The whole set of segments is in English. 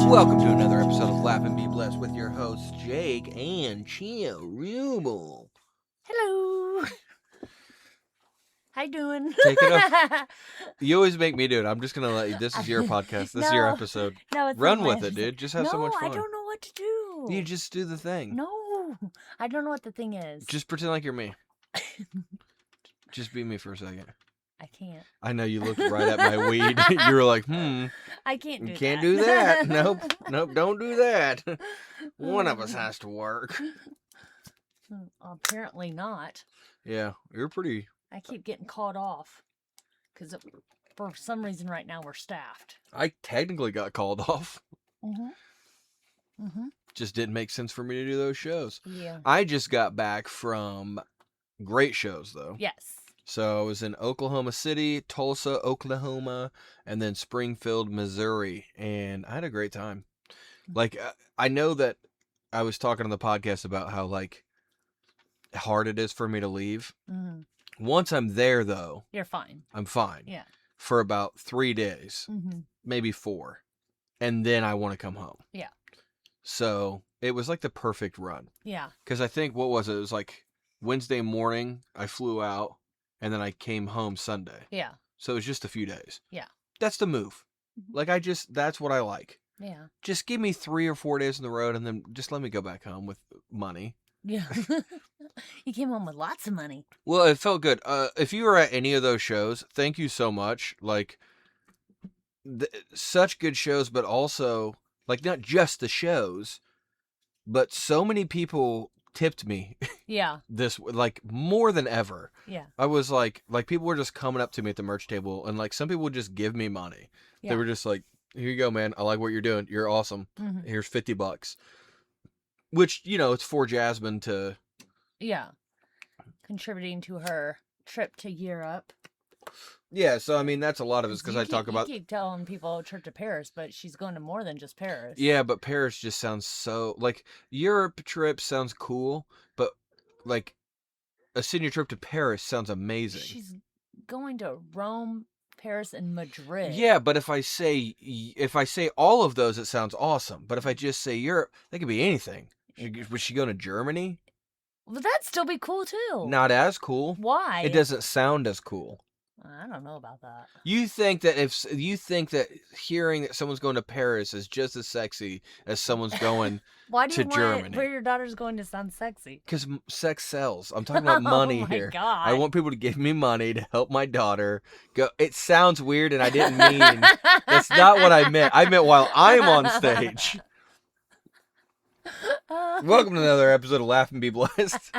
Welcome to another episode of Laugh and Be Blessed with your hosts, Jake and Chia Rumel. Hello. How you doing? Take it up. You always make me do it. I'm just going to let you. This is your podcast. This is your episode. No, it's Run not with my it, dude. Just have so much fun. I don't know what to do. You just do the thing. No, I don't know what the thing is. Just pretend like you're me. Just be me for a second. I can't. I know you looked right at my weed. You were like, I can't do you that. can't do that. Nope, don't do that. One of us has to work. Apparently not. Yeah, you're pretty... I keep getting caught off because for some reason right now we're staffed. I technically got called off. Mm-hmm. Just didn't make sense for me to do those shows. Yeah. I just got back from great shows, though. Yes. So I was in Oklahoma City, Tulsa, Oklahoma, and then Springfield, Missouri, and I had a great time. Like, I know that I was talking on the podcast about how, like, hard it is for me to leave. Mm-hmm. Once I'm there, though, You're fine. I'm fine. Yeah. For about 3 days, Mm-hmm. maybe 4, and then I want to come home. Yeah. So it was like the perfect run. Yeah. Because I think, what was it? It was like Wednesday morning, I flew out, and then I came home Sunday. Yeah. So it was just a few days. Yeah. That's the move. Like, that's what I like. Yeah. Just give me 3 or 4 days on the road, and then just let me go back home with money. Yeah. You came home with lots of money. Well, it felt good. If you were at any of those shows, thank you so much. Like, such good shows, but also, like, not just the shows, but so many people tipped me. Yeah. Like, more than ever. Yeah. I was like people were just coming up to me at the merch table, and like some people would just give me money. Yeah. They were just like, here you go, man. I like what you're doing. You're awesome. Mm-hmm. Here's $50. Which, it's for Jasmine to... Yeah. Contributing to her trip to Europe. Yeah, so I mean, that's a lot of it because I talk about... You keep telling people trip to Paris, but she's going to more than just Paris. Yeah, but Paris just sounds so... Like, Europe trip sounds cool, but, like, a senior trip to Paris sounds amazing. She's going to Rome, Paris, and Madrid. Yeah, but if I say all of those, it sounds awesome. But if I just say Europe, that could be anything. Was she going to Germany? Well, that'd still be cool, too. Not as cool. Why? It doesn't sound as cool. I don't know about that. You think that hearing that someone's going to Paris is just as sexy as someone's going Why do to you want Germany? where your daughter's going to sound sexy? Because sex sells. I'm talking about money here. God. I want people to give me money to help my daughter go. It sounds weird, and I didn't mean... That's not what I meant. I meant while I'm on stage. Welcome to another episode of Laugh and Be Blessed.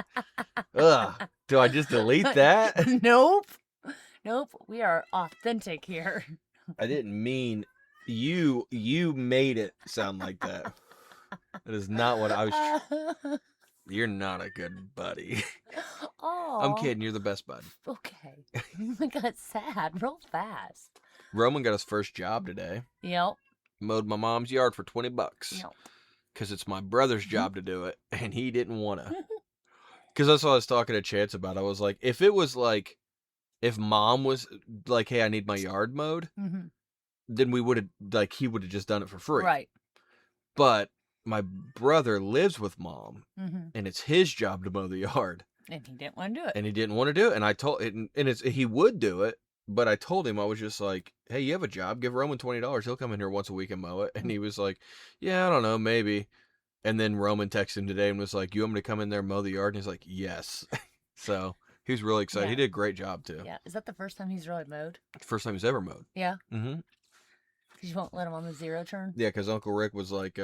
Ugh. Do I just delete that? Nope. We are authentic here. I didn't mean you made it sound like that. That is not what I was... You're not a good buddy. Oh. I'm kidding. You're the best bud. Okay. I got sad real fast. Roman got his first job today. Yep. Mowed my mom's yard for $20. Yep. Because it's my brother's job to do it, and he didn't want to. Because that's what I was talking to Chance about. I was like, if mom was like, hey, I need my yard mowed, Mm-hmm. then he would have just done it for free. Right. But my brother lives with mom, Mm-hmm. and it's his job to mow the yard. And he didn't want to do it. And he didn't want to do it. And I told it, and he would do it, but I told him, I was just like, hey, you have a job, give Roman $20. He'll come in here once a week and mow it. And he was like, yeah, I don't know, maybe. And then Roman texted him today and was like, you want me to come in there and mow the yard? And he's like, yes. So he was really excited. Yeah. He did a great job, too. Yeah. Is that the first time he's really mowed? First time he's ever mowed. Yeah. Mm-hmm. Because you won't let him on the zero turn? Yeah, because Uncle Rick was like,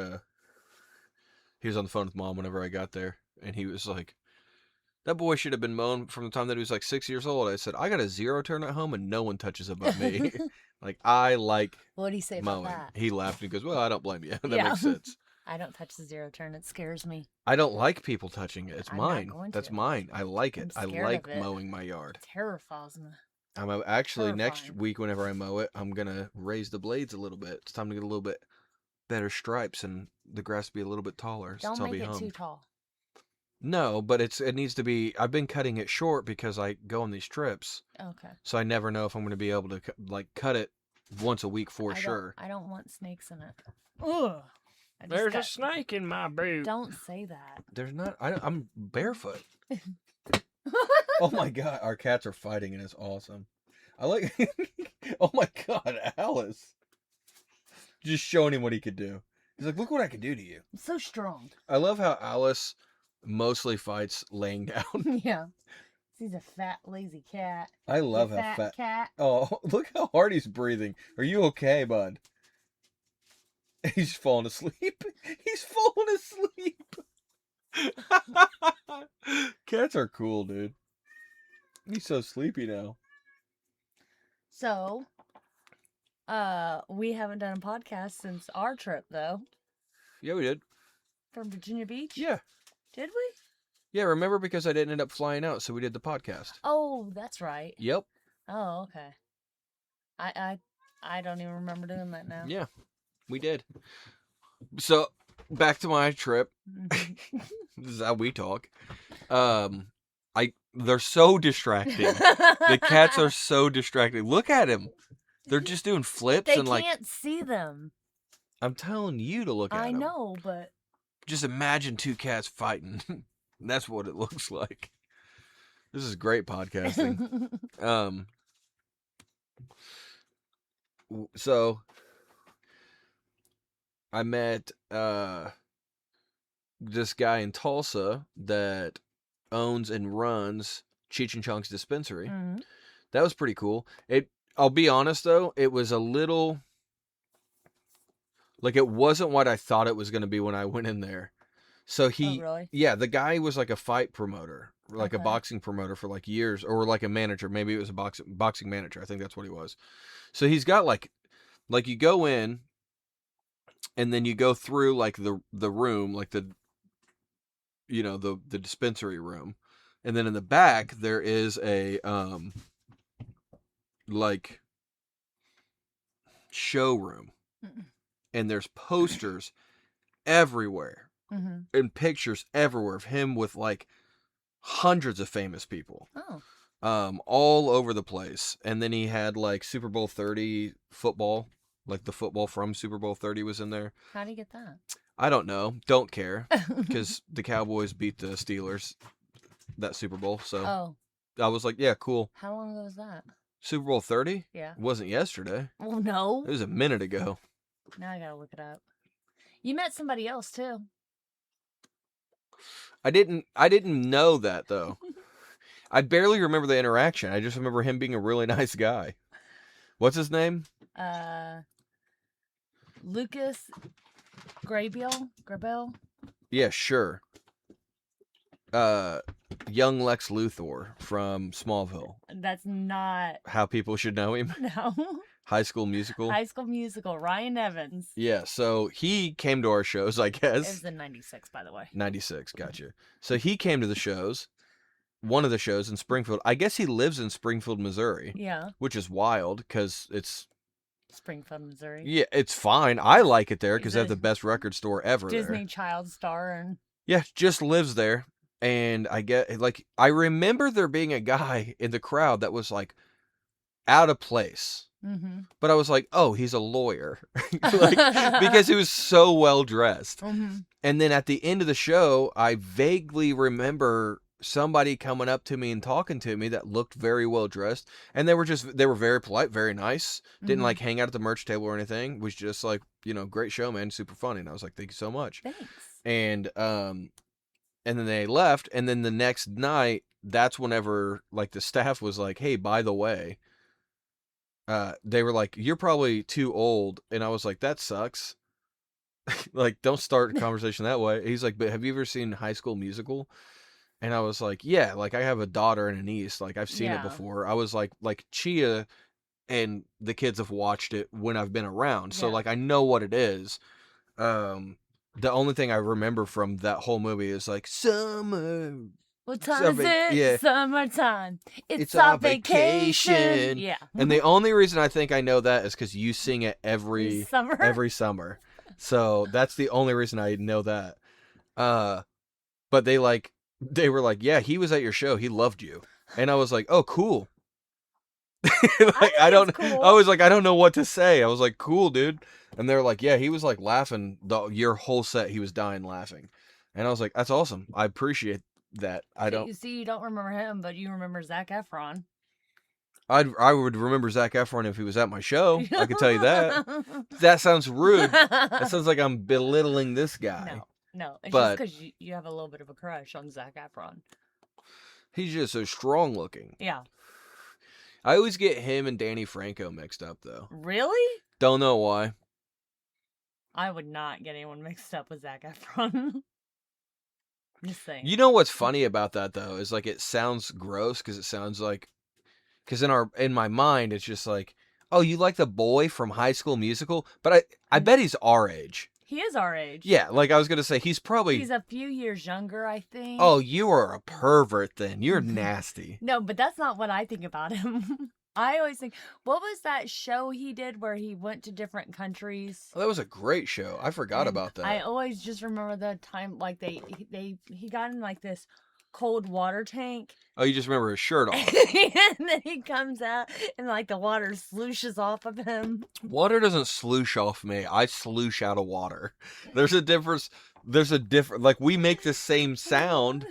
he was on the phone with Mom whenever I got there. And he was like, that boy should have been mown from the time that he was like 6 years old. I said, I got a zero turn at home and no one touches it but me. Like, I like What did he say mowing. about that? He laughed and he goes, well, I don't blame you. That Yeah. makes sense. I don't touch the zero turn. It scares me. I don't like people touching it. It's I'm not mine. going That's to. mine. I like it. I'm I scared like of it. mowing my yard. It terrifies me. I'm actually next Terrifying. week whenever I mow it, I'm gonna raise the blades a little bit. It's time to get a little bit better stripes and the grass be a little bit taller. Don't so I'll make be it home. too tall. No, but it needs to be. I've been cutting it short because I go on these trips, Okay. so I never know if I'm going to be able to cut it once a week for sure. I don't want snakes in it. Ugh. There's a snake in my boot. Don't say that. There's not. I'm barefoot. Oh my god, our cats are fighting and it's awesome. I like. Oh my god, Alice. Just showing him what he could do. He's like, look what I could do to you. I'm so strong. I love how Alice mostly fights laying down. Yeah. He's a fat, lazy cat. I love You how fat cat. Oh, look how hard he's breathing. Are you okay, bud? He's falling asleep. He's falling asleep. Cats are cool, dude. He's so sleepy now. So, we haven't done a podcast since our trip, though. Yeah, we did. From Virginia Beach? Yeah. Did we? Yeah, remember because I didn't end up flying out, so we did the podcast. Oh, that's right. Yep. Oh, okay. I don't even remember doing that now. Yeah, we did. So, back to my trip. This is how we talk. They're so distracting. The cats are so distracting. Look at him. They're just doing flips They and like. can't see them. I'm telling you to look at them. I know, but Just imagine two cats fighting. That's what it looks like. This is great podcasting. So I met this guy in Tulsa that owns and runs Cheech and Chong's dispensary. Mhm. That was pretty cool. I'll be honest though, it was a little like it wasn't what I thought it was going to be when I went in there. So Oh, really? yeah, the guy was like a fight promoter, like a Okay. boxing promoter for like years, or like a manager. Maybe it was a boxing manager. I think that's what he was. So he's got like you go in, and then you go through like the room, like the dispensary room, and then in the back there is a like showroom, and there's posters everywhere. Mm-hmm. And pictures everywhere of him with like hundreds of famous people, Oh. all over the place. And then he had like Super Bowl 30 football, like the football from Super Bowl 30 was in there. How do you get that? I don't know, don't care, because the Cowboys beat the Steelers that Super Bowl. So Oh. I was like, yeah, cool. How long ago was that? Super Bowl 30? Yeah. It wasn't yesterday. Well, no. It was a minute ago. Now I gotta look it up. You met somebody else too. I didn't know that though. I barely remember the interaction. I just remember him being a really nice guy. What's his name? Lucas Grabel. Yeah, sure. Young Lex Luthor from Smallville. That's not. How people should know him. No. High School Musical. High School Musical. Ryan Evans. Yeah, so he came to our shows, I It guess. was in '96, by the way. 96, gotcha. So he came to the shows, one of the shows in Springfield. I guess he lives in Springfield, Missouri, Yeah. which is wild because it's, Springfield, Missouri. yeah, it's fine. I like it there because Is they have it the best record store ever Disney there. Child Star and. Yeah, just lives there. And I remember there being a guy in the crowd that was like out of place. Mm-hmm. But I was like, oh, he's a lawyer. Because he was so well dressed. Mm-hmm. And then at the end of the show, I vaguely remember somebody coming up to me and talking to me that looked very well dressed. And they were very polite, very nice. Didn't Mhm. like hang out at the merch table or anything. Was just like, great show, man. Super funny. And I was like, thank you so much. Thanks. And then they left. And then the next night, that's whenever like the staff was like, hey, by the way, they were like, you're probably too old. And I was like, that sucks. Like, don't start a conversation that way. He's like, but have you ever seen High School Musical? And I was like, yeah, like I have a daughter and a niece. Like I've seen it Yeah. before. I was like Chia and the kids have watched it when I've been around. So Yeah. like, I know what it is. The only thing I remember from that whole movie is like summer. What time Summer- is it? yeah. Summertime. It's our our vacation. vacation. Yeah. And the only reason I think I know that is because you sing it every summer. So that's the only reason I know that. But they were like, yeah, he was at your show. He loved you. And I was like, oh, cool. Like, I think don't. it's cool. I was like, I don't know what to say. I was like, cool, dude. And they're like, yeah, he was like laughing your whole set. He was dying laughing, and I was like, that's awesome. I appreciate that. I don't. You see, you don't remember him, but you remember Zac Efron. I would remember Zac Efron if he was at my show. I could tell you that. That sounds rude. That sounds like I'm belittling this guy. No. It's But- just because you have a little bit of a crush on Zac Efron. He's just so strong looking. Yeah. I always get him and Danny Franco mixed up though. Really? Don't know why. I would not get anyone mixed up with Zac Efron. Just saying. You know what's funny about that though is like it sounds gross because it sounds like because in my mind it's just like, oh, you like the boy from High School Musical, but I bet he's our age. He is our age. Yeah, like I was gonna say he's probably. He's a few years younger, I think. Oh, you are a pervert then. You're nasty. No, but that's not what I think about him. I always think, what was that show he did where he went to different countries? Oh, that was a great show. I forgot And about that. I always just remember the time, like he got in like this cold water tank, Oh, you just remember his shirt off. and then he comes out and like the water slooshes off of him. Water doesn't sloosh off me. I sloosh out of water. There's a difference. Like we make the same sound.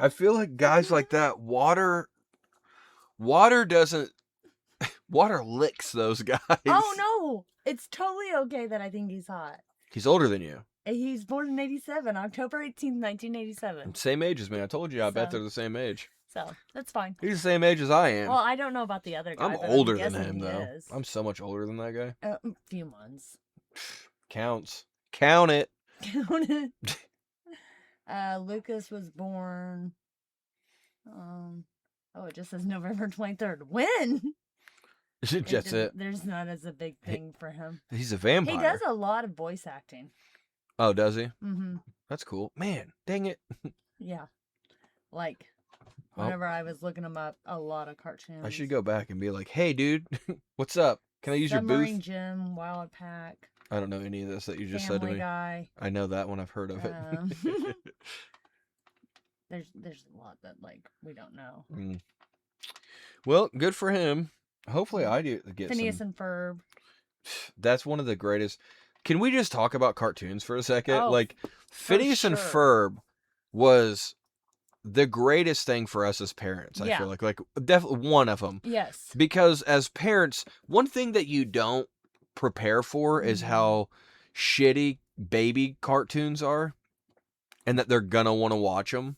I feel like guys like that, water doesn't, water licks those guys. Oh no, it's totally okay that I think he's hot. He's older than you. He's born in 87, October 18th, 1987. Same age as me. I told you, I bet So- they're the same age. So that's fine. He's the same age as I am. Well, I don't know about the other guy. I'm but older than guessing him, he though. is. I'm so much older than that guy. A few months. Counts. Count it. Count it. Lucas was born. It just says November 23rd. When? That's it. There's not as a big thing for him. He's a vampire. He does a lot of voice acting. Oh, does he? Mm-hmm. That's cool. Man, dang it. Yeah. Like, Oh. whenever I was looking him up, a lot of cartoons. I should go back and be like, hey, dude, what's up? Can I use your Submarine booth? Jim, Wild Pack, I don't know any of this that you just said to Family me. Guy. I know that one. I've heard of it. There's a lot that like we don't know. Mm. Well, good for him. Hopefully I do get Phineas some. and Ferb. That's one of the greatest. Can we just talk about cartoons for a second? Oh, like, Phineas and sure. Ferb was the greatest thing for us as parents. I Yeah. feel like definitely one of them. Yes. Because as parents, one thing that you don't prepare for is Mhm. how shitty baby cartoons are, and that they're gonna want to watch them.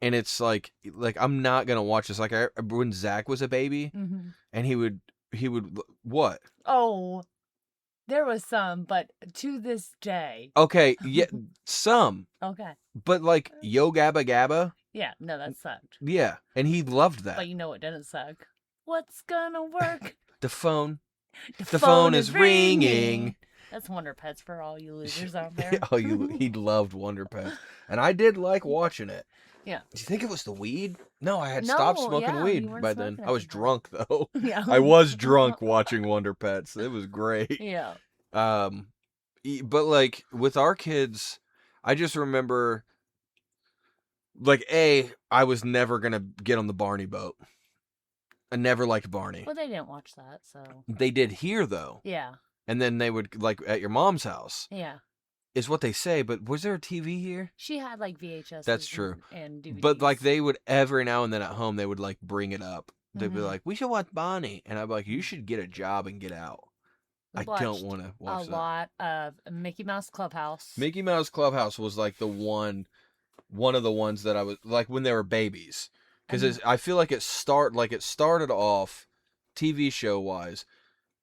And it's like I'm not gonna watch this. Like when Zach was a baby, Mm-hmm. and he would what? Oh, there was some, but to this day. Okay, yeah, some, Okay. but like Yo Gabba Gabba, Yeah. No, that sucked. yeah, and he loved that. But you know what didn't suck? What's gonna work? The phone. The phone is ringing. That's Wonder Pets for all you losers out there. Oh, he loved Wonder Pets, and I did like watching it. Yeah. Do you think it was the weed? No, I had No, stopped smoking yeah, weed you weren't by then. smoking I at was the time. drunk though. Yeah. I was drunk watching Wonder Pets. It was great. Yeah. But like with our kids, I just remember, like, I was never gonna get on the Barney boat. I never liked Barney. Well, they didn't watch that, so. They did here though, Yeah. and then they would like at your mom's house Yeah. is what they say. But was there a TV here? She had like VHS. That's true. And DVDs. But like they would every now and then at home they would like bring it up. They'd be Mhm. like, "We should watch Barney," and I'd be like, "You should get a job and get out." We I don't watched want to a watch that. lot of Mickey Mouse Clubhouse. Mickey Mouse Clubhouse was like one of the ones that I was like when they were babies, because I feel like it started off TV show wise.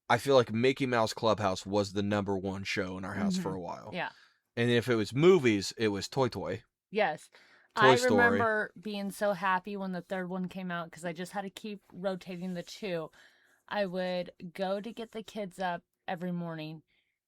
I feel like Mickey Mouse Clubhouse was the number one show in our house for a while. Yeah. And if it was movies, it was Toy Toy. Yes. Toy I Story. remember being so happy when the third one came out because I just had to keep rotating the two. I would go to get the kids up every morning,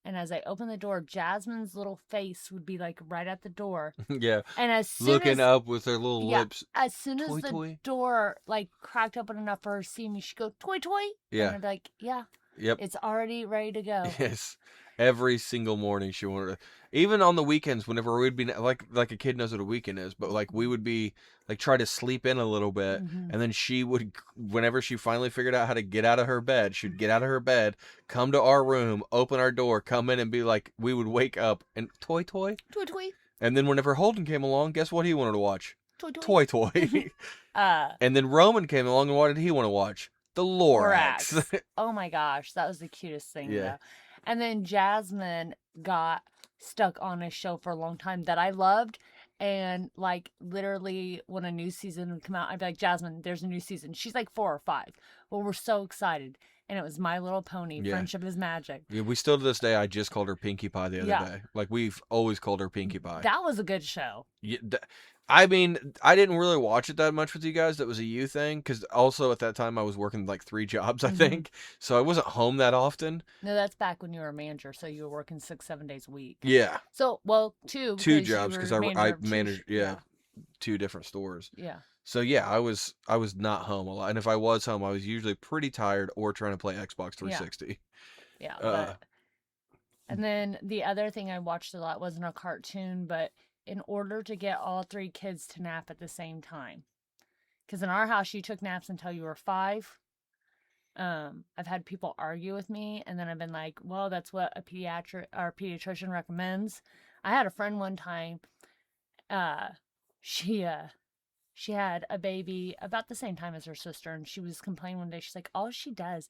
and as I opened the door, Jasmine's little face would be like right at the door. Yeah. And as soon Looking as up with her little Yeah. lips. as soon as Toy the Toy? door like cracked open enough for her to see me, she'd go, "Toy Toy." Yeah. And I'd be like, "Yeah." Yep. It's already ready to go. Yes. Every single morning she wanted to, even on the weekends, whenever we'd be like a kid knows what a weekend is, but like we would be like try to sleep in a little bit, and then she would, whenever she finally figured out how to get out of her bed, she'd get out of her bed, come to our room, open our door, come in and be like, we would wake up and toy. Toy. And then whenever Holden came along, guess what he wanted to watch? Toy. And then Roman came along, and what did he want to watch? The Lorax. Oh my gosh, that was the cutest thing, Yeah. though. And then Jasmine got stuck on a show for a long time that I loved. And like literally when a new season would come out, I'd be like, Jasmine, there's a new season. She's like 4 or 5. Well, we're so excited. And it was My Little Pony, Yeah. Friendship is Magic. Yeah, we still to this day, I just called her Pinkie Pie the other day. Like, we've always called her Pinkie Pie. That was a good show. Yeah, I mean, I didn't really watch it that much with you guys. That was a you thing. Because also at that time, I was working like 3 jobs, I think. So I wasn't home that often. No, that's back when you were a manager. So you were working 6-7 days a week. Yeah. So, well, 2. 2 jobs because I manager of managed, 2 2 different stores. Yeah. So yeah, I was not home a lot. And if I was home, I was usually pretty tired or trying to play Xbox 360. Yeah. And then the other thing I watched a lot wasn't a cartoon, but in order to get all 3 kids to nap at the same time. Because in our house, you took naps until you were 5. I've had people argue with me, and then I've been like, well, that's what a pediatrician recommends. I had a friend one time, she had a baby about the same time as her sister, and she was complaining one day. She's like, all she does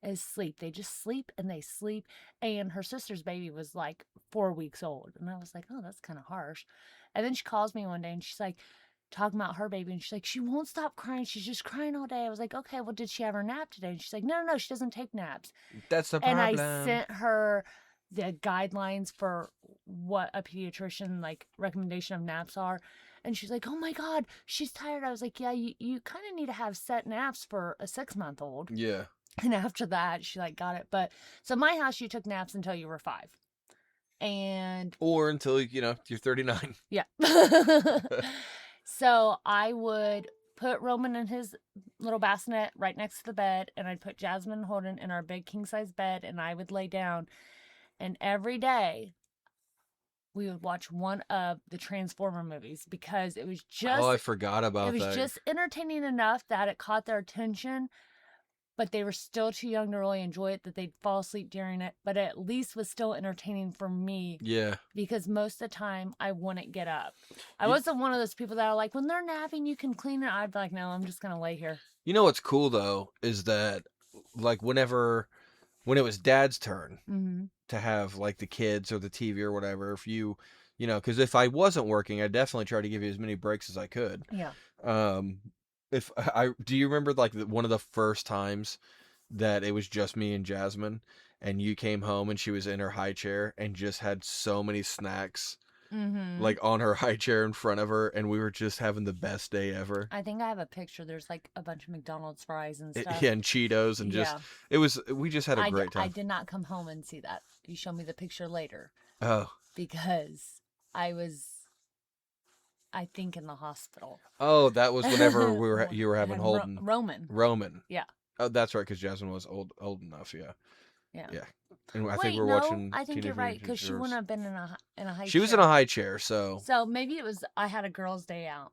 is sleep. They just sleep and they sleep. And her sister's baby was like 4 weeks old. And I was like, oh, that's kind of harsh. And then she calls me one day and she's like, talking about her baby. And she's like, she won't stop crying. She's just crying all day. I was like, okay, well, did she have her nap today? And she's like, no, she doesn't take naps. That's the problem. And I sent her the guidelines for what a pediatrician, like, recommendation of naps are. And she's like, oh my God, she's tired. I was like, yeah, you kind of need to have set naps for a 6-month-old. Yeah. And after that, she like got it. But so my house, you took naps until you were 5. Or until, you're 39. Yeah. So I would put Roman in his little bassinet right next to the bed, and I'd put Jasmine and Holden in our big king-size bed, and I would lay down. And every day, we would watch one of the Transformer movies because it was just... Oh, I forgot about that. It was just entertaining enough that it caught their attention, but they were still too young to really enjoy it, that they'd fall asleep during it, but at least was still entertaining for me. Yeah. Because most of the time, I wouldn't get up. I wasn't one of those people that are like, when they're napping, you can clean it. I'd be like, no, I'm just going to lay here. You know what's cool, though, is that, like, when it was Dad's turn to have, like, the kids or the TV or whatever, if because if I wasn't working, I'd definitely try to give you as many breaks as I could. Yeah. Do you remember like one of the first times that it was just me and Jasmine, and you came home and she was in her high chair and just had so many snacks, like on her high chair in front of her, and we were just having the best day ever. I think I have a picture. There's like a bunch of McDonald's fries and stuff. Yeah, and Cheetos and we just had a great time. I did not come home and see that. You show me the picture later. Oh. Because I was, I think, in the hospital. Oh, that was whenever you were having Holden. Roman. Yeah. Oh, that's right, because Jasmine was old enough. Yeah. Yeah. And I think we're watching. I think you're right, because she wouldn't have been in a high chair. She was in a high chair, so. So maybe it was, I had a girl's day out.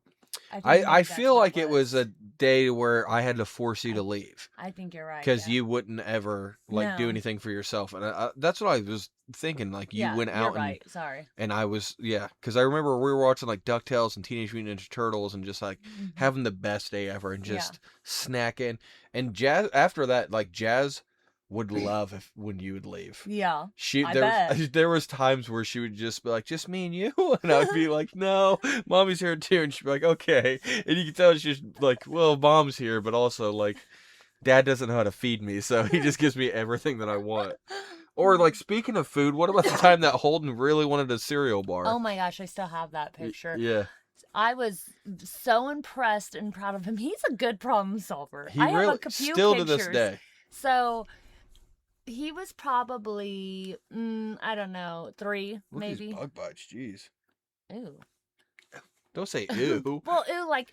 I feel like it was a day where I had to force you to leave. I think you're right. Because you wouldn't ever do anything for yourself, and that's what I was thinking. Like you went out. You're right. Sorry. And I was because I remember we were watching like DuckTales and Teenage Mutant Ninja Turtles and just like having the best day ever and just snacking. And Jazz after that, like Jazz would love when you would leave. Yeah. There was times where she would just be like, just me and you, and I would be like, no, Mommy's here too, and she'd be like, okay, and you can tell she's like, well, Mom's here, but also like, Dad doesn't know how to feed me, so he just gives me everything that I want. Or like, speaking of food, what about the time that Holden really wanted a cereal bar? Oh my gosh, I still have that picture. Yeah. I was so impressed and proud of him. He's a good problem solver. I have a few still pictures. To this day. So he was probably, I don't know, 3, maybe. These bug bites, jeez. Ew. Don't say ew. Well, ew, I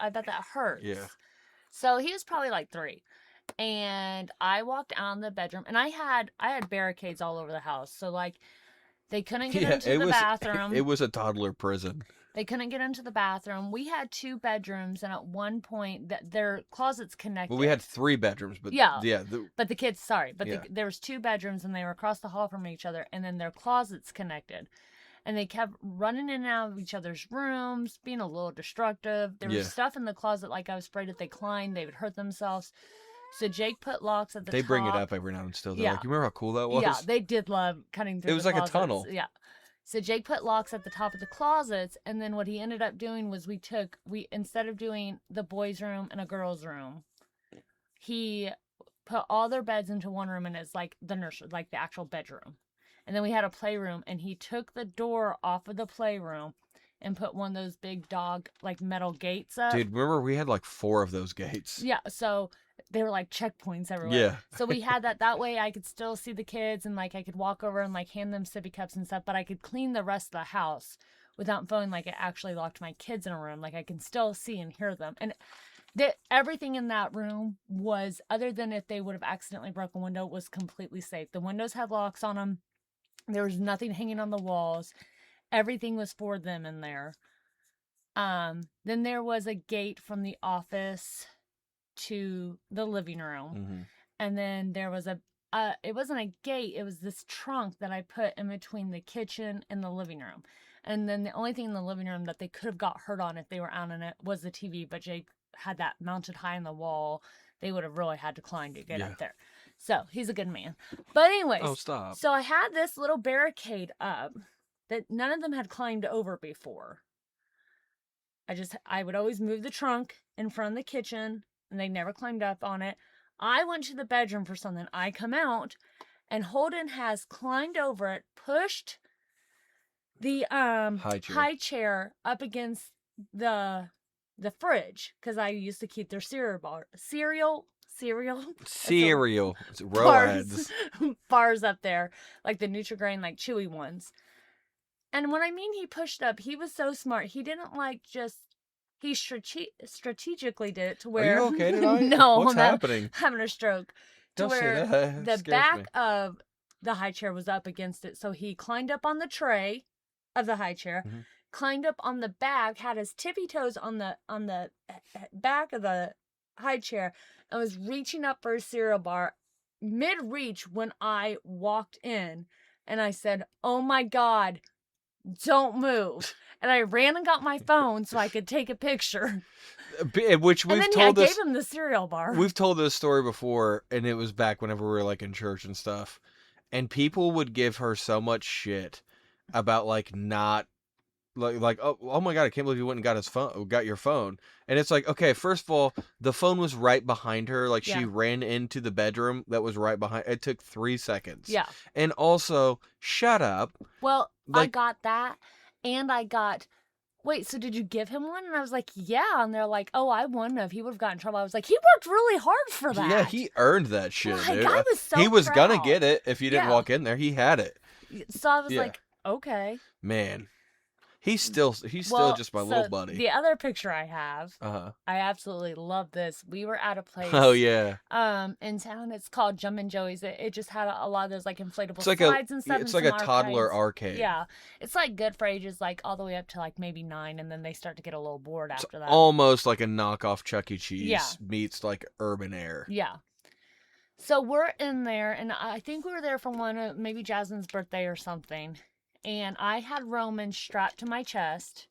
bet that hurts. Yeah. So he was probably like 3. And I walked out in the bedroom, and I had barricades all over the house. So, like, they couldn't get into the bathroom. It was a toddler prison. They couldn't get into the bathroom. We had 2 bedrooms, and at one point, their closets connected. Well, we had 3 bedrooms, but but the kids, there was 2 bedrooms, and they were across the hall from each other, and then their closets connected. And they kept running in and out of each other's rooms, being a little destructive. There was stuff in the closet, like I was afraid if they climbed, they would hurt themselves. So Jake put locks at the top. They bring it up every now and still. They're like, you remember how cool that was? Yeah, they did love cutting through the closets. It was like a tunnel. Yeah. So Jake put locks at the top of the closets, and then what he ended up doing was we instead of doing the boys' room and a girls' room, he put all their beds into one room, and it's like the nursery, like the actual bedroom. And then we had a playroom, and he took the door off of the playroom and put one of those big dog, like, metal gates up. Dude, remember we had like 4 of those gates. Yeah, so they were like checkpoints everywhere. Yeah. So we had that way I could still see the kids, and like I could walk over and like hand them sippy cups and stuff, but I could clean the rest of the house without feeling like it actually locked my kids in a room. Like, I can still see and hear them. And everything in that room was, other than if they would have accidentally broken a window, was completely safe. The windows had locks on them. There was nothing hanging on the walls. Everything was for them in there. Then there was a gate from the office to the living room. Mm-hmm. And then there was it wasn't a gate, it was this trunk that I put in between the kitchen and the living room. And then the only thing in the living room that they could have got hurt on if they were out in it was the TV, but Jake had that mounted high in the wall. They would have really had to climb to get up there. So he's a good man. But anyways, oh, stop. So I had this little barricade up that none of them had climbed over before. I would always move the trunk in front of the kitchen, and they never climbed up on it. I went to the bedroom for something. I come out, and Holden has climbed over it, pushed the high chair up against the fridge, because I used to keep their cereal bars up there, like the Nutri-Grain, like chewy ones. And when I mean he pushed up, he was so smart. He didn't he strategically did it to where... Are you okay tonight? No, what's happening? Having a stroke. Don't say where that. The back of the high chair was up against it, so he climbed up on the tray of the high chair, climbed up on the back, had his tippy toes on the back of the high chair, and was reaching up for a cereal bar mid-reach when I walked in, and I said, "Oh my God, don't move." And I ran and got my phone so I could take a picture. Which we've and then told I gave him the cereal bar. We've told this story before, and it was back whenever we were like in church and stuff. And people would give her so much shit about like not like oh my God, I can't believe you went and got your phone. And it's like, okay, first of all, the phone was right behind her. Like she ran into the bedroom that was right behind. It took 3 seconds. Yeah. And also, shut up. Well, I got that, and I got... Wait, so did you give him one? And I was like, yeah. And they're like, oh, I wouldn't have. He would have gotten in trouble. I was like, he worked really hard for that. Yeah, he earned that shit, dude. I was so He was proud. gonna get it if you didn't walk in there. He had it. So I was like, okay. Man. He's still just my little buddy. The other picture I have, I absolutely love this. We were at a place. Oh yeah. In town, it's called Jumpin' Joey's. It just had a lot of those like inflatable slides and stuff. It's like a toddler arcade. Yeah, it's like good for ages like all the way up to like maybe 9, and then they start to get a little bored after that. Almost like a knockoff Chuck E. Cheese meets like Urban Air. Yeah. So we're in there, and I think we were there for maybe Jasmine's birthday or something. And I had Roman strapped to my chest.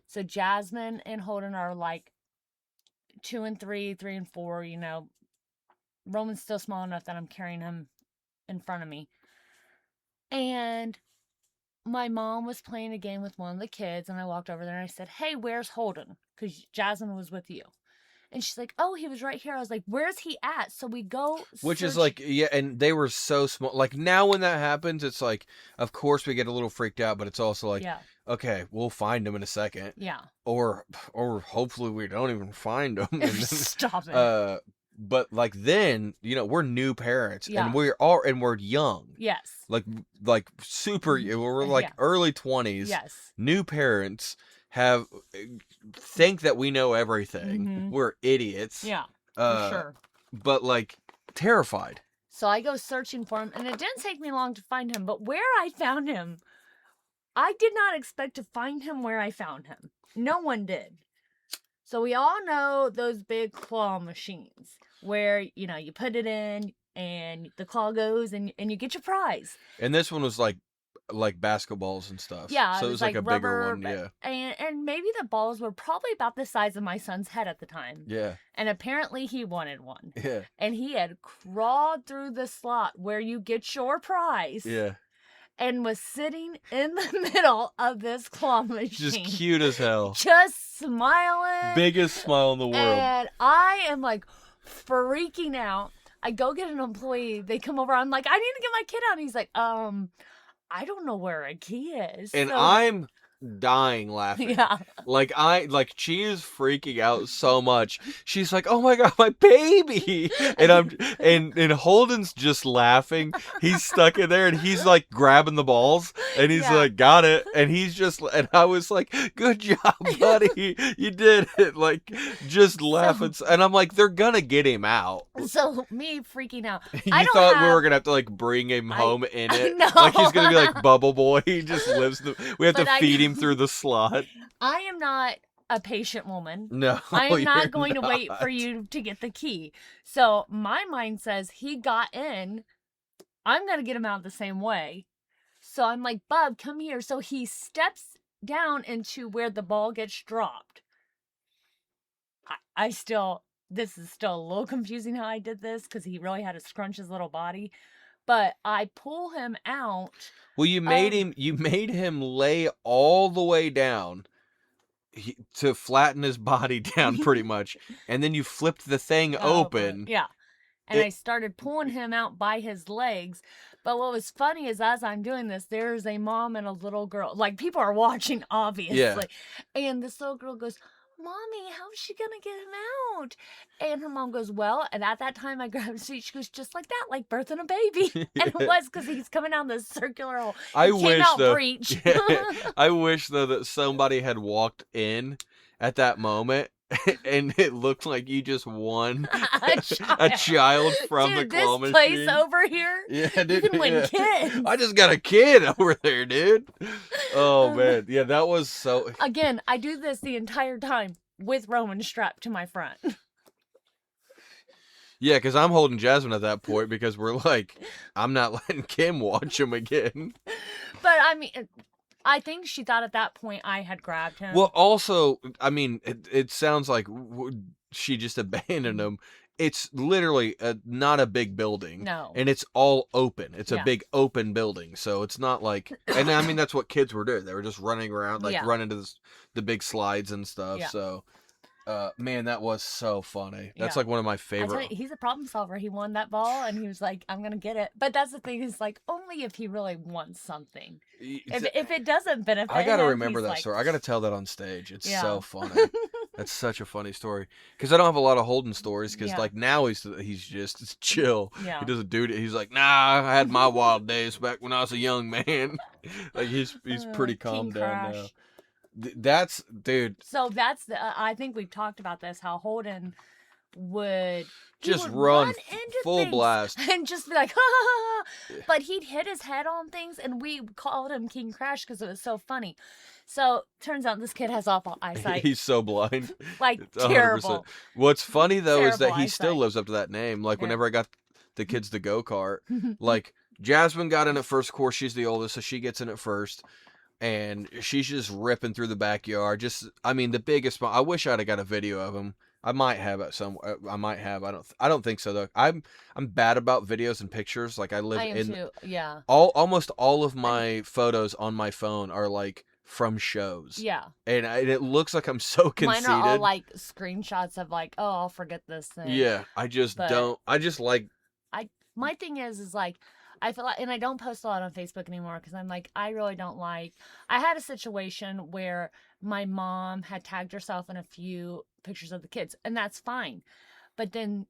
So Jasmine and Holden are like 2 and 3, 3 and 4, you know. Roman's still small enough that I'm carrying him in front of me. And my mom was playing a game with one of the kids, and I walked over there and I said, "Hey, where's Holden?" Because Jasmine was with you. And she's like, "Oh, he was right here." I was like, "Where's he at?" So we go Which is like, and they were so small. Like now when that happens, it's like, of course we get a little freaked out, but it's also like, okay, we'll find him in a second. Yeah. Or hopefully we don't even find him. Stop it. But like then, you know, we're new parents and we're young. Yes. Like super, we're like early 20s. Yes. New parents think that we know everything. We're idiots. Yeah, for sure. but like terrified. So I go searching for him, and it didn't take me long to find him. But where I found him, I did not expect to find him where I found him. No one did. So we all know those big claw machines where, you know, you put it in and the claw goes and you get your prize. And this one was like basketballs and stuff. Yeah, so it was like a rubber, bigger one. Yeah, and maybe the balls were probably about the size of my son's head at the time. yeah, And apparently he wanted one. yeah, And he had crawled through the slot where you get your prize. yeah. And was sitting in the middle of this claw machine. Just cute as hell. Just smiling. Biggest smile in the world. And I am like freaking out. I go get an employee. They come over. I'm like, I need to get my kid out. And he's like, I don't know where a key is. And so... I'm dying laughing. Yeah. Like she is freaking out so much. She's like, "Oh my god, my baby!" And Holden's just laughing. He's stuck in there, and he's like grabbing the balls, and he's like, "Got it!" And he's just, and I was like, "Good job, buddy, you did it!" Like just laughing, and I'm like, "They're gonna get him out." So me freaking out. You thought we were gonna have to like bring him home in it, like he's gonna be like Bubble Boy. He just lives. We have to feed him through the slot. I am not a patient woman. No, I am not going to wait for you to get the key. So my mind says he got in. I'm going to get him out the same way. So I'm like, Bub, come here. So he steps down into where the ball gets dropped. This is still a little confusing how I did this because he really had to scrunch his little body. But I pull him out. Well, you made him lay all the way down to flatten his body down pretty much. And then you flipped the thing open. Yeah. And I started pulling him out by his legs. But what was funny is as I'm doing this, there's a mom and a little girl. Like, people are watching, obviously. Yeah. And this little girl goes, Mommy, how's she gonna get him out? And her mom goes, well, and at that time I grabbed his feet. She goes, just like that, like birthing a baby. And it was because he's coming down this circular hole. I wish though that somebody had walked in at that moment and it looked like you just won a child from the claw machine. This place over here, yeah, dude, you can win kids. I just got a kid over there, dude. Oh man, yeah, that was so. Again, I do this the entire time with Roman strapped to my front. Yeah, because I'm holding Jasmine at that point because we're like, I'm not letting Kim watch him again. But I mean, I think she thought at that point I had grabbed him. Well, also, I mean, it sounds like she just abandoned him. It's literally not a big building. No. And it's all open. It's a big open building. So it's not like, and I mean, that's what kids were doing. They were just running around, like running to the big slides and stuff. Yeah. So, man, that was so funny. That's like one of my favorite. He's a problem solver. He won that ball and he was like, I'm going to get it. But that's the thing is like, only if he really wants something. If it doesn't benefit I got to him, remember that like... story. I got to tell that on stage. It's so funny. That's such a funny story. Because I don't have a lot of Holden stories. Because like now he's just chill. Yeah. He doesn't do it. He's like, nah, I had my wild days back when I was a young man. Like he's pretty calm down now. That's, dude. So that's I think we've talked about this, how Holden would run full blast and just be like, ha, ha, ha, ha. But he'd hit his head on things and we called him King Crash because it was so funny. So turns out this kid has awful eyesight. He's so blind. Like 100%. Terrible. What's funny though terrible is that he eyesight. still lives up to that name. Like whenever I got the kids to go-kart, like Jasmine got in at first. Of course, she's the oldest, so she gets in at first. And she's just ripping through the backyard. I mean, the biggest. I wish I'd have got a video of him. I might have it somewhere. I might have. I don't think so though. I'm bad about videos and pictures. Like I am too. Yeah. Almost all of my photos on my phone are like from shows. Yeah. And it looks like I'm so conceited. Mine are all like screenshots of like, oh, I'll forget this thing. Yeah. I just don't. I just like. My thing is like. I feel like, and I don't post a lot on Facebook anymore because I'm like, I really don't like. I had a situation where my mom had tagged herself in a few pictures of the kids, and that's fine. But then,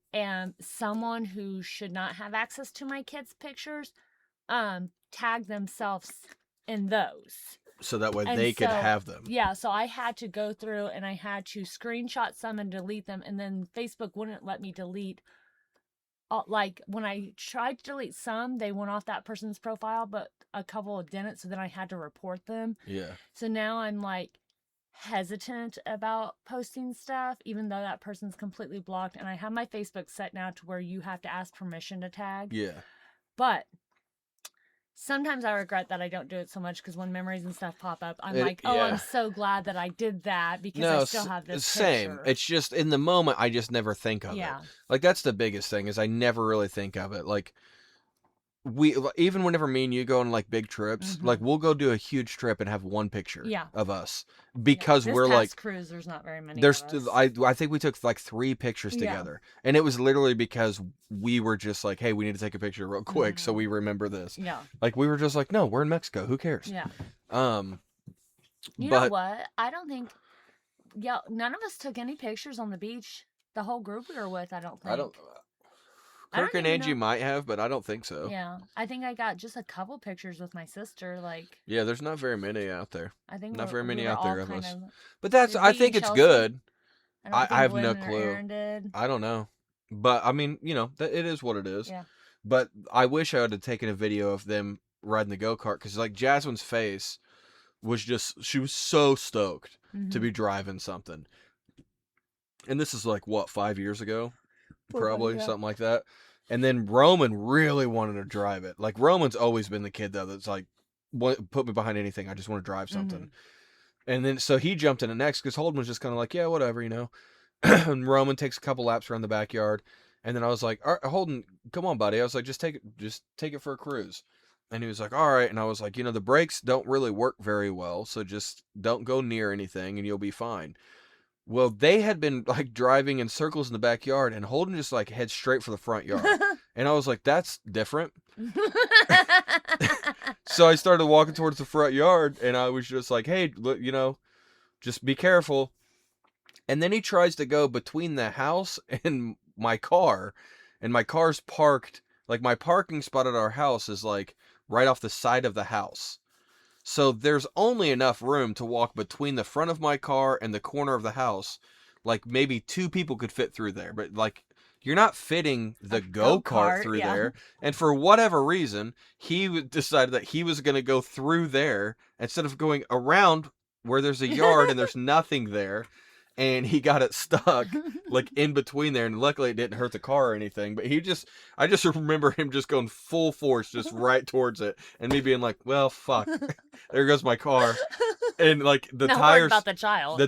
someone who should not have access to my kids' pictures, tagged themselves in those. So that way they could have them. Yeah, so I had to go through and I had to screenshot some and delete them, and then Facebook wouldn't let me delete like when I tried to delete some, they went off that person's profile, but a couple didn't. So then I had to report them. Yeah. So now I'm like hesitant about posting stuff, even though that person's completely blocked. And I have my Facebook set now to where you have to ask permission to tag. Yeah. But sometimes I regret that I don't do it so much because when memories and stuff pop up, I'm like, oh, yeah. I'm so glad that I did that because I still have this same. picture. It's just in the moment, I just never think of it. Yeah. Like, that's the biggest thing is I never really think of it. Like, even whenever me and you go on like big trips, like we'll go do a huge trip and have one picture of us because This we're past like cruise, there's not very many. there's of us. I think we took like 3 pictures together, and it was literally because we were just like, hey, we need to take a picture real quick so we remember this. Yeah. Like we were just like, no, we're in Mexico, who cares? Yeah. You know what? I don't think. Yeah, none of us took any pictures on the beach. The whole group we were with, I don't think. Kirk and Angie might have, but I don't think so. Yeah, I think I got just a couple pictures with my sister. Like, yeah, there's not very many out there. I think not very many out there of us. But that's. I think it's good. I have no Lynn clue. Did. I don't know, but I mean, you know, it is what it is. Yeah. But I wish I would have taken a video of them riding the go-kart because, like, Jasmine's face was she was so stoked to be driving something. And this is like what, 5 years ago. Probably something like that. And then Roman really wanted to drive it. Like Roman's always been the kid though that's like, put me behind anything. I just want to drive something. And then so he jumped in it next because Holden was just kind of like, yeah, whatever, you know. And Roman takes a couple laps around the backyard. And then I was like, all right, Holden, come on, buddy. I was like, just take it for a cruise. And he was like, all right. And I was like, you know, the brakes don't really work very well, so just don't go near anything and you'll be fine. Well, they had been like driving in circles in the backyard, and Holden just like head straight for the front yard. And I was like, that's different. So I started walking towards the front yard, and I was just like, hey, look, you know, just be careful. And then he tries to go between the house and my car, and my car's parked. Like my parking spot at our house is like right off the side of the house. So there's only enough room to walk between the front of my car and the corner of the house. Like maybe 2 people could fit through there, but like you're not fitting the go-kart through there. And for whatever reason, he decided that he was going to go through there instead of going around where there's a yard and there's nothing there. And he got it stuck like in between there, and luckily it didn't hurt the car or anything. But I just remember him just going full force, just right towards it, and me being like, "Well, fuck, there goes my car." And like the tires, about the child.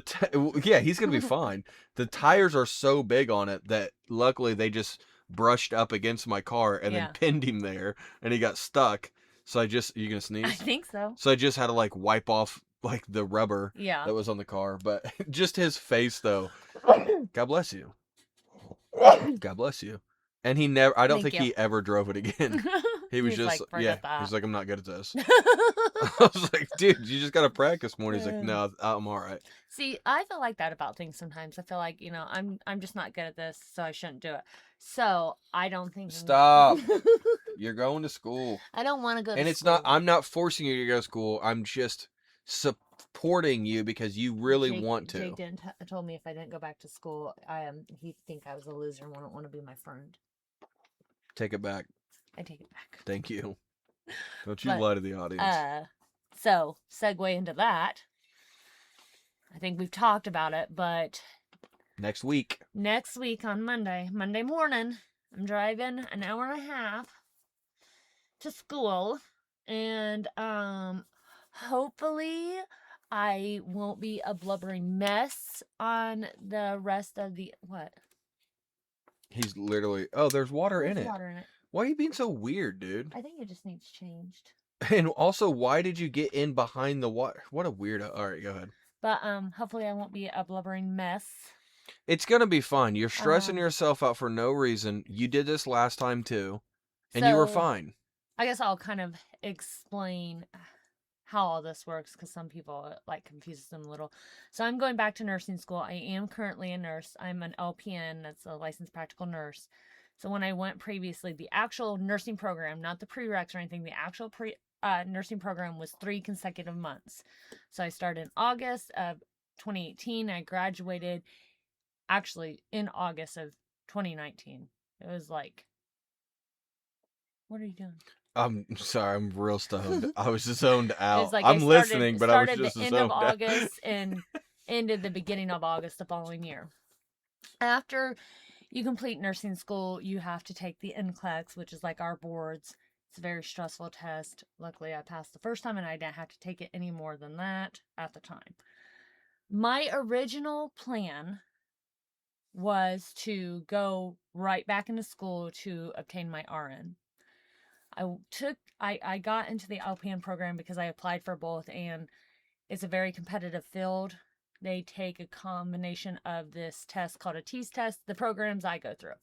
Yeah, he's gonna be fine. The tires are so big on it that luckily they just brushed up against my car and then pinned him there, and he got stuck. So you gonna sneeze? I think so. So I just had to like wipe off like the rubber that was on the car, but just his face though. God bless you. God bless you. And I don't think he ever drove it again. He was just like, he's like, I'm not good at this. I was like, dude, you just gotta practice more. And he's like, no, I'm all right. See, I feel like that about things sometimes. I feel like, you know, I'm just not good at this, so I shouldn't do it. So I don't think. Stop. You're going to school. I don't want to go to school. And it's not, I'm not forcing you to go to school. I'm just supporting you because you really want to. Jake told me if I didn't go back to school, he'd think I was a loser and wouldn't want to be my friend. Take it back. I take it back. Thank you. Don't you lie to the audience. So, segue into that. I think we've talked about it, but next week on Monday morning, I'm driving an hour and a half to school, and hopefully I won't be a blubbering mess on the rest of the what? He's literally there's water in it. Why are you being so weird, dude? I think it just needs changed. And also, why did you get in behind the water? What a weirdo. All right, go ahead. But hopefully I won't be a blubbering mess. It's gonna be fine. You're stressing yourself out for no reason. You did this last time too, and you were fine. I guess I'll kind of explain how all this works because some people like confuses them a little. So I'm going back to nursing school. I am currently a nurse. I'm an LPN. That's a licensed practical nurse. So when I went previously, the actual nursing program, not the prereqs or anything, the actual nursing program was 3 consecutive months. So I started in August of 2018. I graduated actually in August of 2019. It was like What are you doing? I'm sorry, I'm real stoned. I was just zoned out. It's like I'm listening, but I was just the end zoned of out. August and ended the beginning of August the following year. After you complete nursing school, you have to take the NCLEX, which is like our boards. It's a very stressful test. Luckily, I passed the first time and I didn't have to take it any more than that at the time. My original plan was to go right back into school to obtain my RN. I got into the LPN program because I applied for both, and it's a very competitive field. They take a combination of this test called a TEAS test, the programs I go through,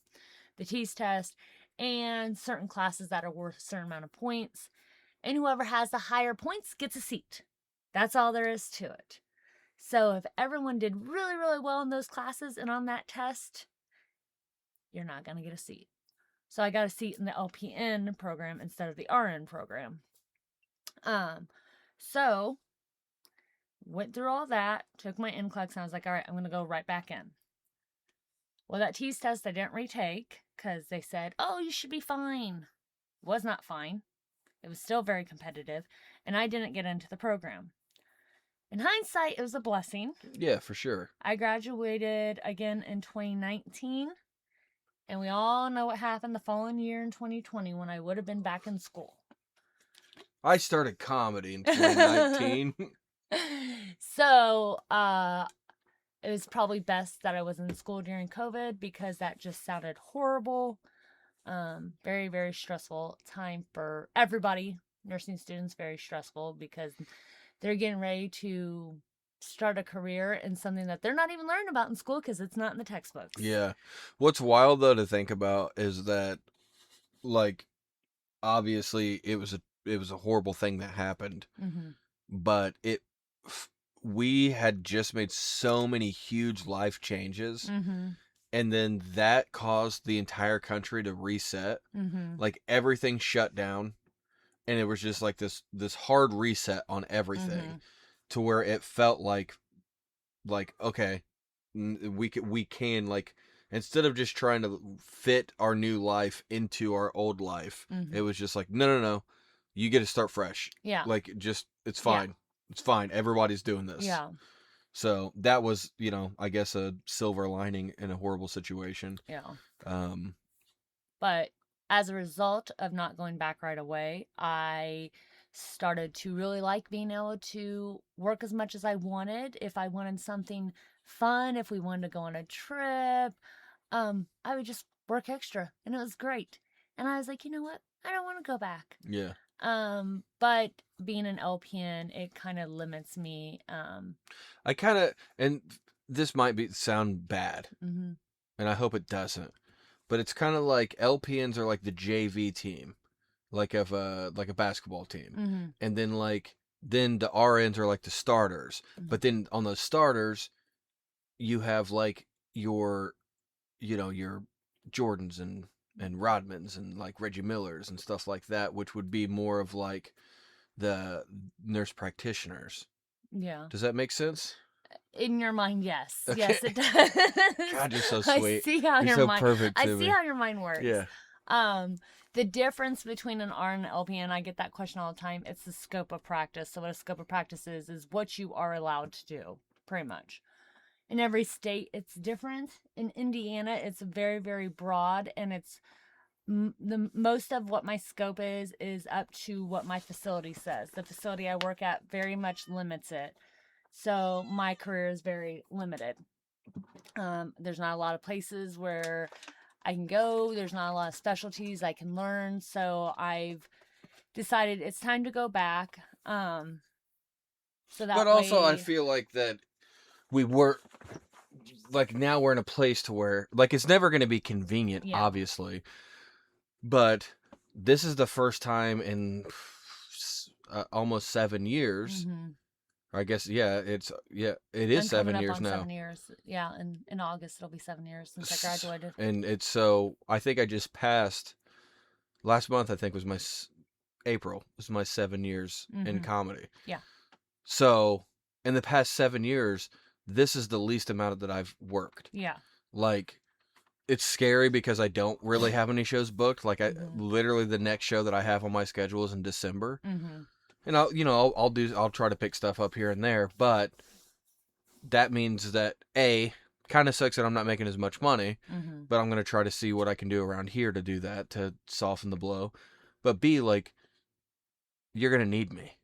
the TEAS test, and certain classes that are worth a certain amount of points. And whoever has the higher points gets a seat. That's all there is to it. So if everyone did really, really well in those classes and on that test, you're not going to get a seat. So I got a seat in the LPN program instead of the RN program. So went through all that, took my NCLEX, and I was like, all right, I'm going to go right back in. Well, that TEAS test I didn't retake because they said, oh, you should be fine. Was not fine. It was still very competitive, and I didn't get into the program. In hindsight, it was a blessing. Yeah, for sure. I graduated again in 2019, and we all know what happened the following year in 2020 when I would have been back in school. I started comedy in 2019. So, it was probably best that I was in school during COVID because that just sounded horrible. Very, very stressful time for everybody. Nursing students, very stressful because they're getting ready to start a career in something that they're not even learning about in school because it's not in the textbooks. Yeah. What's wild though to think about is that, like, obviously it was a horrible thing that happened, but we had just made so many huge life changes, and then that caused the entire country to reset. Like everything shut down, and it was just like this hard reset on everything, to where it felt like okay, we can like, instead of just trying to fit our new life into our old life, it was just like no, you get to start fresh. Yeah. Like, just, it's fine. Yeah. It's fine. Everybody's doing this. Yeah. So that was, I guess a silver lining in a horrible situation. Yeah. But as a result of not going back right away, I started to really like being able to work as much as I wanted. If I wanted something fun, if we wanted to go on a trip, I would just work extra, and it was great. And I was like, you know what? I don't want to go back. Yeah. But being an LPN, it kind of limits me. I kind of, and this might sound bad, and I hope it doesn't, but it's kind of like LPNs are like the JV team, like of a basketball team, and then the RNs are like the starters. But then on those starters, you have like your Jordans and Rodmans and like Reggie Millers and stuff like that, which would be more of like the nurse practitioners. Yeah. Does that make sense? In your mind, yes. Okay. Yes, it does. God, you're so sweet. I see how you're your so mind. Perfect to I me. see how your mind works. Yeah. The difference between an RN and an LPN, I get that question all the time. It's the scope of practice. So what a scope of practice is what you are allowed to do, pretty much. In every state, it's different. In Indiana, it's very, very broad, and it's the most of what my scope is up to what my facility says. The facility I work at very much limits it. So my career is very limited. There's not a lot of places where I can go. There's not a lot of specialties I can learn. So I've decided it's time to go back. So that But also, I feel like that we were, like, now we're in a place to where, like, it's never going to be convenient, obviously. But this is the first time in almost 7 years. I guess, it is 7 years now. 7 years. Yeah, in August it'll be 7 years since I graduated. And it's so, I think I just passed, last month I think was my, April, was my 7 years in comedy. Yeah. So, in the past 7 years, this is the least amount that I've worked. Yeah. Like, it's scary because I don't really have any shows booked. Like Mhm. literally the next show that I have on my schedule is in December. Mm-hmm. And I'll try to pick stuff up here and there, but that means that kind of sucks that I'm not making as much money, Mm-hmm. but I'm going to try to see what I can do around here to do that, to soften the blow. But B, like, you're going to need me.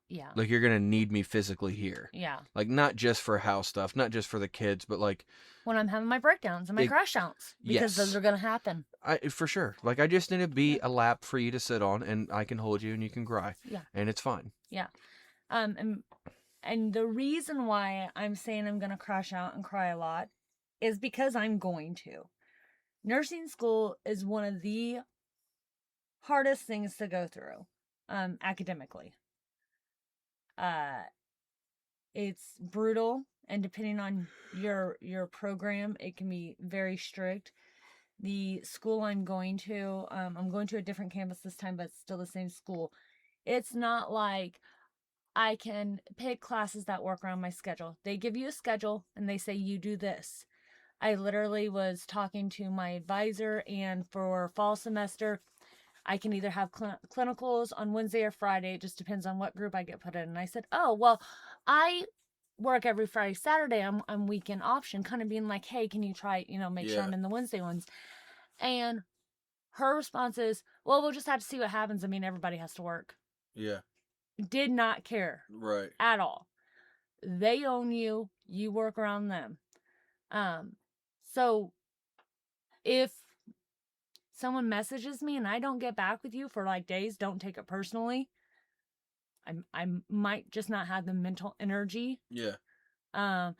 Yeah. Like, you're going to need me physically here. Yeah. Like, not just for house stuff, not just for the kids, but like When I'm having my breakdowns and my crash outs, because those yes. are going to happen. For sure. Like, I just need to be a lap for you to sit on, and I can hold you and you can cry. Yeah. And it's fine. Yeah. And the reason why I'm saying I'm going to crash out and cry a lot is because I'm going to. Nursing school is one of the hardest things to go through, academically. It's brutal, and depending on your program, it can be very strict. The school I'm going to a different campus this time, but it's still the same school. It's not like I can pick classes that work around my schedule. They give you a schedule and they say you do this. I literally was talking to my advisor, and for fall semester, I can either have clinicals on Wednesday or Friday. It just depends on what group I get put in. And I said, oh, well, I work every Friday, Saturday. I'm weekend option, kind of being like, hey, can you try, make sure I'm in the Wednesday ones. And her response is, well, we'll just have to see what happens. I mean, everybody has to work. Yeah. Did not care. Right. At all. They own you. You work around them. So if someone messages me and I don't get back with you for like days, don't take it personally. I might just not have the mental energy. Yeah. I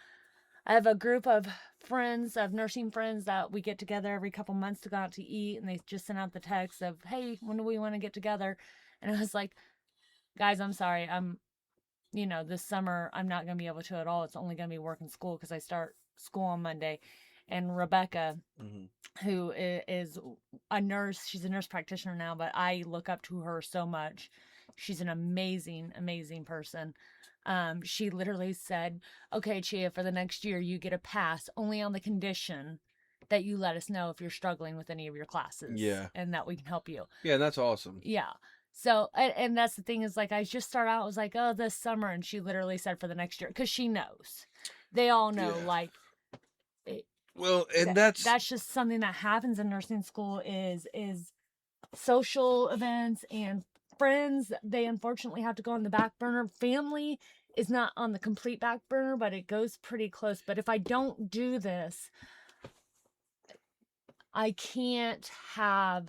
have a group of friends, of nursing friends, that we get together every couple months to go out to eat, and they just sent out the text of, hey, when do we want to get together? And I was like, guys, I'm sorry. This summer I'm not going to be able to at all. It's only going to be work and school because I start school on Monday. And Rebecca, who is a nurse, she's a nurse practitioner now, but I look up to her so much. She's an amazing, amazing person. She literally said, okay, Chia, for the next year, you get a pass only on the condition that you let us know if you're struggling with any of your classes. Yeah. And that we can help you. Yeah, that's awesome. Yeah. So, and that's the thing, is like, I just start out, I was like, oh, this summer. And she literally said for the next year, because she knows. They all know, like. Well, and that's just something that happens in nursing school is social events and friends. They unfortunately have to go on the back burner. Family is not on the complete back burner, but it goes pretty close. But if I don't do this, I can't have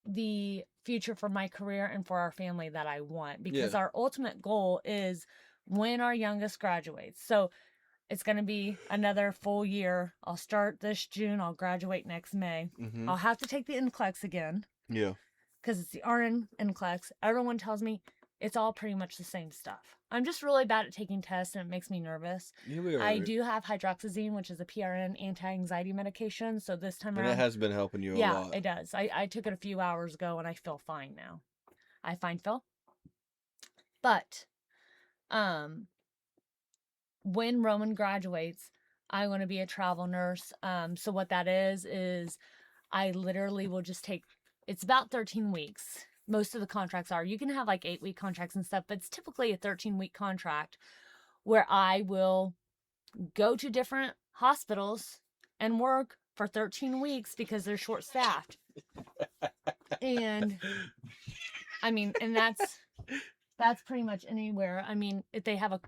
the future for my career and for our family that I want, because our ultimate goal is when our youngest graduates. So it's going to be another full year. I'll start this June. I'll graduate next May. Mm-hmm. I'll have to take the NCLEX again. Yeah. Because it's the RN NCLEX. Everyone tells me it's all pretty much the same stuff. I'm just really bad at taking tests, and it makes me nervous. Yeah, I do have hydroxyzine, which is a PRN anti-anxiety medication. So this time around, and it has been helping you a lot. Yeah, it does. I took it a few hours ago, and I feel fine now. I find Phil. But, when Roman graduates, I want to be a travel nurse. So what that is I literally will just take, it's about 13 weeks. Most of the contracts are. You can have like 8-week contracts and stuff, but it's typically a 13-week contract where I will go to different hospitals and work for 13 weeks because they're short-staffed. And I mean, and that's pretty much anywhere. I mean, if they have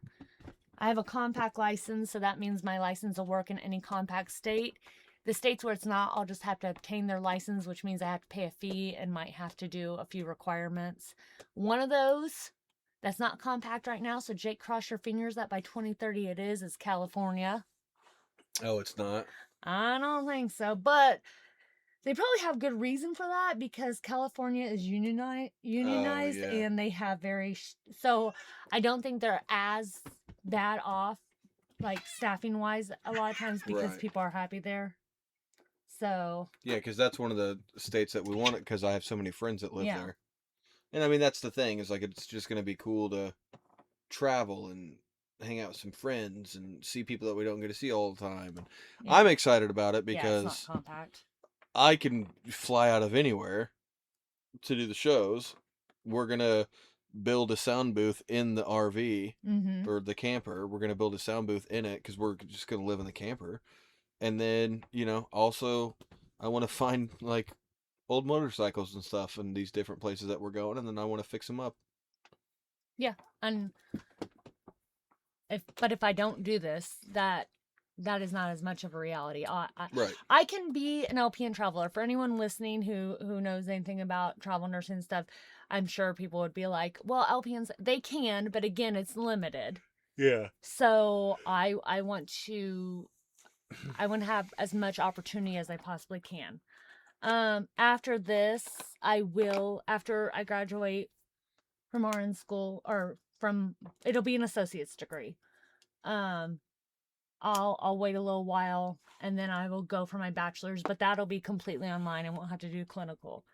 I have a compact license, so that means my license will work in any compact state. The states where it's not, I'll just have to obtain their license, which means I have to pay a fee and might have to do a few requirements. One of those that's not compact right now, so Jake, cross your fingers that by 2030 it is California. Oh, it's not? I don't think so, but they probably have good reason for that, because California is unionized and they have so I don't think they're as bad off, like staffing wise, a lot of times, because people are happy there. So yeah, because that's one of the states that we want it, because I have so many friends that live there. And I mean, that's the thing, is like, it's just going to be cool to travel and hang out with some friends and see people that we don't get to see all the time. And Yeah. I'm excited about it Yeah, because it's not compact. I can fly out of anywhere to do the shows. We're gonna build a sound booth in the RV Mm-hmm. or the camper. We're gonna build a sound booth in it because we're just gonna live in the camper. And then, also I want to find like old motorcycles and stuff in these different places that we're going, and then I want to fix them up. Yeah, and if I don't do this, that is not as much of a reality. Right. I can be an LPN traveler. For anyone listening who knows anything about travel nursing stuff, I'm sure people would be like, well, LPNs, they can, but again, it's limited. Yeah. So I want to have as much opportunity as I possibly can. After this, after I graduate from RN school, or it'll be an associate's degree. I'll wait a little while and then I will go for my bachelor's, but that'll be completely online. I won't have to do clinical.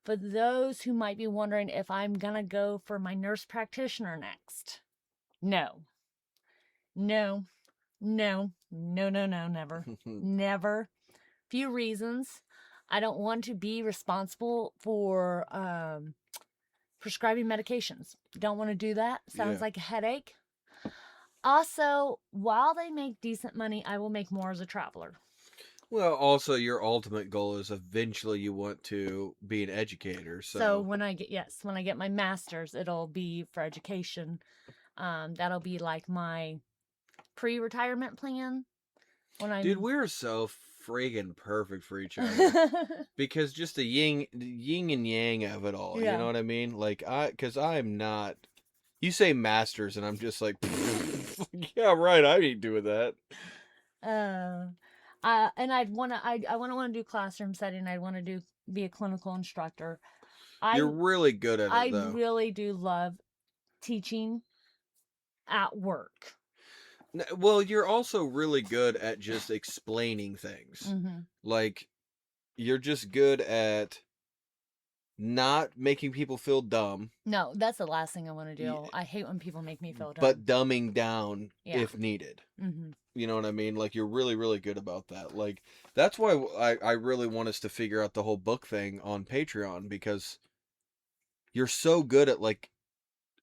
For those who might be wondering if I'm gonna go for my nurse practitioner next, no, never. Never. Few reasons. I don't want to be responsible for prescribing medications. Don't want to do that. Sounds like a headache. Also, while they make decent money, I will make more as a traveler. Well, also your ultimate goal is eventually you want to be an educator. So when I get my master's, it'll be for education. That'll be like my pre-retirement plan. Dude, we're so friggin' perfect for each other. Because just the yin and yang of it all. Yeah. You know what I mean? Like, because I'm not. You say masters, and I'm just like, yeah, right. I ain't doing that. And I want to do classroom setting. I want to be a clinical instructor. You're really good at it, though. I really do love teaching at work. Well, you're also really good at just explaining things. Mm-hmm. Like, you're just good at not making people feel dumb. No, that's the last thing I want to do. I hate when people make me feel dumb. But dumbing down if needed. Mm-hmm. You know what I mean? Like, you're really, really good about that. Like, that's why I really want us to figure out the whole book thing on Patreon, because you're so good at, like,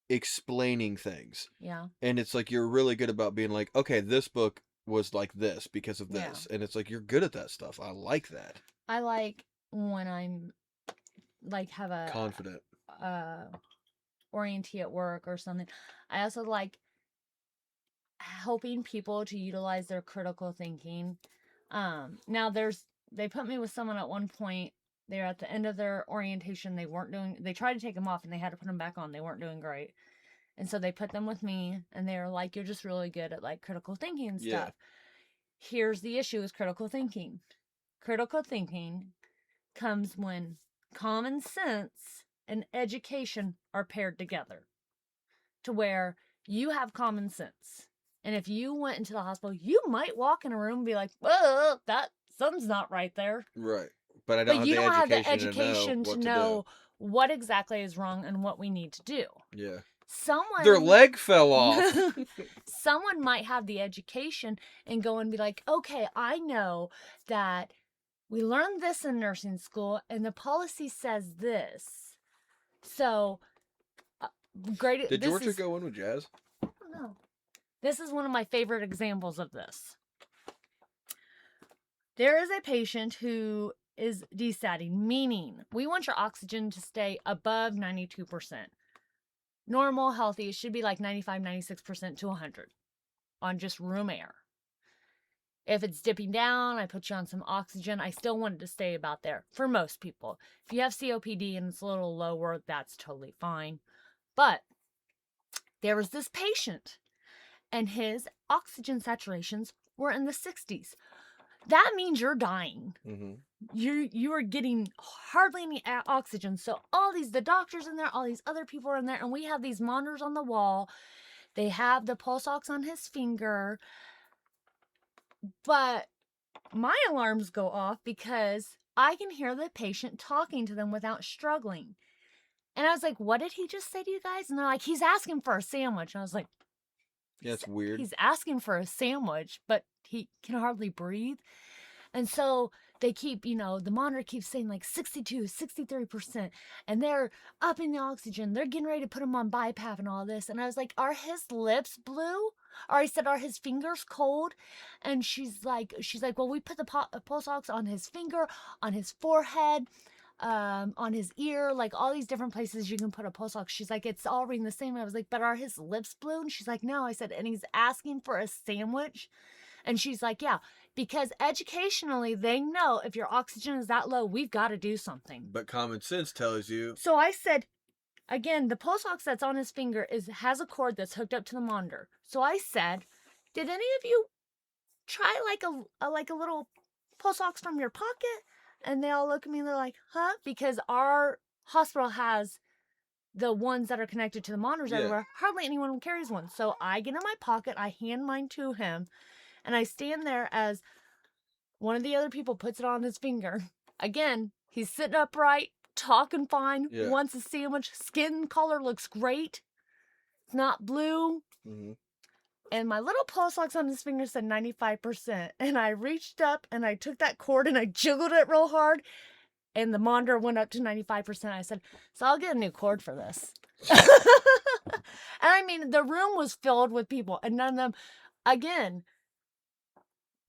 explaining things. Yeah. And it's like you're really good about being like, okay, this book was like this because of this. Yeah. And it's like you're good at that stuff. I like that. I like when I'm like have a confident orientee at work or something. I also like helping people to utilize their critical thinking. Now they put me with someone at one point. They're at the end of their orientation. They tried to take them off and they had to put them back on. They weren't doing great. And so they put them with me and they were like, you're just really good at like critical thinking and stuff. Yeah. Here's the issue with critical thinking. Critical thinking comes when common sense and education are paired together to where you have common sense. And if you went into the hospital, you might walk in a room and be like, well, something's not right there. Right. But I don't have the education to know what exactly is wrong and what we need to do. Yeah. Their leg fell off. Someone might have the education and go and be like, okay, I know that we learned this in nursing school and the policy says this. So, great. Did Georgia go in with Jazz? I don't know. This is one of my favorite examples of this. There is a patient who is desatting, meaning we want your oxygen to stay above 92%. Normal, healthy, it should be like 95, 96% to 100 on just room air. If it's dipping down, I put you on some oxygen. I still want it to stay about there for most people. If you have COPD and it's a little lower, that's totally fine. But there was this patient and his oxygen saturations were in the 60s. That means you're dying. Mm-hmm. You are getting hardly any oxygen. So the doctors in there, all these other people are in there, and we have these monitors on the wall. They have the pulse ox on his finger. But my alarms go off because I can hear the patient talking to them without struggling. And I was like, what did he just say to you guys? And they're like, he's asking for a sandwich. And I was like, Yeah, it's weird. He's asking for a sandwich, but he can hardly breathe. And so they keep, the monitor keeps saying like 62, 63%. And they're upping the oxygen. They're getting ready to put him on BiPAP and all this. And I was like, are his lips blue? Or I said, are his fingers cold? And she's like, well, we put the pulse ox on his finger, on his forehead, on his ear, like all these different places you can put a pulse ox. She's like, it's all reading the same. And I was like, but are his lips blue? And she's like, no. I said, and he's asking for a sandwich. And she's like, yeah, because educationally, they know if your oxygen is that low, we've got to do something. But common sense tells you. So I said, again, the pulse ox that's on his finger has a cord that's hooked up to the monitor. So I said, did any of you try like a little pulse ox from your pocket? And they all look at me and they're like, huh? Because our hospital has the ones that are connected to the monitors everywhere. Hardly anyone carries one. So I get in my pocket, I hand mine to him. And I stand there as one of the other people puts it on his finger. Again, he's sitting upright, talking fine, wants a sandwich. Skin color looks great. It's not blue. Mm-hmm. And my little pulse ox on his finger said 95%. And I reached up and I took that cord and I jiggled it real hard. And the monitor went up to 95%. I said, so I'll get a new cord for this. And I mean, the room was filled with people. And none of them, again,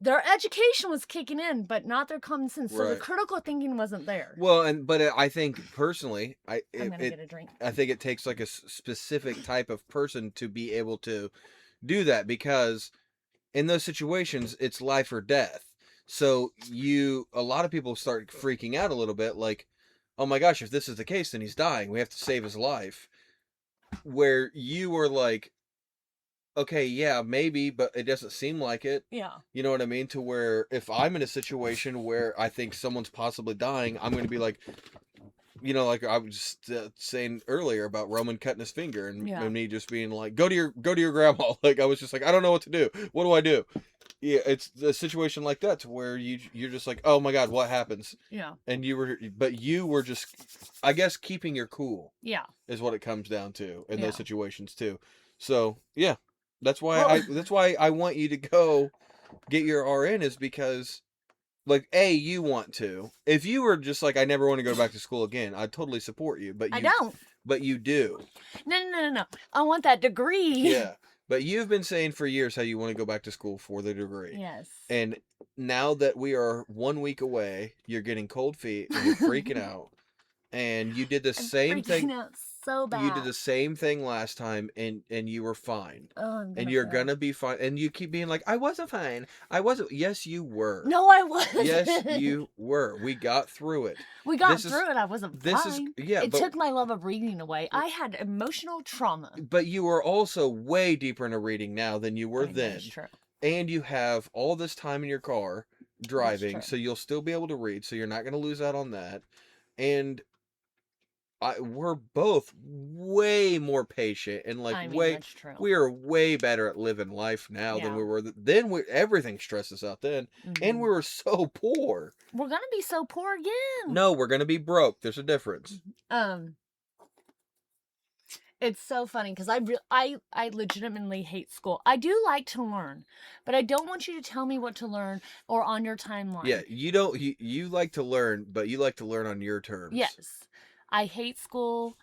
their education was kicking in, but not their common sense. So the critical thinking wasn't there. Well, but I think personally, I'm gonna get a drink. I think it takes like a specific type of person to be able to do that, because in those situations, it's life or death. So a lot of people start freaking out a little bit, like, oh my gosh, if this is the case, then he's dying. We have to save his life. Where you were like, okay, yeah, maybe, but it doesn't seem like it. Yeah. You know what I mean? To where if I'm in a situation where I think someone's possibly dying, I'm going to be like, like I was saying earlier about Roman cutting his finger and me just being like, go to your grandma. Like, I was just like, I don't know what to do. What do I do? Yeah, it's a situation like that to where you're just like, oh my God, what happens? Yeah. And you were just, I guess, keeping your cool. Yeah. Is what it comes down to in those situations too. So yeah. That's why I want you to go get your RN, is because, like, you want to. If you were just like, I never want to go back to school again, I'd totally support you. But I don't. But you do. No. I want that degree. Yeah. But you've been saying for years how you want to go back to school for the degree. Yes. And now that we are 1 week away, you're getting cold feet and you're freaking out. And you did the same thing. Out so bad. You did the same thing last time, and you were fine. Oh, and you're gonna be fine. And you keep being like, I wasn't fine. I wasn't. Yes, you were. No, I wasn't. Yes, you were. We got through it. We got through it. I wasn't fine. It took my love of reading away. I had emotional trauma. But you are also way deeper into reading now than you were then. That's true. And you have all this time in your car driving, so you'll still be able to read. So you're not gonna lose out on that. And we're both way more patient and we are way better at living life now than we were then. Everything stresses us out then, and we were so poor. We're gonna be so poor again. No, we're gonna be broke. There's a difference. It's so funny because I legitimately hate school. I do like to learn, but I don't want you to tell me what to learn or on your timeline. Yeah, you don't. You like to learn, but you like to learn on your terms. Yes. I hate school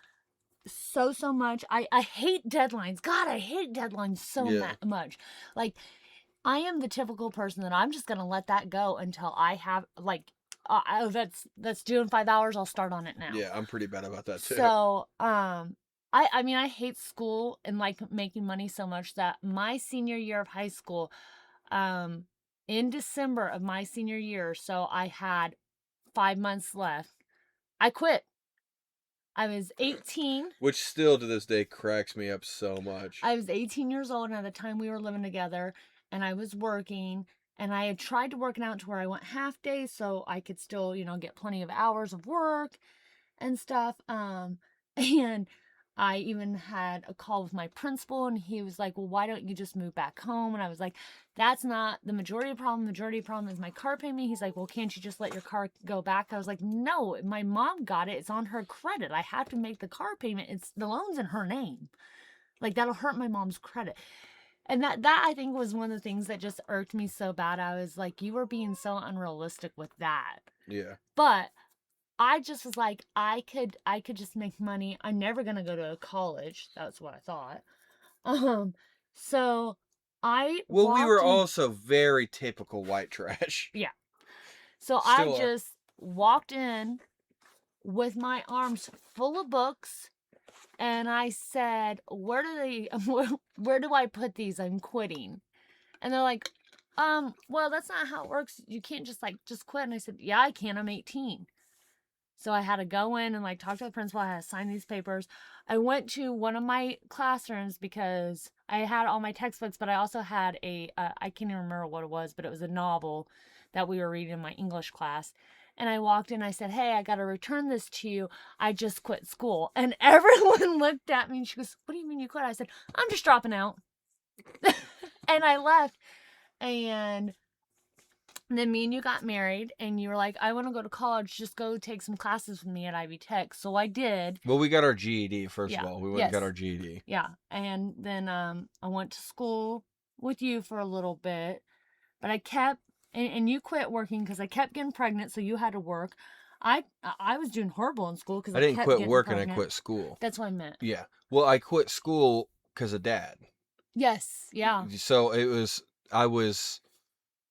so much. I hate deadlines. God, I hate deadlines so much. Like, I am the typical person that I'm just going to let that go until I have, like, that's due in 5 hours. I'll start on it now. Yeah, I'm pretty bad about that too. So, I mean, I hate school and like making money so much that my senior year of high school, in December of my senior year, so I had 5 months left, I quit. I was 18. Which still to this day cracks me up so much. I was 18 years old, and at the time we were living together, and I was working, and I had tried to work it out to where I went half days so I could still, get plenty of hours of work and stuff. And I even had a call with my principal, and he was like, well, why don't you just move back home? And I was like, that's not the majority of the problem. The majority of the problem is my car payment. He's like, well, can't you just let your car go back? I was like, no, my mom got it. It's on her credit. I have to make the car payment. The loan's in her name. Like, that'll hurt my mom's credit. And that I think was one of the things that just irked me so bad. I was like, you were being so unrealistic with that. Yeah. But I just was like, I could just make money. I'm never gonna go to college. That's what I thought. So I Well, we were walked in. also very typical white trash. Yeah. So I Still are. just walked in with my arms full of books, and I said, where do I put these? I'm quitting. And they're like, well, that's not how it works. You can't just quit. And I said, yeah, I can. I'm 18. So I had to go in and talk to the principal. I had to sign these papers. I went to one of my classrooms because I had all my textbooks, but I also had I can't even remember what it was, but it was a novel that we were reading in my English class. And I walked in, I said, hey, I got to return this to you. I just quit school. And everyone looked at me and she goes, what do you mean you quit? I said, I'm just dropping out. And I left. And then me and you got married, and you were like, I want to go to college. Just go take some classes with me at Ivy Tech. So I did. Well, we got our GED, first Yeah. of all. We went and got our GED. Yeah. And then I went to school with you for a little bit. But I kept, and you quit working because I kept getting pregnant, so you had to work. I was doing horrible in school because I didn't kept quit getting working, pregnant. I quit school. That's what I meant. Yeah. Well, I quit school because of Dad. Yes. Yeah. So I was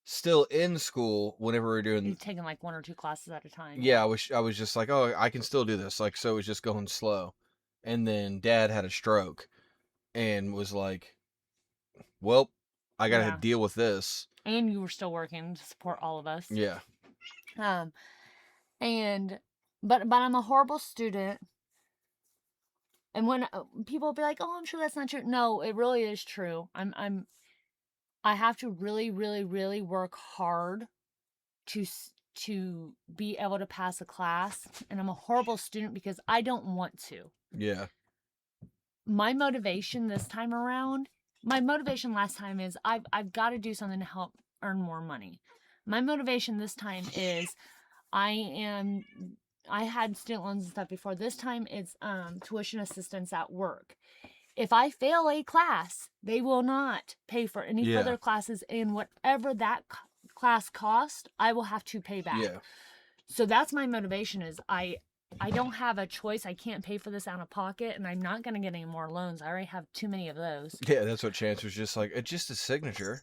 still in school whenever we were doing. You're taking like 1 or 2 classes at a time. Yeah, I was just like, oh, I can still do this. So it was just going slow. And then Dad had a stroke and was like, well, I got to deal with this. And you were still working to support all of us. Yeah. But I'm a horrible student. And when people will be like, "Oh, I'm sure that's not true." No, it really is true. I have to really, really, really work hard to be able to pass a class, and I'm a horrible student because I don't want to. Yeah. My motivation this time around, my motivation last time is I've got to do something to help earn more money. My motivation this time is I had student loans and stuff before. This time it's tuition assistance at work. If I fail a class, they will not pay for any further classes, and whatever that class cost, I will have to pay back. Yeah. So that's my motivation is I don't have a choice. I can't pay for this out of pocket, and I'm not going to get any more loans. I already have too many of those. Yeah, that's what Chance was just like. It's just a signature.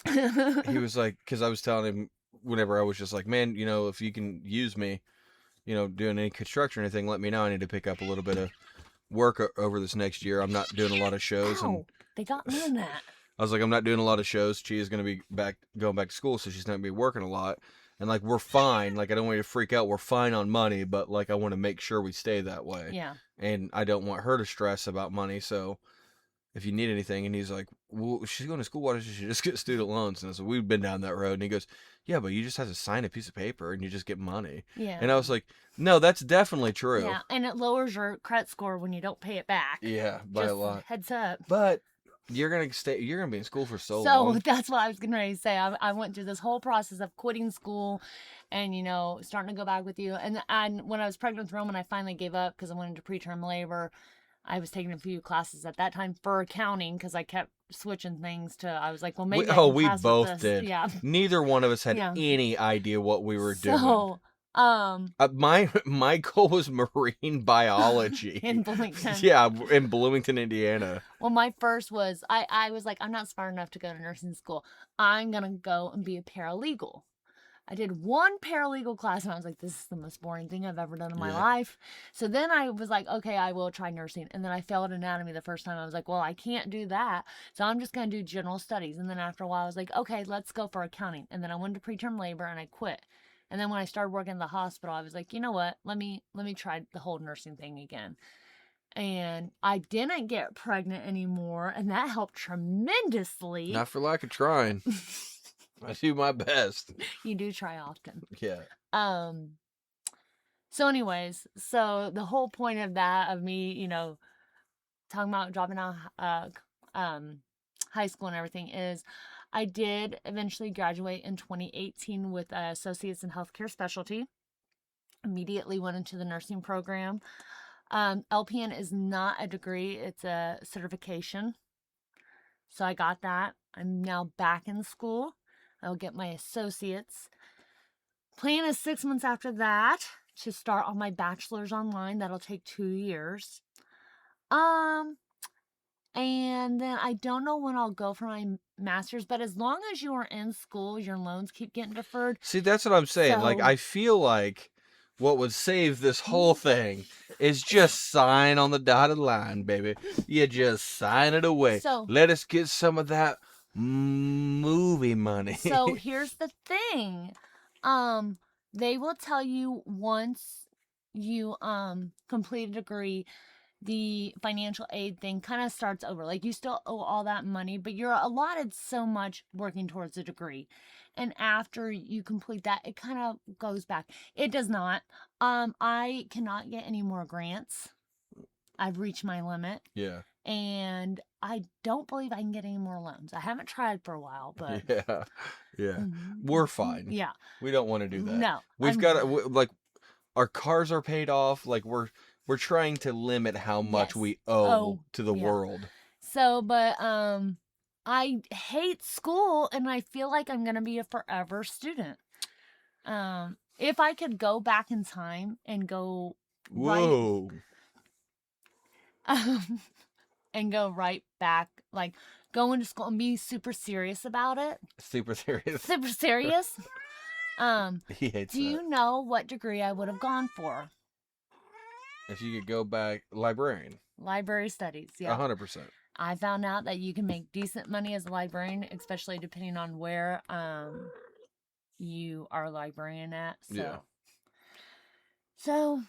He was like, because I was telling him whenever I was just like, man, if you can use me, doing any construction or anything, let me know. I need to pick up a little bit of work over this next year. I'm not doing a lot of shows. And they got me in that. I was like, I'm not doing a lot of shows. She is going to be going back to school, so she's not going to be working a lot. And we're fine. I don't want you to freak out. We're fine on money, but I want to make sure we stay that way. Yeah. And I don't want her to stress about money. So if you need anything, and he's like, well, she's going to school. Why doesn't she just get student loans? And I said, we've been down that road. And he goes, yeah, but you just have to sign a piece of paper and you just get money. Yeah. And I was like, no, that's definitely true. Yeah. And it lowers your credit score when you don't pay it back. Yeah, by a lot. Heads up. But you're going to be in school for so long. So that's what I was getting ready to say. I went through this whole process of quitting school and, starting to go back with you. And when I was pregnant with Roman, I finally gave up because I went into preterm labor. I was taking a few classes at that time for accounting because I kept switching things to, I was like, well, maybe we both did. Yeah. Neither one of us had any idea what we were doing. So, my goal was marine biology. In Bloomington. Yeah, in Bloomington, Indiana. Well, my first was, I was like, I'm not smart enough to go to nursing school. I'm going to go and be a paralegal. I did one paralegal class and I was like, this is the most boring thing I've ever done in my life. So then I was like, okay, I will try nursing. And then I failed anatomy the first time. I was like, well, I can't do that. So I'm just going to do general studies. And then after a while, I was like, okay, let's go for accounting. And then I went to preterm labor and I quit. And then when I started working in the hospital, I was like, you know what? Let me try the whole nursing thing again. And I didn't get pregnant anymore. And that helped tremendously. Not for lack of trying. I do my best. You do try often. Yeah. So anyways, so the whole point of that, of me, talking about dropping out high school and everything, is I did eventually graduate in 2018 with associates in healthcare specialty. Immediately went into the nursing program. LPN is not a degree, it's a certification. So I got that. I'm now back in school. I'll get my associates. Plan is 6 months after that to start on my bachelor's online. That'll take 2 years. And then I don't know when I'll go for my master's, but as long as you are in school, your loans keep getting deferred. See, that's what I'm saying. Like, So- I feel like what would save this whole thing is just sign on the dotted line, baby. You just sign it away. So- Let us get some of that movie money. So here's the thing. They will tell you once you complete a degree, the financial aid thing kind of starts over. Like, you still owe all that money, but you're allotted so much working towards a degree. And after you complete that, it kind of goes back. It does not. I cannot get any more grants. I've reached my limit. Yeah. And I don't believe I can get any more loans. I haven't tried for a while, but Yeah. Yeah. We're fine. yeah. We don't want to do that. No. We've got like our cars are paid off. Like we're trying to limit how much Yes. we owe to the yeah. world. So, but I hate school, and I feel like I'm gonna be a forever student. If I could go back in time and go Whoa. and go right back, like go into school and be super serious about it. Super serious. Super serious. He hates Do that. you know what degree I would have gone for? If you could go back, librarian. Library studies. Yeah. 100%. I found out that you can make decent money as a librarian, especially depending on where you are a librarian at. So. Yeah. So,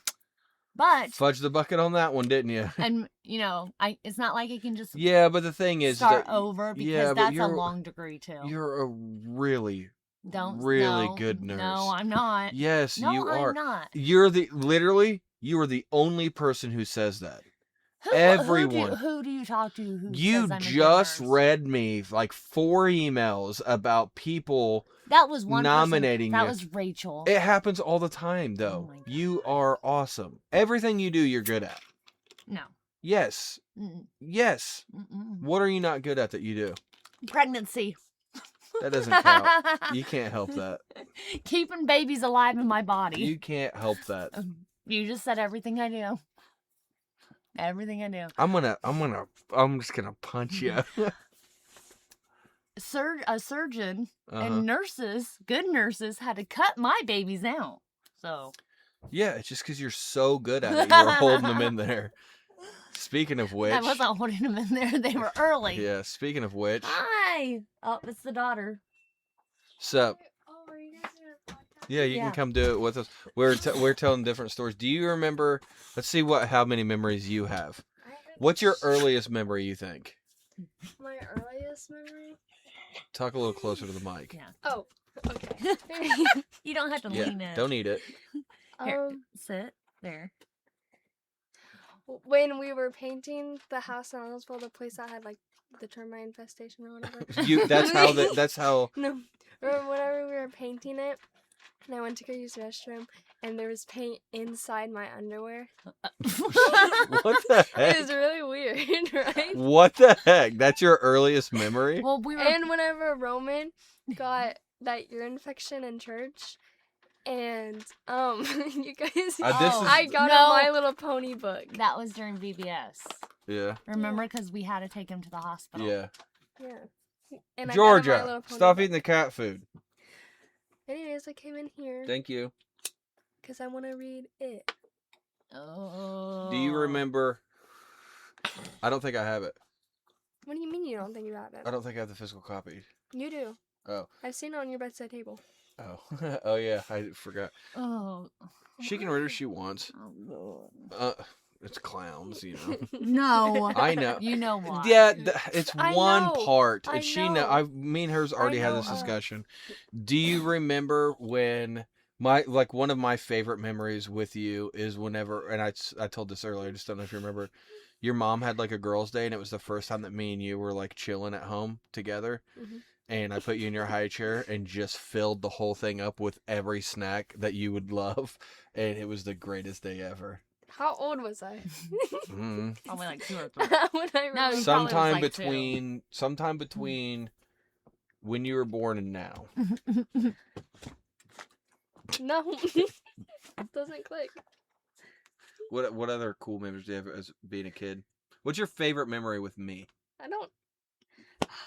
but Fudge the bucket on that one, didn't you? and it's not like I can just Yeah, but the thing is start that over because yeah, but that's a you're- long degree too. you're a really Really good nurse. No, I'm not. Yes, No, you are. I'm not. You are the only person who says that. Who, Everyone. Who do you talk to? Who You says I'm a good just nurse? read me like 4 emails about people. That was one nominating person. That you. was Rachel. It happens all the time, though. my God. You are awesome. Everything you do, you're good at. No. Yes. Mm-mm. Yes. Mm-mm. What are you not good at that you do? Pregnancy. That doesn't count. You can't help that. Keeping babies alive in my body. You can't help that. You just said everything I do. Everything I do. I'm just gonna punch you. A surgeon Uh-huh. and nurses, good nurses, had to cut my babies out. So. Yeah, it's just because you're so good at it. You were holding them in there. Speaking of which. I wasn't holding them in there. They were early. Yeah, speaking of which. Hi. Oh, it's the daughter. So, Oh, are you guys doing a podcast? yeah, you Yeah. can come do it with us. We're telling different stories. Do you remember? Let's see how many memories you have. I haven't- What's your earliest memory, you think? My earliest memory? Talk a little closer to the mic. Yeah. Oh, okay. You don't have to lean in. Don't eat it. Here, sit there. When we were painting the house in Arnoldville, the place that had like the termite infestation or whatever. That's how. No, remember whenever we were painting it, and I went to go use the restroom, and there was paint inside my underwear. What the It heck? was really weird, right? What the heck? That's your earliest memory? Well, we were. And whenever Roman got that ear infection in church, and you guys, This I got no. a My Little Pony book. That was during VBS. Yeah. Remember, because we had to take him to the hospital. Yeah. Yeah. And I got a My Georgia, Little Pony stop book. eating the cat food. Anyways, I came in here Thank you. because I want to read it. Oh. Do you remember? I don't think I have it. What do you mean you don't think you have I it? don't think I have the physical copy. You do. Oh. I've seen it on your bedside table. Oh. Oh yeah, I forgot. Oh. She can read if she wants. Oh, Lord. It's clowns, you know. No. I know. You know why. Yeah, it's I one know, part. I And she know. me and hers already had know, this discussion. Do you remember when one of my favorite memories with you is whenever, and I told this earlier, I just don't know if you remember, your mom had like a girls' day, and it was the first time that me and you were like chilling at home together. Mhm. And I put you in your high chair and just filled the whole thing up with every snack that you would love. And it was the greatest day ever. How old was I? Mm. Probably like 2 or 3. When I No, remember. you probably was Sometime like 2. between when you were born and now. No. Doesn't click. What other cool memories do you have as being a kid? What's your favorite memory with me? I don't.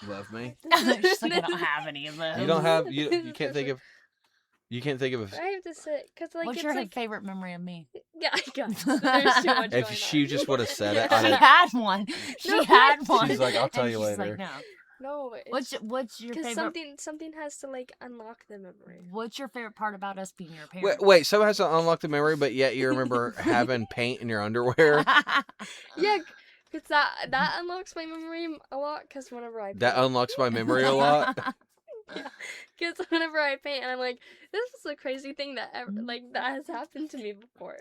Love me? She's like, I don't have any of those. You don't have you can't think of a I have to sit because like What's it's your like favorite memory of me? yeah, I guess there's too much. if going she on. just would have said it, She I'd have, had one. She No, had one. She's like, I'll tell and you she's later. Like, no. No, What's your because favorite? something has to like unlock the memory. What's your favorite part about us being your parents? wait, someone has to unlock the memory, but yet you remember having paint in your underwear. Yeah, because that unlocks my memory a lot. Because whenever I That paint, unlocks my memory a lot. because whenever I paint, and I'm like, this is a crazy thing that that has happened to me before.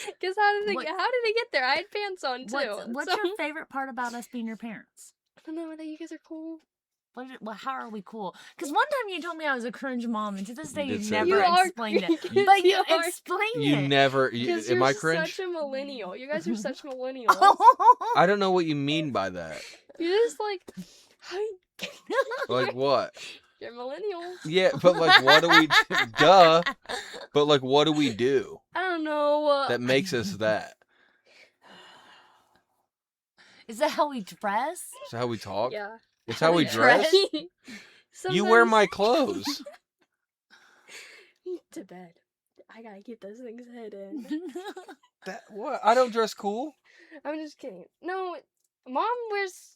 Because how did they get there? I had pants on too. What's your favorite part about us being your parents? I don't know that you guys are cool. How are we cool? Because one time you told me I was a cringe mom, and to this day did you've say never You are explained it. cringe. But you You are. explained You it. never. Because Am you're I cringe? such a millennial. You guys are such millennials. I don't know what you mean by that. You're just like, hi. Like what? You're millennials. Yeah, but like, what do we? Duh. But like, what do we do I don't know. that makes us that? Is that how we dress? Is that how we talk? Yeah. It's how we we dress. You wear my clothes. to bed. I gotta keep those things hidden. That what? I don't dress cool. I'm just kidding. No, Mom wears.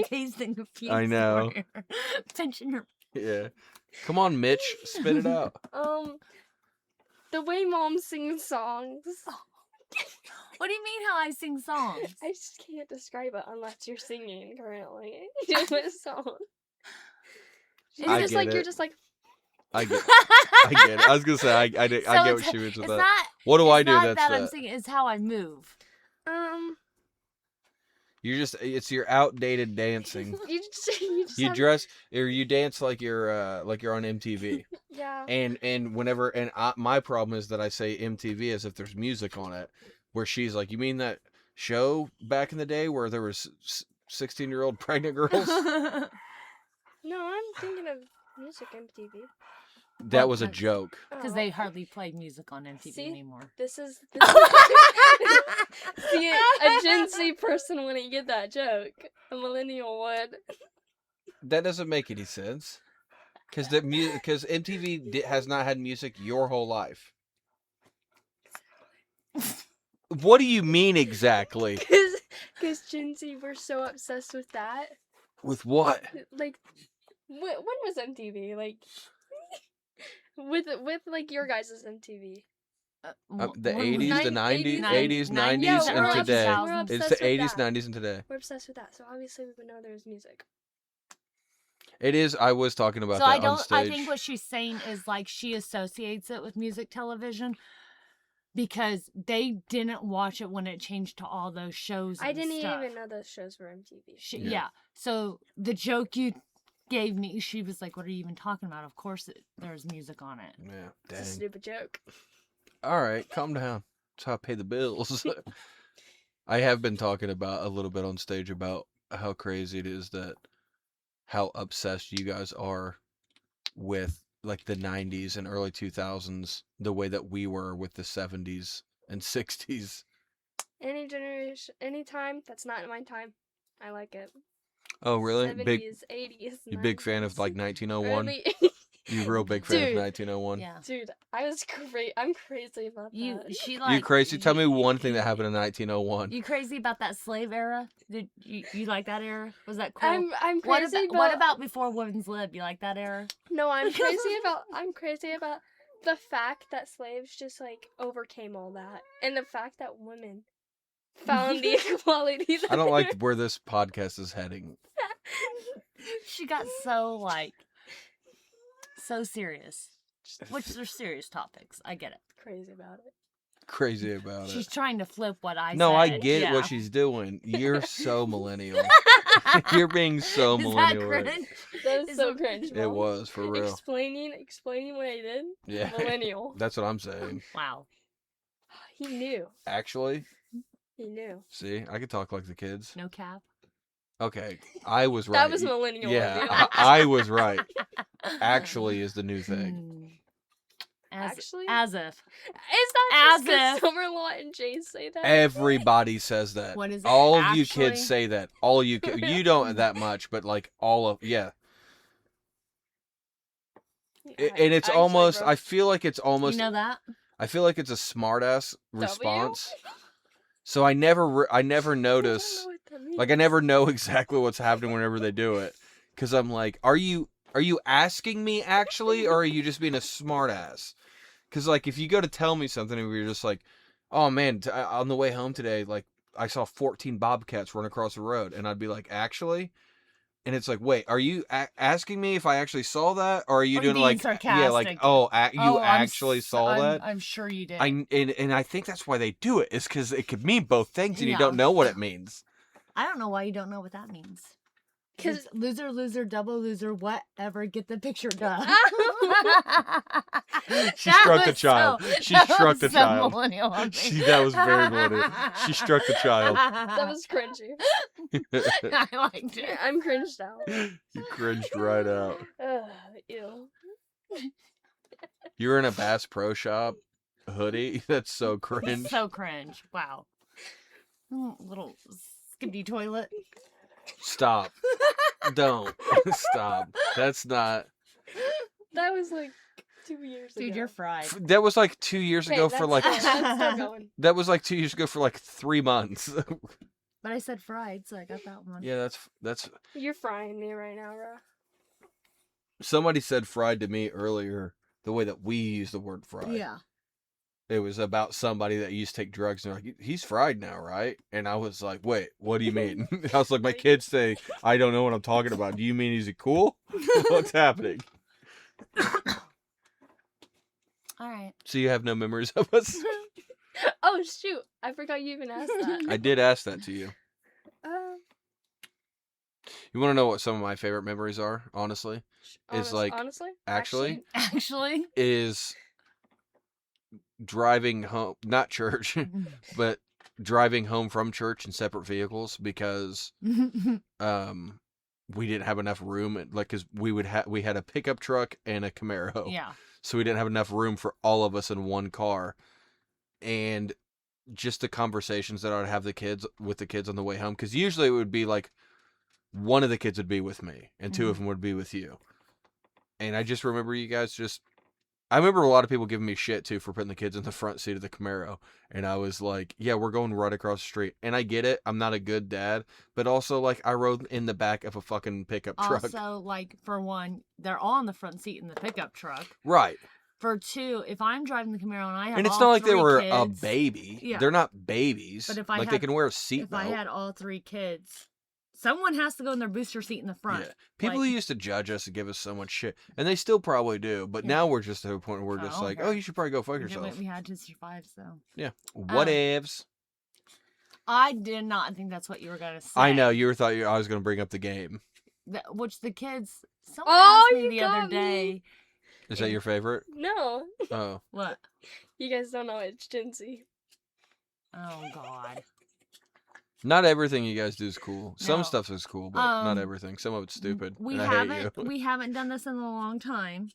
Tasting a few. I know. Pinching her. Yeah. Come on, Mitch, spit it out. The way Mom sings songs. What do you mean how I sing songs? I just can't describe it unless you're singing currently. Just a song. It's I just get like it. you're just like. I get it. I was gonna say I get So what she means with it's that. not. What do I do? Not That's that I'm that. singing. It's how I move. It's your outdated dancing. You just You have- dress or you dance like you're on MTV. Yeah. And whenever my problem is that I say MTV as if there's music on it, where she's like, you mean that show back in the day where there was 16-year-old pregnant girls? No, I'm thinking of music MTV. That was a joke. Because they hardly play music on MTV See? anymore. This is see, a Gen Z person wouldn't get that joke. A millennial would. That doesn't make any sense. Because MTV has not had music your whole life. What do you mean exactly? Because Gen Z were so obsessed with that. With what? Like, when was MTV? Like, with like your guys' MTV. The 80s, the 90s, 80s, 90s, Yeah, and we're today. obsessed It's with the 80s, that. 90s, and today. We're obsessed with that, so obviously we would know there's music. It is. I was talking about So that I on don't. stage. I think what she's saying is like she associates it with music television because they didn't watch it when it changed to all those shows. I and didn't stuff. even know those shows were MTV. Yeah. So the joke you gave me, she was like, "What are you even talking about?" Of course, there's music on it. Yeah, It's a dang. stupid joke. All right, calm down. That's how I pay the bills. I have been talking about a little bit on stage about how crazy it is that how obsessed you guys are with like the 90s and early 2000s, the way that we were with the 70s and 60s. Any generation, any time that's not my time, I like it. Oh, really? 70s, Big 80s. You big fan of 90s. like 1901? Early- You real big fan Dude. of 1901? Yeah. Dude, I was crazy. I'm crazy about that. She like You crazy? Tell me one thing that happened in 1901. You crazy about that slave era? Did you like that era? Was that cool? I'm crazy what about before women's lib? You like that era? No, I'm crazy about the fact that slaves just like overcame all that, and the fact that women found the equality. That I don't they like were- where this podcast is heading. She got so like so serious, which are serious topics. I get it. crazy about it. Crazy about She's it. trying to flip what I No, said. I get yeah. what she's doing. You're so millennial. You're being so Is that millennial. right- cringe? That was Is so it- cringe. It Mom. was for real. Explaining what I did. Yeah. Millennial. That's what I'm saying. Wow. He knew. Actually, He knew. see, I could talk like the kids. No cap. Okay, I was right. That was millennial. Yeah, of you. I was right. Actually is the new thing. Hmm. Actually? As if. Is that As just if. Summerlaw and Jay say that? Everybody says that. What is it? All of you Actually? kids say that. All you you don't that much, but like all of and it's Actually, almost. bro. I feel like it's almost. You know that? I feel like it's a smart ass W? response. So I never I don't notice. know what that means. Like I never know exactly what's happening whenever they do it, because I'm like, are you asking me actually, or are you just being a smart ass? Because like if you go to tell me something and you're just like, oh man, on the way home today, like I saw 14 bobcats run across the road, and I'd be like, actually. And it's like, wait, are you asking me if I actually saw that, or are you doing being like, yeah, like, sarcastic? you actually saw that? I'm sure you did. And I think that's why they do it, is because it could mean both things, and you Yeah. don't know what it means. I don't know why you don't know what that means. 'Cause- It's loser, loser, double loser, whatever. Get the picture done. She struck the child. She struck the child. Millennial on me. That was very millennial. She struck the child. That was cringy. I liked it. I'm cringed out. You cringed right out. Ew. You were in a Bass Pro Shop hoodie. That's so cringe. So cringe. Wow. Little skimpy toilet. Stop. Don't. Stop. That's not. That was like 2 years ago. Dude, you're fried. That was like 2 years ago for like. That's still going. That was like 2 years ago for like 3 months. But I said fried, so I got that one. Yeah, that's. You're frying me right now, bro. Somebody said fried to me earlier. The way that we use the word fried. Yeah. It was about somebody that used to take drugs, and they're like, he's fried now, right? And I was like, wait, what do you mean? I was like, my kids say, I don't know what I'm talking about. Do you mean is he cool? What's happening? All right. So you have no memories of us? Oh shoot! I forgot you even asked that. I did ask that to you. Uh, You want to know what some of my favorite memories are, honestly? honestly, Actually, Actually. is driving home, not church, but driving home from church in separate vehicles, because we didn't have enough room, like, because we had a pickup truck and a Camaro. Yeah. So we didn't have enough room for all of us in one car. And just the conversations that I would have with the kids on the way home, because usually it would be like one of the kids would be with me and two of them would be with you. And I just remember you guys I remember a lot of people giving me shit too for putting the kids in the front seat of the Camaro. And I was like, yeah, we're going right across the street. And I get it. I'm not a good dad. But also, like, I rode in the back of a fucking pickup truck. Also, like, for one, they're all in the front seat in the pickup truck. Right. For two, if I'm driving the Camaro and I have And it's all not like they three were kids, a baby. Yeah. They're not babies. But if I like, they had- can wear a if I seatbelt. had all three kids, someone has to go in their booster seat in the front. Yeah. People Like- who used to judge us and give us so much shit, and they still probably do, but Yeah. now we're just at a point where we're just Oh, like, okay. oh, you should probably go fuck We did what yourself. we had to survive, so. Yeah. Whatevs. I did not think that's what you were going to say. I know, you thought I was going to bring up the game. Which the kids, someone Oh, asked me you the other got me. day. Is that your favorite? No, Oh. What? you guys don't know it's Gen Z. Oh, God. Not everything you guys do is cool. Some No. stuff is cool, but not Um, everything. Some of it's stupid. We and I hate haven't you. we haven't done this in a long time.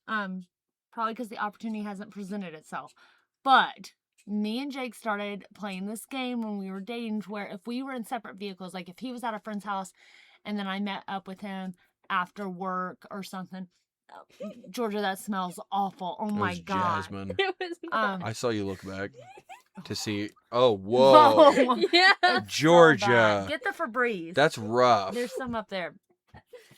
Probably because the opportunity hasn't presented itself. But me and Jake started playing this game when we were dating, to where if we were in separate vehicles, like if he was at a friend's house and then I met up with him after work or something. Georgia, that smells awful. Oh It my was God. Jasmine. It was not. I saw you look back to see. Oh, whoa. Whoa. Yeah. It's so Georgia. bad. Get the Febreze. That's rough. There's some up there.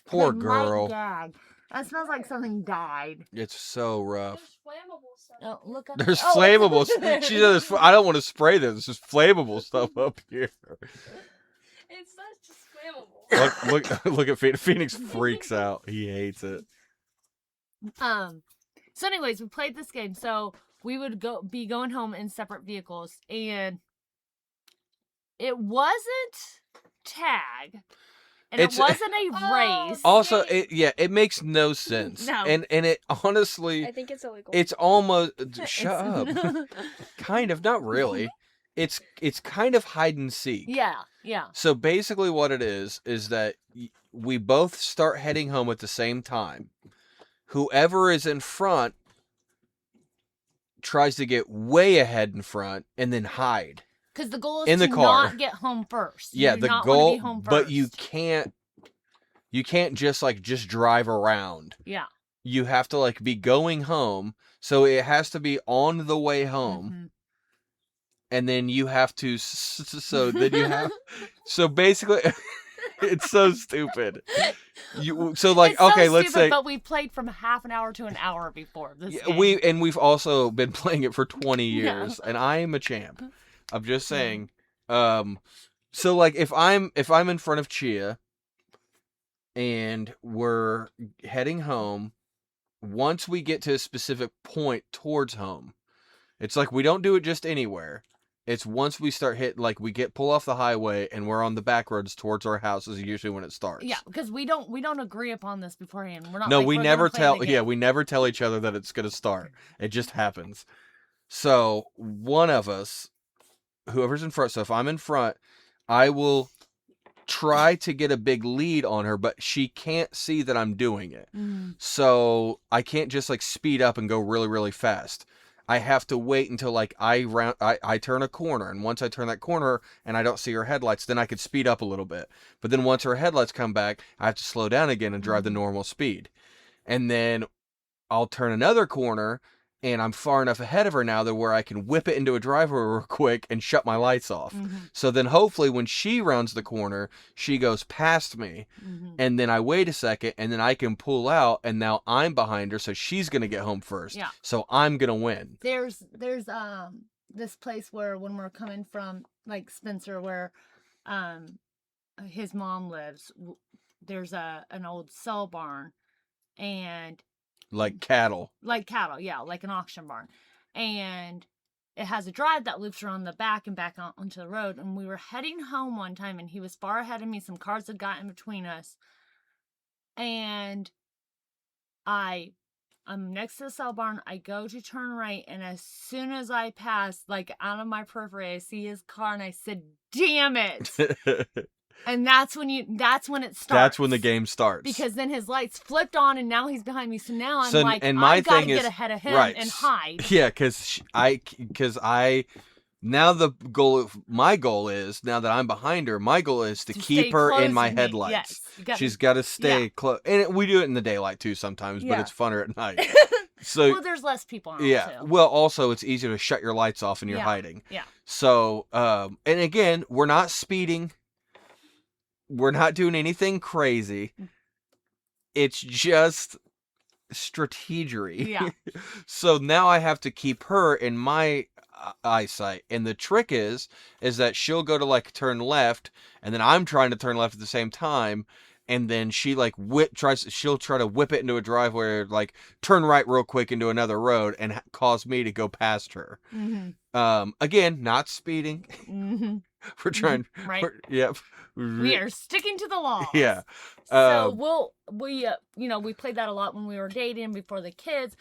Poor They might girl. gag. That smells like something died. It's so rough. There's flammable stuff. Oh, look up. There's oh, flammables. She says, I don't want to spray them. There's just flammable stuff up here. It's not just flammable. Look at Phoenix. Phoenix freaks out. He hates it. So anyways, we played this game. So we would be going home in separate vehicles, and it wasn't tag. And It's- it wasn't a race. Also, it makes no sense. No. And it honestly, I think it's illegal. it's almost shut up. It's- Kind of, not really. It's kind of hide and seek. yeah. So basically what it is that we both start heading home at the same time. Whoever is in front tries to get way ahead in front and then hide. Because the goal is In the to car. not get home first. Yeah, You do the not wanna goal, be home first. but you can't just drive around. Yeah. You have to like be going home, so it has to be on the way home. Mhm. And then you have to, so basically, it's so stupid. So like, It's so okay, let's stupid, say, but we played from half an hour to an hour before this yeah, game. we've also been playing it for 20 Yeah. years, and I am a champ. I'm just saying. So like, if I'm in front of Chia, and we're heading home, once we get to a specific point towards home, it's like we don't do it just anywhere. It's once we start pull off the highway and we're on the back roads towards our house is usually when it starts. Yeah, because we don't agree upon this beforehand. We're not. No, like, we we're never gonna play tell. the Yeah, game. we never tell each other that it's gonna start. It just happens. So one of us, whoever's in front. So if I'm in front, I will try to get a big lead on her, but she can't see that I'm doing it. Mhm. So I can't just like speed up and go really, really fast. I have to wait until like I turn a corner, and once I turn that corner and I don't see her headlights, then I could speed up a little bit. But then once her headlights come back, I have to slow down again and drive the normal speed. And then I'll turn another corner, and I'm far enough ahead of her now that where I can whip it into a driveway real quick and shut my lights off. Mhm. So then hopefully when she rounds the corner, she goes past me, Mhm. and then I wait a second, and then I can pull out, and now I'm behind her, so she's gonna get home first. Yeah. So I'm gonna win. There's this place where when we're coming from like Spencer where his mom lives, there's an old sell barn, and Like cattle. like cattle, yeah, like an auction barn, and it has a drive that loops around the back and back out onto the road. And we were heading home one time, and he was far ahead of me. Some cars had got in between us, and I'm next to the cell barn. I go to turn right, and as soon as I pass, like out of my periphery, I see his car, and I said, "Damn it!" And that's when it starts. That's when the game starts. Because then his lights flipped on, and now he's behind me. So now I'm So- like, and my I gotta thing get is- ahead of him right. and hide. Yeah, because now my goal is, now that I'm behind her, my goal is to To keep stay her close in my to me. headlights. Yes, you gotta- She's got to stay yeah. close. And we do it in the daylight too sometimes, but Yeah. it's funner at night. So Well, there's less people around yeah. too. Well, also it's easier to shut your lights off and you're Yeah. hiding. Yeah. So, and again, we're not speeding. We're not doing anything crazy. It's just strategery. Yeah. So now I have to keep her in my eyesight. And the trick is that she'll go to like turn left, and then I'm trying to turn left at the same time. And then she like she'll try to whip it into a driveway, or like turn right real quick into another road and cause me to go past her. Mm-hmm. Again, not speeding. Mm-hmm. We're trying. Right. Yep. We are sticking to the law. Yeah. So we played that a lot when we were dating before the kids.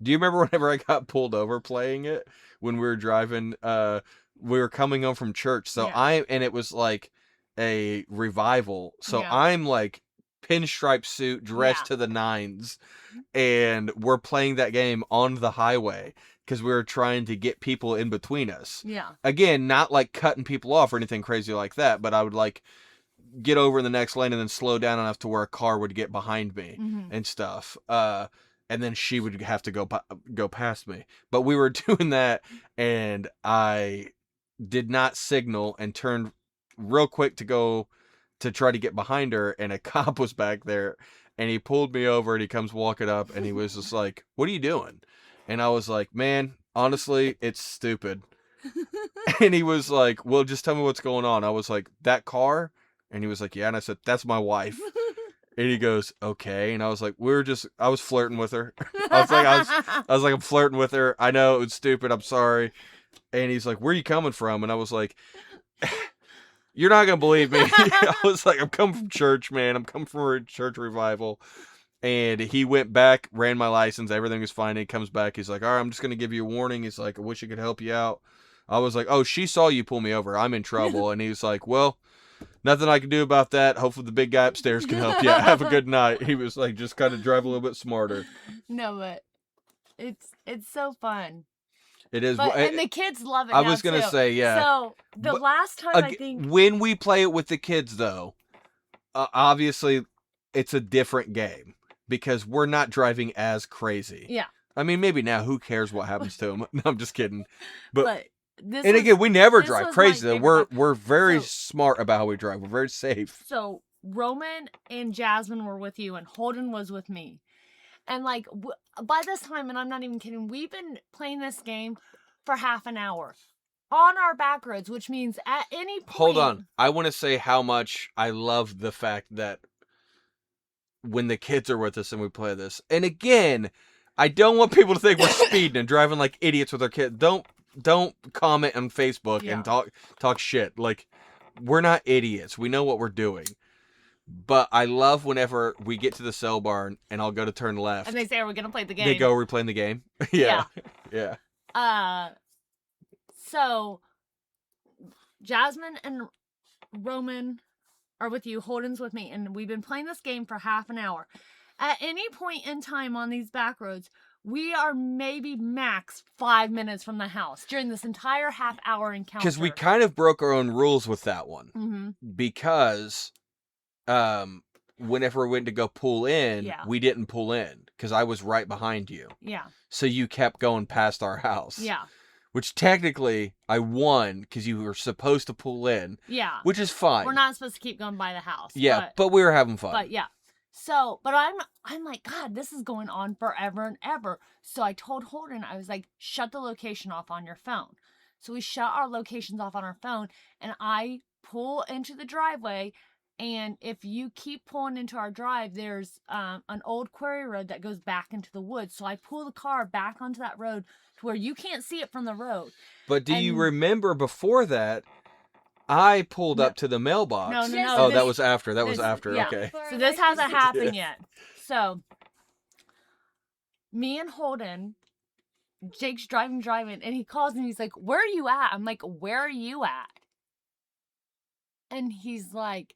Do you remember whenever I got pulled over playing it when we were driving? We were coming home from church, so Yeah. and it was like a revival. So Yeah. I'm like pinstripe suit, dressed Yeah. to the nines, and we're playing that game on the highway because we were trying to get people in between us. Yeah. Again, not like cutting people off or anything crazy like that, but I would like get over in the next lane and then slow down enough to where a car would get behind me Mm-hmm. and stuff. And then she would have to go past me. But we were doing that, and I did not signal and turned real quick to try to get behind her, and a cop was back there, and he pulled me over, and he comes walking up, and he was just like, "What are you doing?" And I was like, "Man, honestly, it's stupid." And he was like, "Well, just tell me what's going on." I was like, "That car?" And he was like, "Yeah." And I said, "That's my wife." And he goes, "Okay." And I was like, I was flirting with her. I was like, "I'm flirting with her. I know it was stupid. I'm sorry." And he's like, "Where are you coming from?" And I was like, You're not going to believe me. I was like, I'm coming from church, man. I'm coming from a church revival. And he went back, ran my license. Everything was fine. And he comes back. He's like, all right, I'm just going to give you a warning. He's like, I wish I could help you out. I was like, oh, she saw you pull me over. I'm in trouble. And he was like, well, nothing I can do about that. Hopefully the big guy upstairs can help you out. Have a good night. He was like, just kind of drive a little bit smarter. No, but it's so fun. It is. But, and the kids love it. I was going to say, yeah. So the last time I think. When we play it with the kids, though, obviously it's a different game because we're not driving as crazy. Yeah. I mean, maybe now who cares what happens to them? No, I'm just kidding. But again, we never drive crazy though. We're very smart about how we drive. We're very safe. So Roman and Jasmine were with you, and Holden was with me. And like by this time, and I'm not even kidding, we've been playing this game for half an hour on our back roads, which means at any point. Hold on, I want to say how much I love the fact that when the kids are with us and we play this, and again, I don't want people to think we're speeding and driving like idiots with our kids. Don't comment on Facebook and talk shit. Like, we're not idiots. We know what we're doing. But I love whenever we get to the cell barn and I'll go to turn left. And they say, are we going to play the game? They go, are we playing the game? Yeah. So Jasmine and Roman are with you. Holden's with me. And we've been playing this game for half an hour. At any point in time on these back roads, we are maybe max 5 minutes from the house during this entire half-hour encounter. Because we kind of broke our own rules with that one. Mm-hmm. Because whenever we went to go pull in, we didn't pull in. Because I was right behind you. Yeah. So you kept going past our house. Yeah. Which technically I won because you were supposed to pull in. Yeah. Which is fine. We're not supposed to keep going by the house. Yeah, but we were having fun. But yeah. So, but I'm like, God, this is going on forever and ever. So I told Holden, I was like, shut the location off on your phone. So we shut our locations off on our phone, and I pull into the driveway. And if you keep pulling into our drive, there's an old quarry road that goes back into the woods. So I pull the car back onto that road to where you can't see it from the road. But do you remember before that? I pulled up to the mailbox. No. Oh, that was after. That was after. Yeah. Okay. So this hasn't happened yet. So me and Holden, Jake's driving, and he calls me. He's like, "Where are you at?" I'm like, "Where are you at?" And he's like,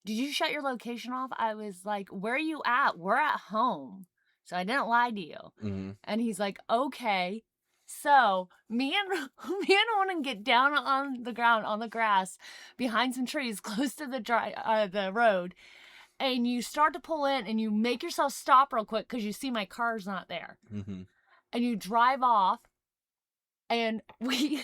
"Did you shut your location off?" I was like, "Where are you at?" "We're at home." So I didn't lie to you. Mm-hmm. And he's like, "Okay." So me and Holden get down on the ground, on the grass, behind some trees, close to the road, and you start to pull in, and you make yourself stop real quick because you see my car's not there, and you drive off, and we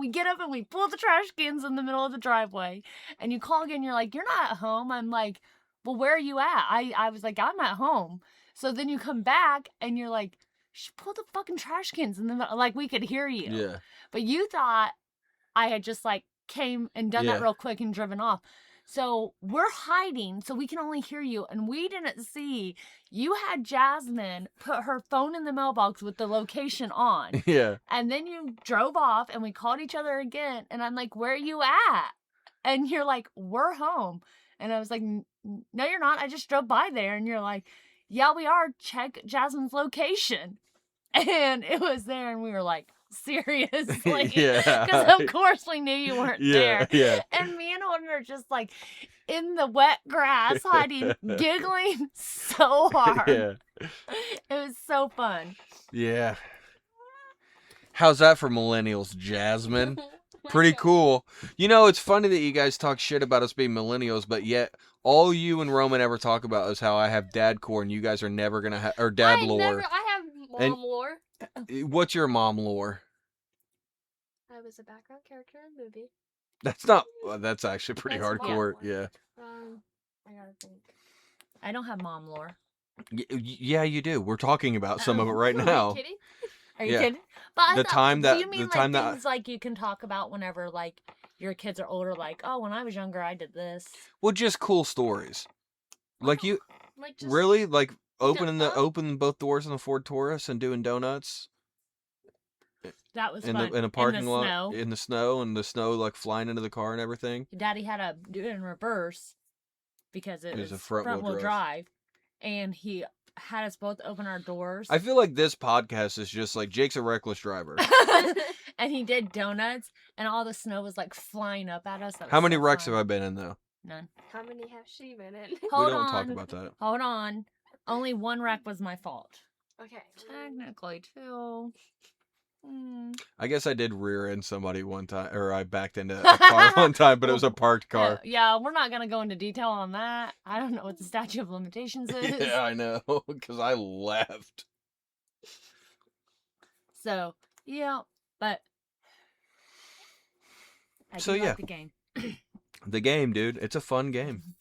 get up and we pull the trash cans in the middle of the driveway, and you call again. You're like, "You're not at home." I'm like, "Well, where are you at?" I was like, "I'm at home." So then you come back and you're like, pull the fucking trash cans, and then like we could hear you. Yeah. But you thought I had just like came and done that real quick and driven off. So we're hiding, so we can only hear you, and we didn't see you had Jasmine put her phone in the mailbox with the location on. Yeah. And then you drove off, and we called each other again, and I'm like, "Where are you at?" And you're like, "We're home." And I was like, "No, you're not. I just drove by there." And you're like, "Yeah, we are. Check Jasmine's location." And it was there, and we were like, seriously? Because of course we knew you weren't there. Yeah. And me and Holden are just like in the wet grass hiding, giggling so hard. Yeah. It was so fun. Yeah. How's that for millennials, Jasmine? Pretty cool. You know, it's funny that you guys talk shit about us being millennials, but yet all you and Roman ever talk about is how I have dad core and you guys are never going to have, or dad lore. I have mom lore. What's your mom lore? I was a background character in a movie. That's not, that's actually pretty hardcore. Yeah. I gotta think. I don't have mom lore. Yeah, you do. We're talking about some of it right now. Are you kidding? Are you kidding? But the time that, do you mean like things like you can talk about whenever like your kids are older, like, "Oh, when I was younger, I did this." Well, just cool stories. Like you, like just, really like opening both doors on the Ford Taurus and doing donuts. That was in fun. the parking lot snow. in the snow, and the snow like flying into the car and everything. Daddy had to do it in reverse because it was a front-wheel front-wheel drive, and he had us both open our doors. I feel like this podcast is just like Jake's a reckless driver. And he did donuts, and all the snow was like flying up at us. How many wrecks have I been in though? None. How many have she been in? Hold We don't on. talk about that. Hold on. Only one wreck was my fault. Okay. Technically, two. I guess I did rear end somebody one time, or I backed into a car one time, but it was a parked car. Yeah, we're not gonna go into detail on that. I don't know what the statute of limitations is. Yeah, I know, because I left. So yeah, but I So, do yeah. like the game. The game, dude. It's a fun game.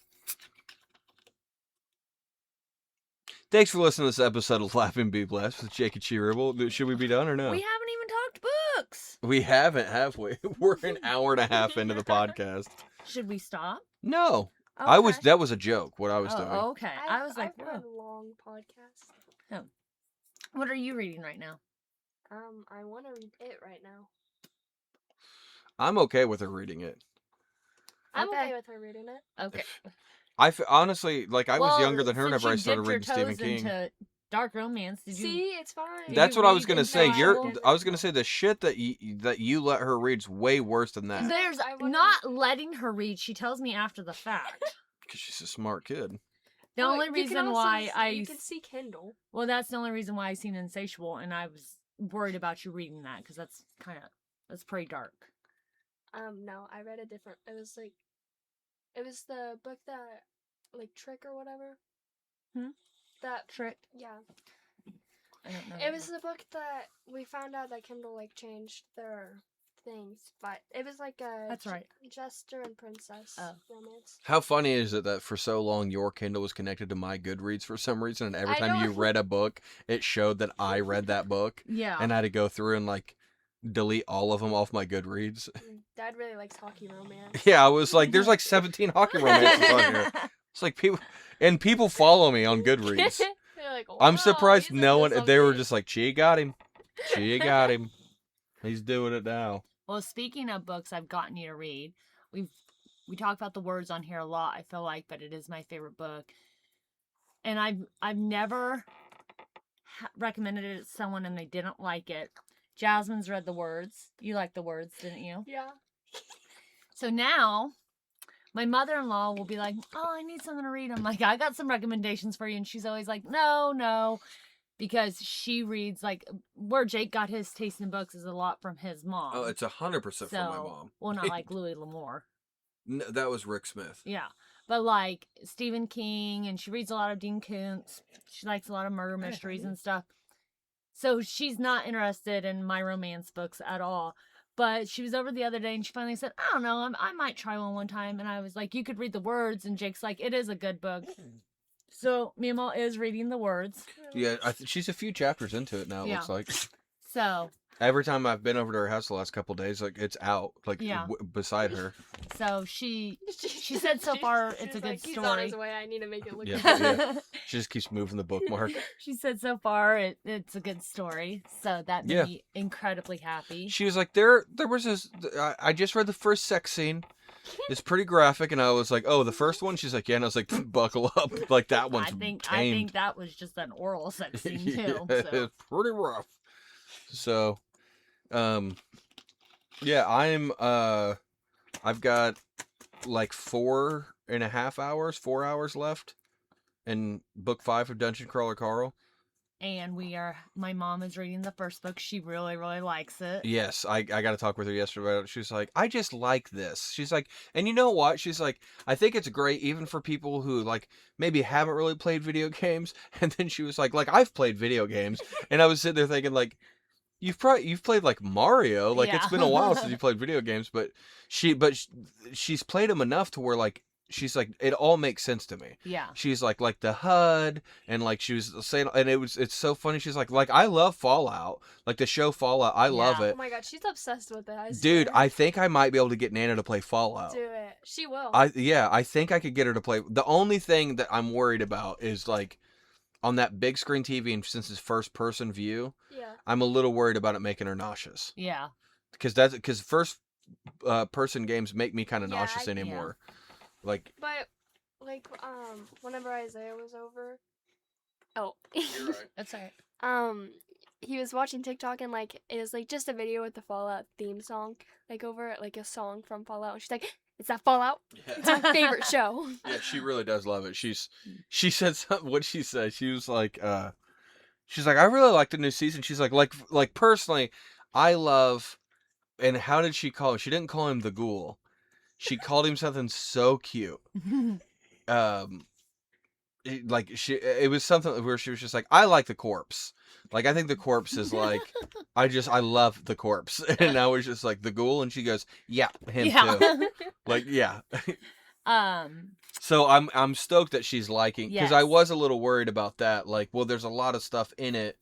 Thanks for listening to this episode of Laughing Be Blessed with Jake and Cheerable. Should we be done or no? We haven't even talked books. We haven't, have we? We're an hour and a half into the podcast. Should we stop? No. Okay. That was a joke, what I was doing. Oh, okay. I was like, I've whoa. read a long podcast. What are you reading right now? I want to read it right now. I'm okay with her reading it. I'm Okay. okay with her reading it. Okay. Honestly, like, I was Well, younger than her since whenever I you started dipped your reading Stephen toes King. into dark romance. Did you? See, it's fine. Did That's you what I was read gonna into say. actual- I was gonna say the shit that you let her read's way worse than that. There's I wanna- not letting her read. She tells me after the fact. Because she's a smart kid. The only reason why you can see Kindle. well, that's the only reason why I seen Insatiable, and I was worried about you reading that because that's pretty dark. No, I read a different. It was the book that like Trick or whatever. That Trick. yeah. I don't know. It was the book that we found out that Kindle like changed their things, but it was like a That's right. Jester and Princess romance. How funny is it that for so long your Kindle was connected to my Goodreads for some reason, and every I time know. you read a book, it showed that I read that book, Yeah. and I had to go through and like delete all of them off my Goodreads. Dad really likes hockey romance. Yeah, I was like, there's like 17 hockey romances on here. It's like people follow me on Goodreads. They're like, I'm "Wow, surprised he's no into one. They were something." just like, "She got him. She got him. He's doing it now." Well, speaking of books I've gotten you to read, we talk about the words on here a lot, I feel like, but it is my favorite book. And I've never recommended it to someone and they didn't like it. Jasmine's read the words. You liked the words, didn't you? Yeah. So now my mother-in-law will be like, "Oh, I need something to read." I'm like, "I got some recommendations for you." And she's always like, "No." Because she reads, like, where Jake got his taste in books is a lot from his mom. Oh, it's 100% from my mom. Well, not like Louis L'Amour. No, that was Rick Smith. Yeah. But like Stephen King, and she reads a lot of Dean Koontz. She likes a lot of murder mysteries and stuff. So she's not interested in my romance books at all. But she was over the other day and she finally said, "I don't know, I might try one time." And I was like, "You could read the words." And Jake's like, "It is a good book." So Mima is reading the words. Yeah, she's a few chapters into it now, it looks like. So Every time I've been over to her house the last couple days, like, it's out, like, Yeah. beside her. So she said so far it's a good He's on his story. way. I need to make it look Yeah, good. yeah. She just keeps moving the bookmark. She said so far it's a good story. So that made Yeah. me incredibly happy. She was like, there was this, I just read the first sex scene. It's pretty graphic, and I was like, "Oh, the first one." She's like, "Yeah," and I was like, "Buckle up, like that one's I think tamed." that was just an oral sex scene too. Yeah, So. it's pretty rough. So, yeah, I've got like 4 hours left in book 5 of Dungeon Crawler Carl. And my mom is reading the first book. She really, really likes it. Yes, I got to talk with her yesterday about it. She's like, "I just like this." She's like, and you know what? She's like, "I think it's great even for people who like maybe haven't really played video games." And then she was like, "I've played video games." And I was sitting there thinking like, you've played like Mario. Like, it's Yeah. been a while since you played video games, but she's played them enough to where like she's like, it all makes sense to me. Yeah. She's like the HUD, and like she was saying, and it's so funny. She's like I love Fallout, like the show Fallout. I love Yeah. it. Oh my god, she's obsessed with it. I Dude, swear. I think I might be able to get Nana to play Fallout. Do it. She will. I think I could get her to play. The only thing that I'm worried about is like on that big screen TV, and since it's first person view, Yeah. I'm a little worried about it making her nauseous. Yeah. Because first person games make me kind of Yeah, nauseous I- anymore. Like, But like whenever Isaiah was over, oh, you're right. That's all right. he was watching TikTok and like it was like just a video with the Fallout theme song, like over like a song from Fallout. And she's like, "It's that Fallout. It's my favorite show." Yeah, she really does love it. She said something. What she said? She was like, she's like, I really like the new season. She's like personally, I love. And how did she call him? She didn't call him the ghoul. She called him something so cute. It was something where she was just like, I like the corpse. Like, I think the corpse is like, I love the corpse. And I was just like, the ghoul? And she goes, yeah, him too. Like, yeah. So I'm stoked that she's liking, because I Yes. was a little worried about that. Like, well, there's a lot of stuff in it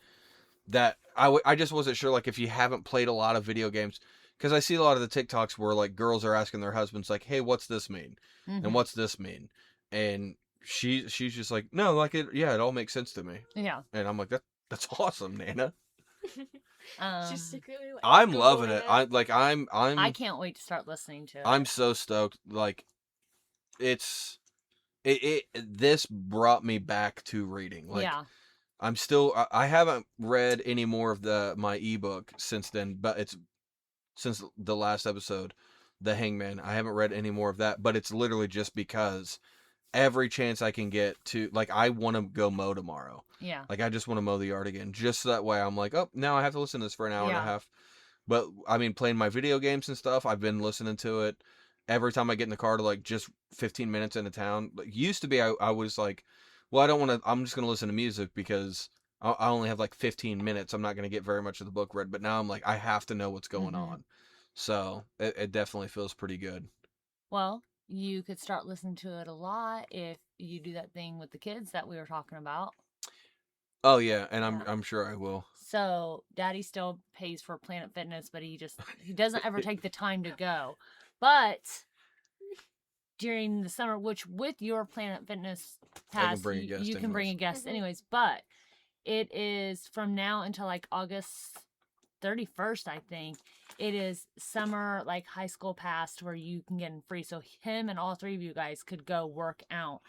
that I just wasn't sure, like, if you haven't played a lot of video games, because I see a lot of the TikToks where, like, girls are asking their husbands, like, hey, what's this mean? And what's this mean? And she's just like, no, like, it all makes sense to me. Yeah. And I'm like, that's awesome, Nana. She's secretly like, I'm loving Googling it. I can't wait to start listening to it. I'm so stoked. Like, this brought me back to reading. Like, yeah. I'm still, I haven't read any more of my ebook since then, but it's since the last episode, The Hangman. I haven't read any more of that, but it's literally just because every chance I can get to, like, I want to go mow tomorrow. Yeah. Like, I just want to mow the yard again, just so that way I'm like, oh, now I have to listen to this for an hour and a Yeah. half. But I mean, playing my video games and stuff, I've been listening to it every time I get in the car to, like, just 15 minutes into town. Like, used to be, I was like, well, I don't want to, I'm just going to listen to music because I only have like 15 minutes. I'm not going to get very much of the book read. But now I'm like, I have to know what's going on. So it definitely feels pretty good. Well, you could start listening to it a lot if you do that thing with the kids that we were talking about. Oh yeah, and Yeah. I'm sure I will. So Daddy still pays for Planet Fitness, but he doesn't ever take the time to go. But during the summer, which with your Planet Fitness pass, bring a guest you can bring a anyways. guest anyways. But it is from now until like August 31st, I think. It is summer, like, high school pass where you can get in free. So him and all three of you guys could go work out.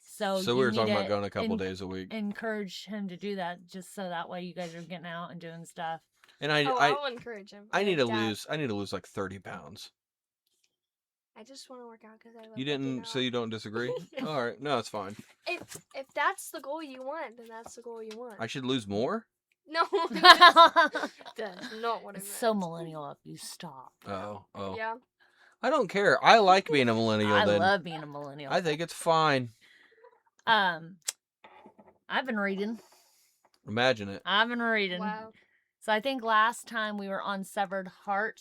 So we you were need talking to about going a couple days a week. encourage him to do that, just so that way you guys are getting out and doing stuff. And I'll encourage him. I need to Dad, lose like 30 pounds. I just want to work out because I love You working didn't, out. so you don't disagree? All right, no, it's fine. If that's the goal you want, then that's the goal you want. I should lose more? No, that's not what I meant. It's so millennial of you. Stop. Oh. Yeah. I don't care. I like being a millennial. I then love being a millennial. I think it's fine. I've been reading. Imagine it. I've been reading. Wow. So I think last time we were on Severed Heart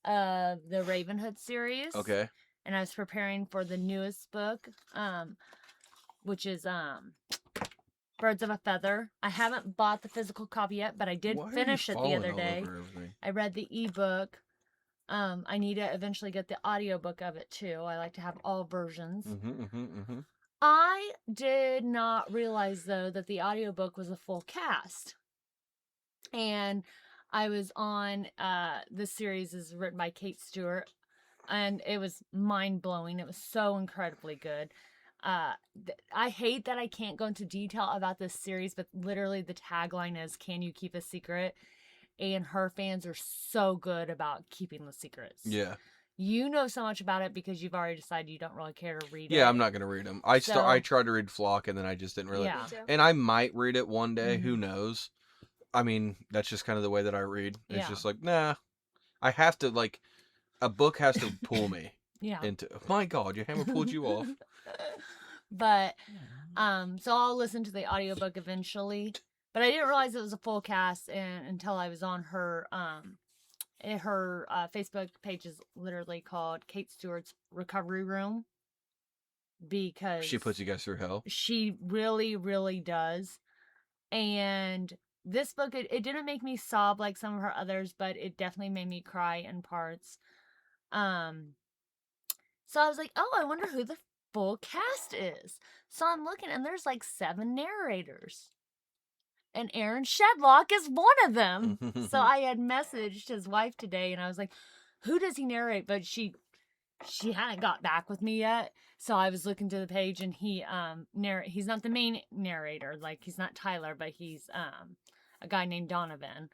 of the Ravenhood series. Okay. And I was preparing for the newest book, which is Birds of a Feather. I haven't bought the physical copy yet, but I did Why are you finish it the falling other all day. over everything? I read the ebook. I need to eventually get the audiobook of it too. I like to have all versions. I did not realize though that the audiobook was a full cast. And I was on this series is written by Kate Stewart, and it was mind-blowing. It was so incredibly good. I hate that I can't go into detail about this series, but literally the tagline is, "Can you keep a secret?" And her fans are so good about keeping the secrets. Yeah. You know so much about it because you've already decided you don't really care to read it. Yeah, I'm not going to read them. I tried to read Flock, and then I just didn't really. Yeah. Me too. And I might read it one day. Who Mhm. knows? I mean, that's just kind of the way that I read. It's Yeah. just like, nah. I have to, like, a book has to pull me Yeah. into. My God, your hammer pulled you off. But so I'll listen to the audiobook eventually. But I didn't realize it was a full cast until I was on her Facebook page is literally called Kate Stewart's Recovery Room, because She puts you guys through hell. she really, really does. And this book, it didn't make me sob like some of her others, but it definitely made me cry in parts. So I was like, oh, I wonder who the full cast is. So I'm looking, and there's like 7 narrators. And Aaron Shedlock is one of them. So I had messaged his wife today, and I was like, who does he narrate? But she hadn't got back with me yet. So I was looking to the page, and he's not the main narrator. Like, he's not Tyler, but he's a guy named Donovan.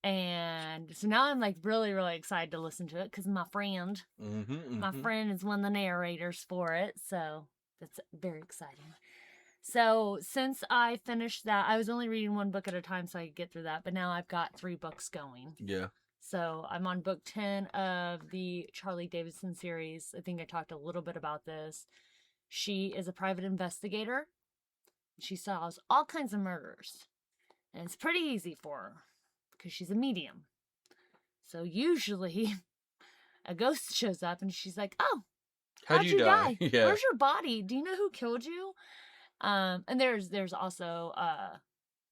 And so now I'm like really, really excited to listen to it because my friend is one of the narrators for it. So that's very exciting. So since I finished that, I was only reading one book at a time so I could get through that. But now I've got 3 books going. Yeah. So I'm on book 10 of the Charlie Davidson series. I think I talked a little bit about this. She is a private investigator. She solves all kinds of murders. And it's pretty easy for her because she's a medium. So usually a ghost shows up and she's like, oh, how'd you die? Yeah. Where's your body? Do you know who killed you? And there's also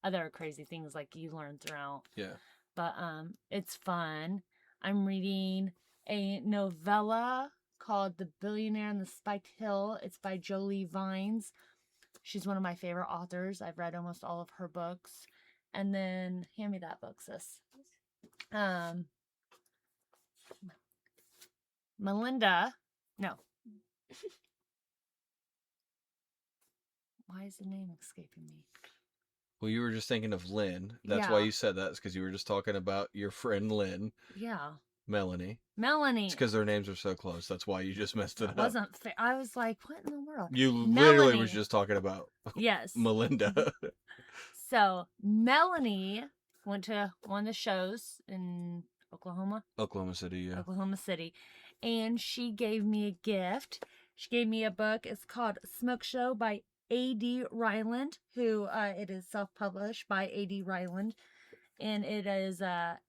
other crazy things like you learn throughout. Yeah. But it's fun. I'm reading a novella called The Billionaire and the Spiked Hill. It's by Jolie Vines. She's one of my favorite authors. I've read almost all of her books. And then, hand me that book, sis. Melinda. No. Why is the name escaping me? Well, you were just thinking of Lynn. That's why you said that. It's because you were just talking about your friend Lynn. Yeah. Melanie. Melanie. It's because their names are so close. That's why you just messed it up. Wasn't fair. I was like, what in the world? You Melanie. literally was just talking about Melinda. So Melanie went to one of the shows in Oklahoma City, yeah. Oklahoma City. And she gave me a gift. She gave me a book. It's called Smoke Show by A.D. Ryland, who it is self-published by A.D. Ryland. And it is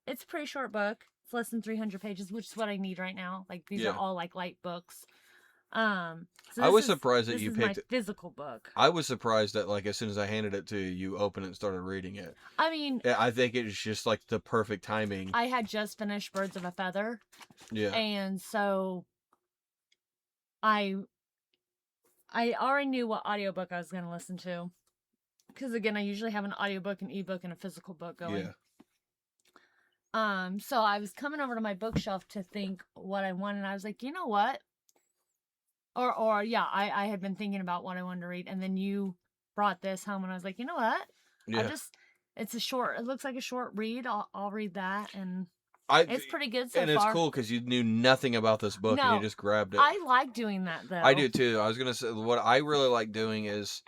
it's a pretty short book. It's less than 300 pages, which is what I need right now. Like, these are all like light books. So I was surprised that you picked my physical book. I was surprised that, like, as soon as I handed it to you, you opened it and started reading it. I mean, I think it's just like the perfect timing. I had just finished Birds of a Feather. Yeah. And so I already knew what audiobook I was going to listen to. Because again, I usually have an audiobook, an ebook, and a physical book going. Yeah. So I was coming over to my bookshelf to think what I wanted, and I was like, you know what? I had been thinking about what I wanted to read, and then you brought this home, and I was like, you know what? Yeah. It looks like a short read. I'll read that, and it's pretty good so far. And it's cool because you knew nothing about this book, and you just grabbed it. I like doing that, though. I do, too. I was going to say, what I really like doing is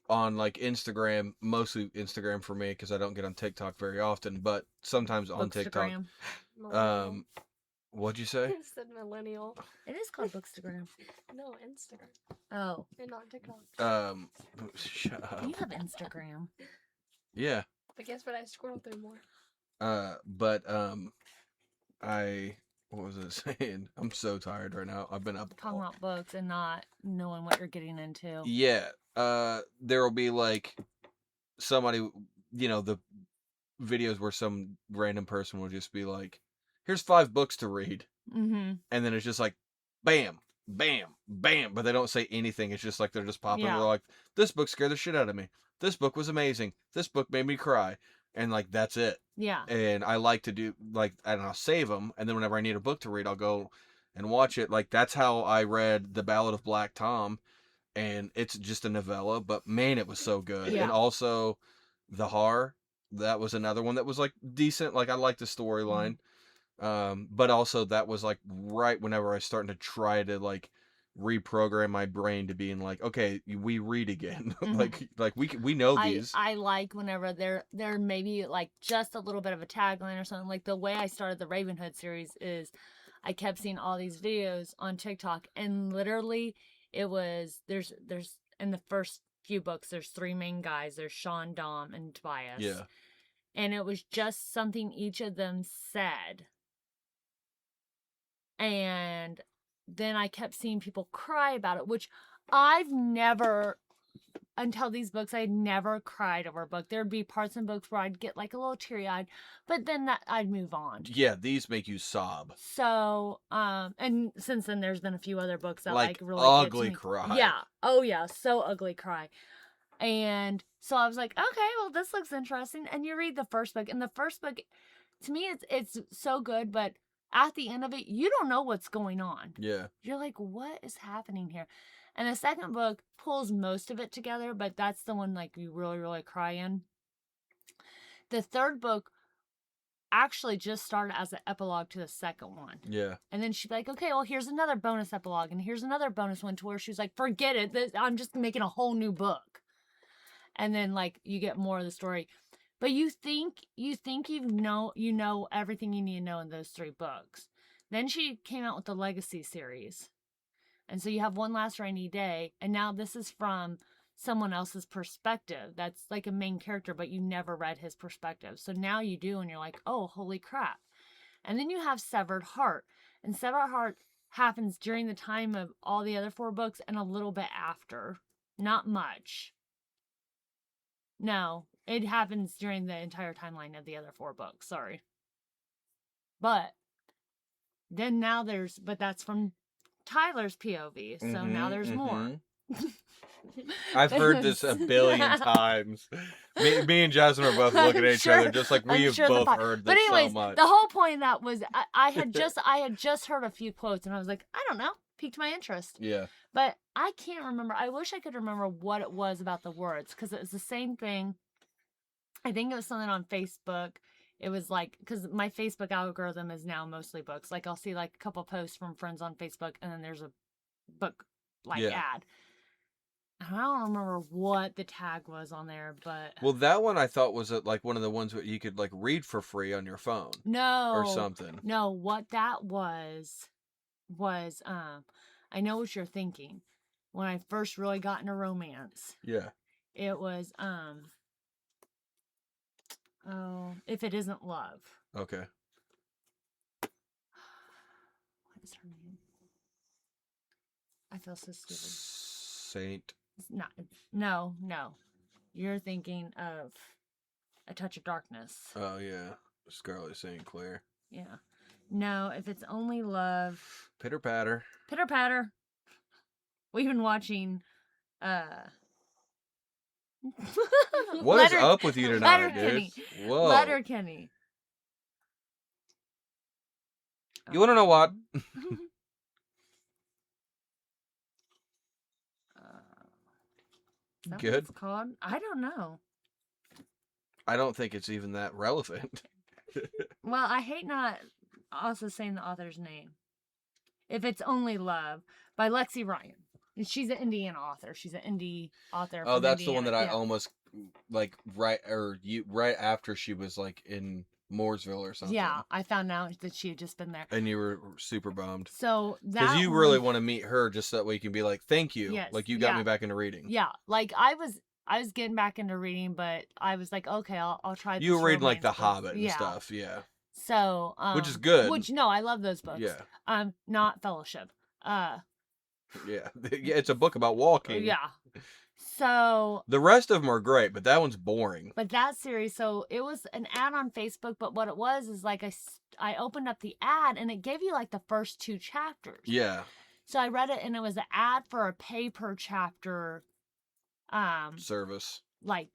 on, like, Instagram, mostly Instagram for me, because I don't get on TikTok very often, but sometimes on TikTok. What'd you say? I said millennial. It is called Bookstagram. No, Instagram. Oh. And not TikTok. Shut up. You have Instagram. Yeah. But guess what? I scroll through more. What was I saying? I'm so tired right now. I've been up talking about books and not knowing what you're getting into. Yeah. There'll be like somebody, the videos where some random person will just be like, here's 5 books to read. Mm-hmm. And then it's just like, bam, bam, bam. But they don't say anything. It's just like they're just popping. Yeah. They're like, this book scared the shit out of me. This book was amazing. This book made me cry. And like, that's it. Yeah. And I like to do and I'll save them. And then whenever I need a book to read, I'll go and watch it. Like, that's how I read The Ballad of Black Tom. And it's just a novella, but man, it was so good. Yeah. And also The Har, that was another one that was like decent. Like, I liked the storyline. Mm-hmm. But also that was like right whenever I was starting to try to like reprogram my brain to being like, okay, we read again. Mm-hmm. like we know these. I like whenever there maybe like just a little bit of a tagline or something. Like the way I started the Ravenhood series is I kept seeing all these videos on TikTok, and literally it was there's in the first few books there's 3 main guys. There's Sean, Dom, and Tobias. Yeah. And it was just something each of them said. And then I kept seeing people cry about it, which I've never until these books, I never cried over a book. There'd be parts in books where I'd get like a little teary-eyed, but then I'd move on. Yeah, these make you sob. So, and since then there's been a few other books that Like really ugly get to me. cry. Yeah. Oh yeah, so ugly cry. And so I was like, okay, well this looks interesting. And you read the first book, and the first book, to me, it's so good, but at the end of it, you don't know what's going on. Yeah. You're like, what is happening here? And the second book pulls most of it together, but that's the one like you really, really cry in. The third book actually just started as an epilogue to the second one. Yeah. And then she'd be like, okay, well, here's another bonus epilogue, and here's another bonus one, to where she was like, forget it. I'm just making a whole new book. And then like you get more of the story. But you think you know everything you need to know in those 3 books. Then she came out with the Legacy series. And so you have One Last Rainy Day, and now this is from someone else's perspective. That's like a main character, but you never read his perspective. So now you do, and you're like, oh, holy crap. And then you have Severed Heart. And Severed Heart happens during the time of all the other 4 books and a little bit after. Not much. No, it happens during the entire timeline of the other 4 books. Sorry. But then now but that's from Tyler's POV. So now there's more. I've heard this a billion times. Me and Jasmine are both looking at each other just like we have both heard this so much. The whole point of that was I had just heard a few quotes, and I was like, I don't know, piqued my interest. Yeah. But I can't remember. I wish I could remember what it was about the words, because it was the same thing. I think it was something on Facebook. It was like, because my Facebook algorithm is now mostly books. Like I'll see like a couple posts from friends on Facebook, and then there's a book ad. I don't remember what the tag was on there, but well, that one I thought was like one of the ones that you could like read for free on your phone. No, or something. No, what that was I know what you're thinking. When I first really got into romance, yeah, it was If It Isn't Love. Okay. What is her name? I feel so stupid. Saint. No. You're thinking of A Touch of Darkness. Oh yeah, Scarlett St. Clair. Yeah. No, If It's Only Love. Pitter patter. Pitter patter. We've been watching. What is up with you tonight, dude? Whoa. Letterkenny. You want to know what? Is that Good. what it's called? I don't know. I don't think it's even that relevant. Well, I hate not also saying the author's name. If It's Only Love by Lexi Ryan. She's an Indiana author. She's an indie author. Oh, that's Indiana. the one that I almost like right after she was like in Mooresville or something. Yeah, I found out that she had just been there. And you were super bummed. So that because you really want to meet her, just so that way you can be like, thank you. Yes, like you got me back into reading. Yeah, like I was getting back into reading, but I was like, okay, I'll try. You were reading like The books. Hobbit and stuff, yeah. So, which is good. No, I love those books. Yeah. Not Fellowship. Yeah, it's a book about walking. Yeah. So the rest of them are great, but that one's boring. But that series, so it was an ad on Facebook, but what it was is like I opened up the ad and it gave you like the first 2 chapters. Yeah. So I read it and it was an ad for a pay per chapter service. Like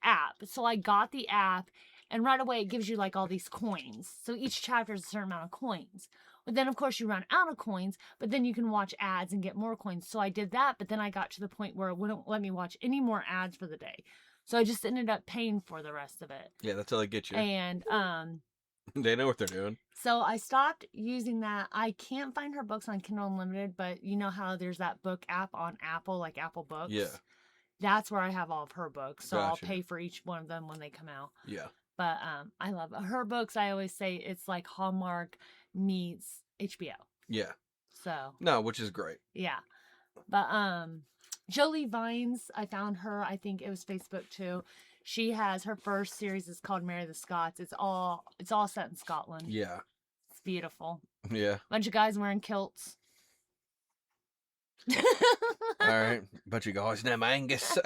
app. So I got the app, and right away it gives you like all these coins. So each chapter is a certain amount of coins. But then, of course, you run out of coins, but then you can watch ads and get more coins. So I did that, but then I got to the point where it wouldn't let me watch any more ads for the day. So I just ended up paying for the rest of it. Yeah, that's how they get you. And they know what they're doing. So I stopped using that. I can't find her books on Kindle Unlimited, but you know how there's that book app on Apple, like Apple Books? Yeah. That's where I have all of her books. So Gotcha. I'll pay for each one of them when they come out. Yeah. But I love her books. I always say it's like Hallmark meets HBO. Yeah. So. No, which is great. Yeah. But Jolie Vines, I found her. I think it was Facebook too. She has her first series is called Marry the Scots. It's all set in Scotland. Yeah. It's beautiful. Yeah. Bunch of guys wearing kilts. All right, but you got his name Angus.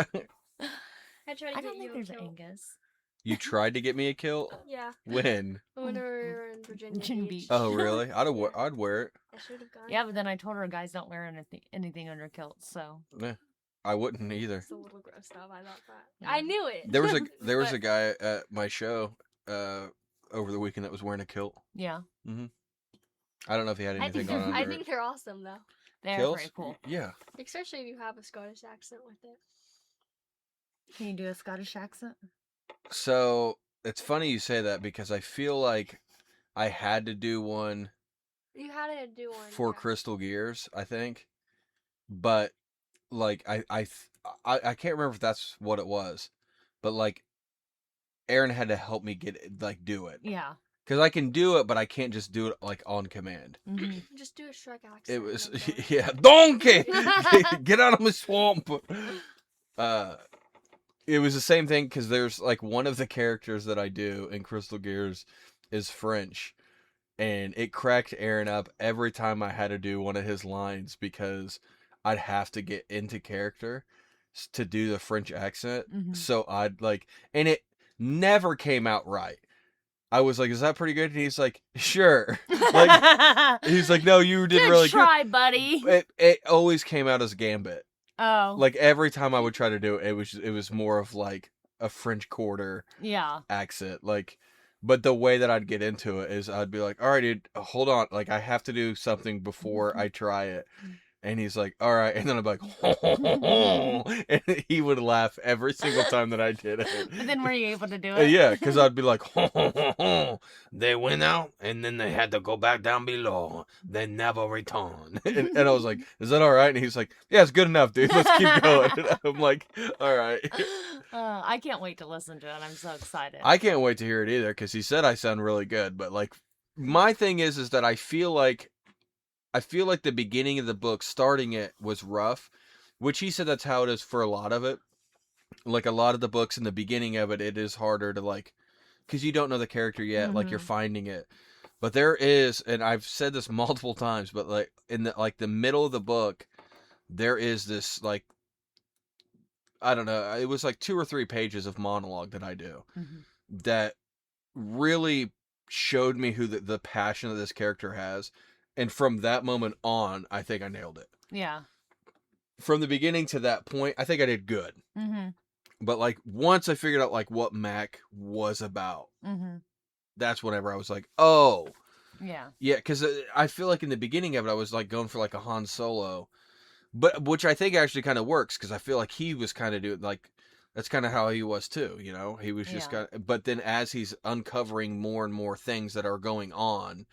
I tried to I get don't you think a there's kilt. Angus. You tried to get me a kilt? Yeah. When? Whenever we were in Virginia Virginia Beach. Beach. Oh, really? Yeah. I'd wear it. I should have gone. Yeah, but then I told her guys don't wear anything under kilts, so. Yeah, I wouldn't either. It's a little grossed up. I thought that. Yeah. I knew it. There was a But- guy at my show over the weekend that was wearing a kilt. Yeah. I don't know if he had I anything think- on I under think it. they're awesome though. They're Kilts? very cool. Yeah. Especially if you have a Scottish accent with it. Can you do a Scottish accent? So it's funny you say that because I feel like I had to do one You had to do one for yeah. Crystal Gears, I think, but like I can't remember if that's what it was, but like Aaron had to help me do it Yeah. because I can do it, but I can't just do it like on command. Mm-hmm. Just do a Shrek accent. It was and then go. yeah, donkey, get out of my swamp. It was the same thing because there's like one of the characters that I do in Crystal Gears is French, and it cracked Aaron up every time I had to do one of his lines because I'd have to get into character to do the French accent. Mhm. So I'd like, and it never came out right. I was like, "Is that pretty good?" And he's like, "Sure." Like he's like, "No, you did Good really try, buddy. good." It always came out as Gambit. Oh. Like every time I would try to do it, it was more of like a French Quarter Yeah. accent. Like, but the way that I'd get into it is I'd be like, "All right, dude, hold on. Like, I have to do something before I try it." And he's like, "All right," and then I'd be like, "Ho, ho, ho, ho," and he would laugh every single time that I did it. But then were you able to do it? Yeah, because I'd be like, "Ho, ho, ho, ho. They went out and then they had to go back down below. They never returned." And I was like, "Is that all right?" And he's like, "Yeah, it's good enough, dude. Let's keep going." And I'm like, "All right." I can't wait to listen to it. I'm so excited. I can't wait to hear it either because he said I sound really good. But like, my thing is that I feel like the beginning of the book, starting it, was rough, which he said that's how it is for a lot of it. Like a lot of the books in the beginning of it, it is harder to like, because you don't know the character yet, like you're finding it. But there is, and I've said this multiple times, but like in the middle of the book, there is this like, I don't know, it was like 2 or 3 pages of monologue that I do that really showed me who the passion that this character has. And from that moment on, I think I nailed it. Yeah. From the beginning to that point, I think I did good. Mm-hmm. But like once I figured out like what Mac was about, that's whenever I was like, oh, Yeah. yeah, because I feel like in the beginning of it, I was like going for like a Han Solo, but which I think actually kind of works because I feel like he was kind of doing like that's kind of how he was too. You know, he was just Yeah. but then as he's uncovering more and more things that are going on,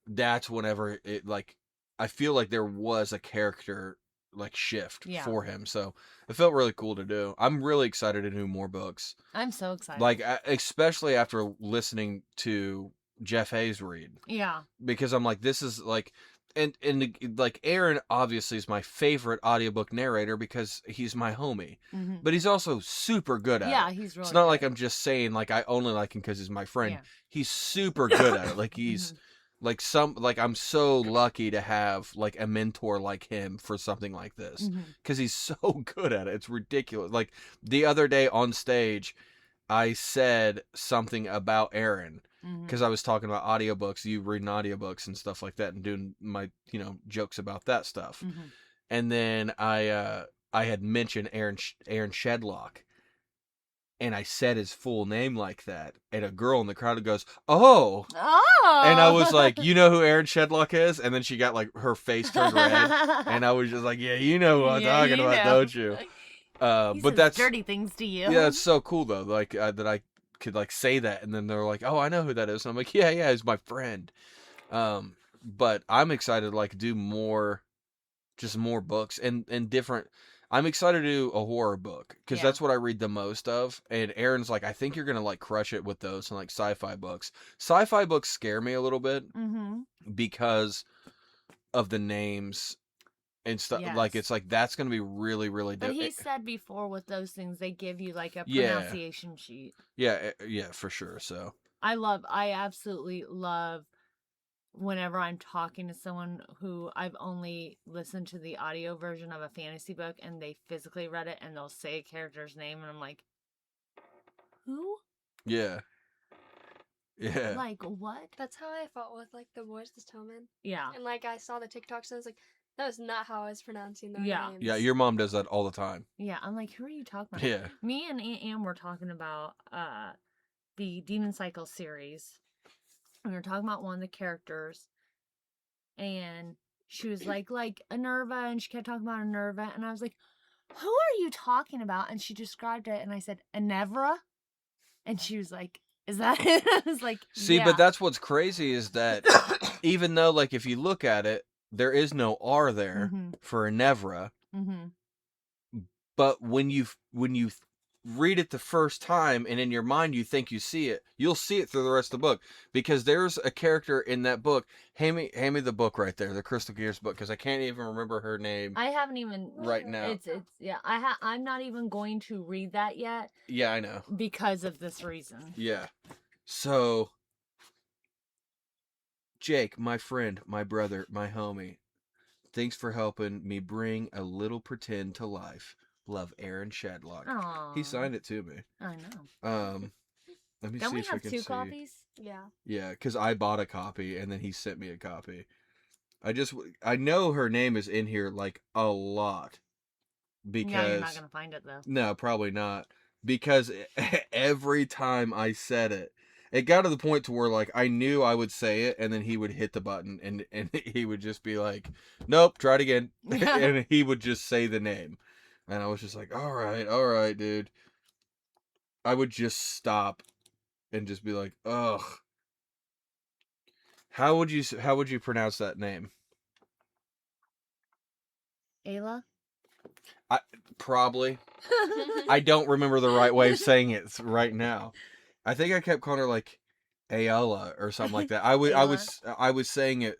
that's whenever it like I feel like there was a character like shift Yeah. for him, so it felt really cool to do. I'm really excited to do more books, I'm so excited. like especially after listening to Jeff Hayes read, Yeah. because I'm like, this is like, and like Aaron obviously is my favorite audiobook narrator because he's my homie, Mm-hmm. but he's also super good at Yeah, it. he's really It's not like good. I'm just saying like I only like him because he's my friend. Yeah. He's super good at it. Like he's like I'm so lucky to have like a mentor like him for something like this because he's so good at it. It's ridiculous. Like the other day on stage, I said something about Aaron because I was talking about audiobooks, you reading audiobooks and stuff like that, and doing my jokes about that stuff. And then I had mentioned Aaron Shedlock. And I said his full name like that, and a girl in the crowd goes, "Oh!" Oh. And I was like, "You know who Aaron Shedlock is?" And then she got like her face turned red, and I was just like, "Yeah, you know who I'm Yeah, talking you about, know. don't you?" He But says that's dirty things to you. yeah, it's so cool though, like that I could like say that, and then they're like, "Oh, I know who that is." And I'm like, "Yeah, he's my friend." But I'm excited to like do more, just more books and different. I'm excited to do a horror book because Yeah. that's what I read the most of. And Aaron's like, I think you're gonna like crush it with those and like sci-fi books. Sci-fi books scare me a little bit because of the names and stuff. Like Yes. it's like that's gonna be really, really But difficult. he said before with those things, they give you like a Yeah. pronunciation sheet. Yeah, for sure. So I absolutely love whenever I'm talking to someone who I've only listened to the audio version of a fantasy book and they physically read it and they'll say a character's name and I'm like, who? Yeah. Yeah. Like, what? That's how I felt with like the Boys to Snowmen. Yeah. And like I saw the TikToks and I was like, that was not how I was pronouncing their Yeah. names. Yeah, your mom does that all the time. Yeah, I'm like, who are you talking about? Yeah. Me and Aunt Ann were talking about the Demon Cycle series. And we were talking about one of the characters. And she was like Enerva, and she kept talking about Enerva. And I was like, who are you talking about? And she described it, and I said, Enevra? And she was like, is that it? I was like, See, yeah. but that's what's crazy is that even though, like, if you look at it, there is no R there for Enevra. But when you read it the first time and in your mind you think you see it, you'll see it through the rest of the book, because there's a character in that book. Hand me the book right there, the Crystal Gears book, because I can't even remember her name. I haven't even right now. It's yeah. I'm not even going to read that yet. Yeah, I know. Because of this reason. Yeah. So, Jake, my friend, my brother, my homie, thanks for helping me bring a little pretend to life. Love, Aaron Shadlock. Aww. He signed it to me. I know. Let me Don't see we if I have can two see. copies? Yeah. Yeah, because I bought a copy and then he sent me a copy. I know her name is in here like a lot. Because Yeah, you're not gonna find it though. No, probably not. Because every time I said it, it got to the point to where like I knew I would say it and then he would hit the button and he would just be like, nope, try it again. And he would just say the name. And I was just like, all right, dude. I would just stop and just be like, ugh. How would you pronounce that name? Ayla? Probably. I don't remember the right way of saying it right now. I think I kept calling her like Ayala or something like that. I was saying it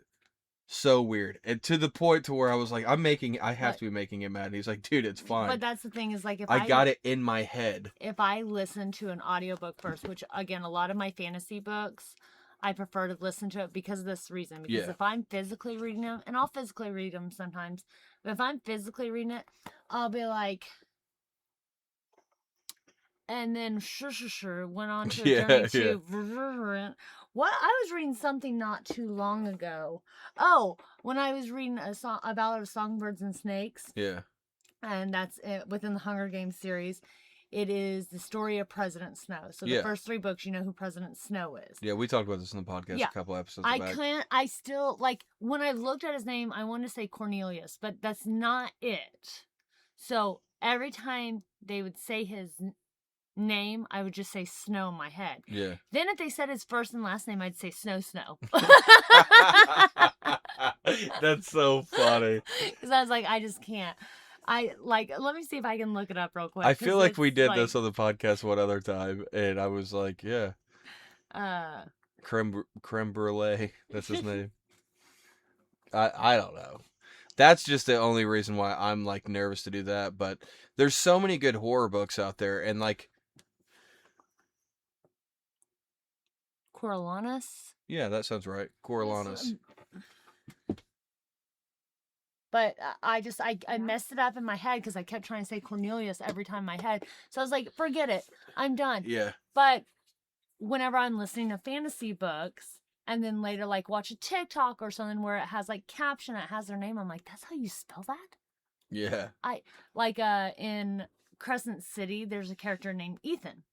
so weird, and to the point to where I was like, I have to be making him mad. And he's like, dude, it's fine. But that's the thing is like if I got it in my head. If I listen to an audiobook first, which again, a lot of my fantasy books, I prefer to listen to it because of this reason. Because if I'm physically reading them, and I'll physically read them sometimes, but if I'm physically reading it, I'll be like, and then went on to a journey to what I was reading something not too long ago. Oh, when I was reading a ballad of songbirds and snakes. Yeah. And that's it, within the Hunger Games series. It is the story of President Snow. So the first 3 books, you know who President Snow is. Yeah, we talked about this in the podcast a couple episodes back. I still, like, when I looked at his name, I wanted to say Cornelius, but that's not it. So every time they would say his name, I would just say Snow in my head. Yeah. Then if they said his first and last name, I'd say Snow. That's so funny. Because I was like, I just can't. Let me see if I can look it up real quick. I feel like we did this on the podcast one other time, and I was like, yeah. Creme brulee, that's his name. I don't know. That's just the only reason why I'm like nervous to do that, but there's so many good horror books out there, and like Coriolanus? Yeah, that sounds right. Coriolanus. But I messed it up in my head because I kept trying to say Cornelius every time in my head. So I was like, forget it. I'm done. Yeah. But whenever I'm listening to fantasy books and then later like watch a TikTok or something where it has like caption, it has their name, I'm like, that's how you spell that? Yeah. In Crescent City, there's a character named Ethan.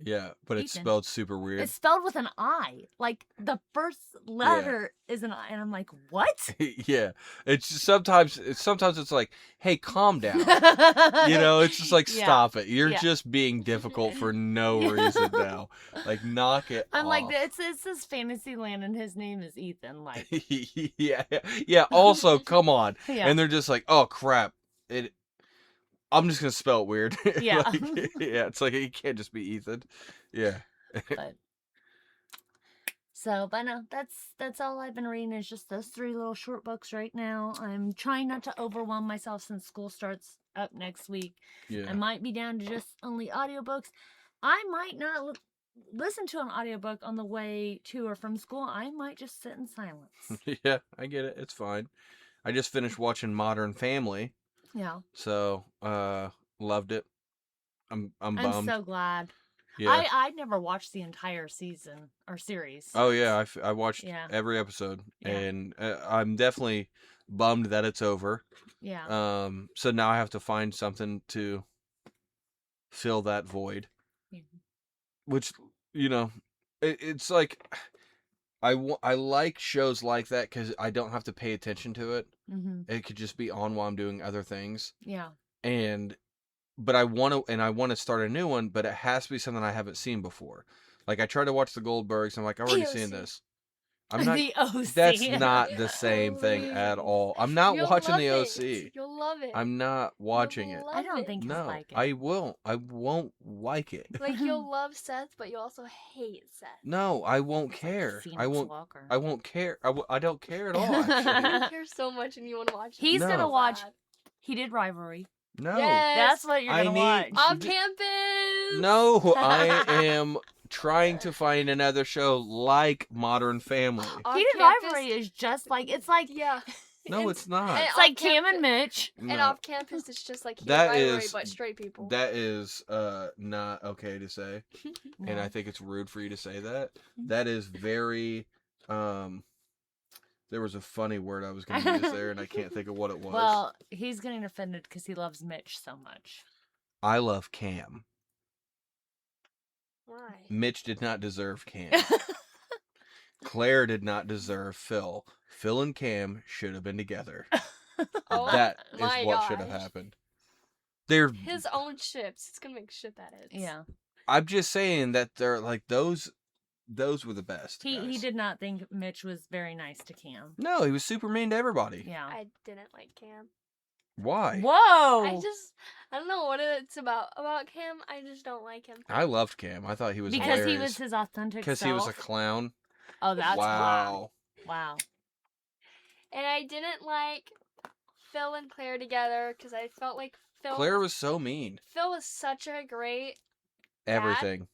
Yeah, but it's spelled super weird. It's spelled with an I. Like, the first letter is an I. And I'm like, what? Yeah. It's just sometimes it's like, hey, calm down. It's just like, stop it. You're just being difficult for no reason now. Like, knock it I'm off. like, it's this fantasy land and his name is Ethan. Like, yeah. Also, come on. Yeah. And they're just like, oh, crap. I'm just gonna spell it weird. Yeah. It's like it can't just be Ethan. Yeah. but no, that's all I've been reading is just those 3 little short books right now. I'm trying not to overwhelm myself since school starts up next week. Yeah. I might be down to just only audiobooks. I might not listen to an audiobook on the way to or from school, I might just sit in silence. Yeah, I get it. It's fine. I just finished watching Modern Family, Yeah. so loved it. I'm bummed. I'm so glad. Yeah. I never watched the entire season or series. Oh yeah, I watched Yeah. every episode, Yeah. and I'm definitely bummed that it's over. Yeah. So now I have to find something to fill that void. Yeah. Which, it's like I like shows like that because I don't have to pay attention to it. Mm-hmm. It could just be on while I'm doing other things. Yeah. But I want to start a new one, but it has to be something I haven't seen before. Like I tried to watch the Goldbergs, I'm like, I've already seen this. I'm not. The OC. That's not the same thing at all. I'm not watching the OC. You'll love it. I'm not watching it. I don't think you'll No, like it. I won't. I won't like it. Like you'll love Seth, but you also hate Seth. No, I won't It's like care. Phoenix I won't. Walker. I won't care. I don't care at all. Actually, You care so much, and you want to watch it. He's No. gonna watch. Bad. He did Rivalry. no. Yes. That's what you're I gonna need- watch. Off campus. No, I am trying to find another show like Modern Family. Off He did campus- Rivalry is just like it's like Yeah. No, it's not. and it's like off Cam and campus- Mitch. And No. off campus, it's just like That rivalry, is- but straight people. That is not okay to say, and I think it's rude for you to say that. That is very there was a funny word I was going to use there, and I can't think of what it was. Well, he's getting offended because he loves Mitch so much. I love Cam. Why? Mitch did not deserve Cam. Claire did not deserve Phil. Phil and Cam should have been together. Oh That is my what should have gosh. happened. They're. His own ships. He's gonna make shit that is. Yeah, I'm just saying that they're like those. Those were the best. he guys. did not think Mitch was very nice to Cam. No, he was super mean to everybody. Yeah. I didn't like Cam. Why? Whoa. I don't know what it's about Cam. I just don't like him. I loved Cam. I thought he was Because hilarious. he was his authentic self. Because he was a clown. Oh, that's wow. Wow. And I didn't like Phil and Claire together because I felt like Claire was so mean. Phil was such a great, Everything.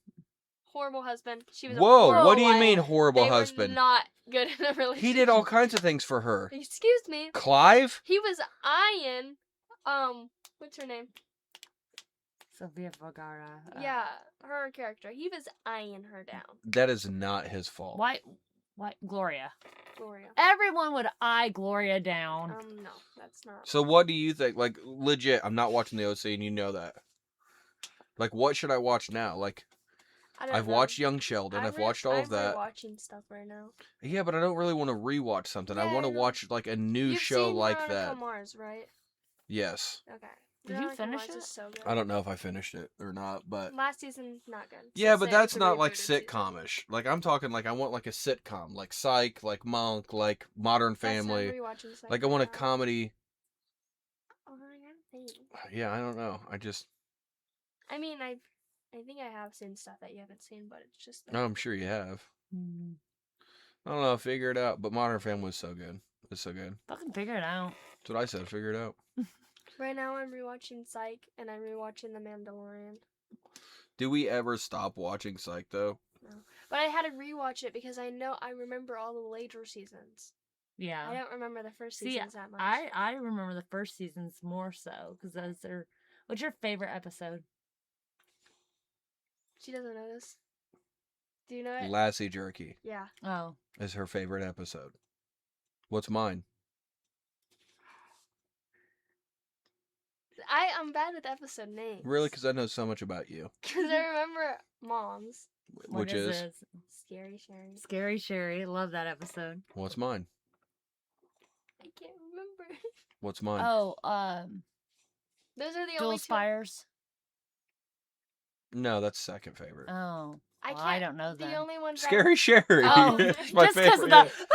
horrible husband. She was. A Whoa, horrible what do you wife. mean horrible They husband? Were not good in a relationship. He did all kinds of things for her. Excuse me. Clive? He was eyeing. What's her name? Sofia Vergara. Yeah, her character. He was eyeing her down. That is not his fault. Why? Gloria. Gloria. Everyone would eye Gloria down. No, that's not. So what do you think? Like, legit, I'm not watching the OC and you know that. Like, what should I watch now? Like, I don't I've know. watched Young Sheldon. I've watched all of that. I'm watching stuff right now. Yeah, but I don't really want to rewatch something. I Yeah, want to I know. watch, like, a new You've show seen like Veronica that. Mars, right? Yes. Okay. Did you Veronica finish Mars it? is so good. I don't know if I finished it or not, but... Last season's not good. Yeah, Since but they that's not like rebooted season. sitcom-ish. Like, I'm talking like I want like a sitcom, like Psych, like Monk, like Modern That's what I'm Family. rewatching the second Like, I want a time. comedy. Oh, I gotta think. Yeah, I don't know. I mean, I think I have seen stuff that you haven't seen, but it's just. No, I'm sure you have. Hmm. I don't know. Figure it out. But Modern Family was so good. It's so good. Fucking figure it out. That's what I said. Figure it out. Right now, I'm rewatching Psych, and I'm rewatching The Mandalorian. Do we ever stop watching Psych though? But I had to rewatch it because I remember all the later seasons. Yeah. I don't remember the first See, seasons that much. I remember the first seasons more so because those are. What's your favorite episode? She doesn't know this. Do you know it? Lassie Jerky Yeah. Oh, is her favorite episode. What's mine? I'm bad with episode names. Really? Because I know so much about you. Because I remember Mom's. what Which is it? Scary Sherry. Scary Sherry. Love that episode. what's mine? I can't remember. What's mine? Oh, Those are the Dual only two. Spires. No, that's second favorite. Oh, I well, can't. I don't know The that. only ones. Scary Sherry. Oh, It's my just because favorite. of the.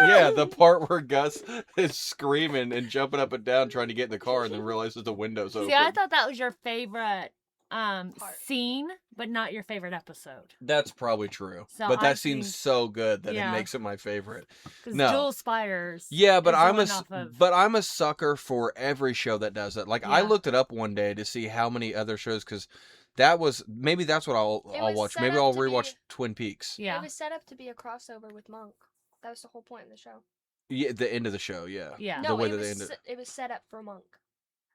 Yeah, the part where Gus is screaming and jumping up and down trying to get in the car and then realizes the window's open. See, I thought that was your favorite Part. scene, but not your favorite episode. That's probably true. So but I that scene's think- so good that Yeah. it makes it my favorite. Because No. Dual Spires. Yeah, but is I'm going off of- I'm a sucker for every show that does that. Like I Yeah. looked it up one day to see how many other shows because maybe that's what I'll was watch. set Maybe up I'll to be- rewatch Twin Peaks. Yeah. It was set up to be a crossover with Monk. That was the whole point of the show. Yeah, the end of the show. Yeah. Yeah. The No, way it that they was ended. it was set up for Monk.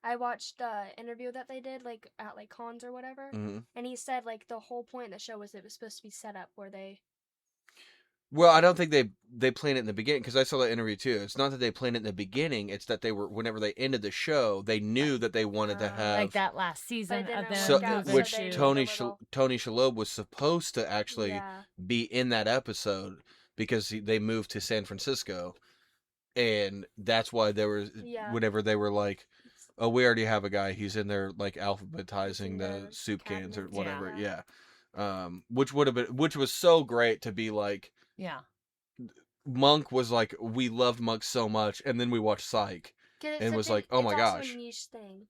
I watched the interview that they did like at like cons or whatever, Hmm. and he said like the whole point of the show was it was supposed to be set up where they. Well, I don't think they planned it in the beginning because I saw that interview too. It's not that they planned it in the beginning; it's that whenever they ended the show, they knew that they wanted to have Like that last season it didn't of them so, work out, moving so which they- to- Tony a little- Tony Shalhoub was supposed to actually Yeah. be in that episode because they moved to San Francisco, and that's why there was Yeah. whenever they were like, "Oh, we already have a guy. He's in there like alphabetizing in the the soup cans or cabinets, whatever." yeah. Yeah. Which was so great to be like. Yeah. Monk was like, we loved Monk so much, and then we watched Psych. 'Cause And it's was a like, big- oh my it's also gosh. a niche thing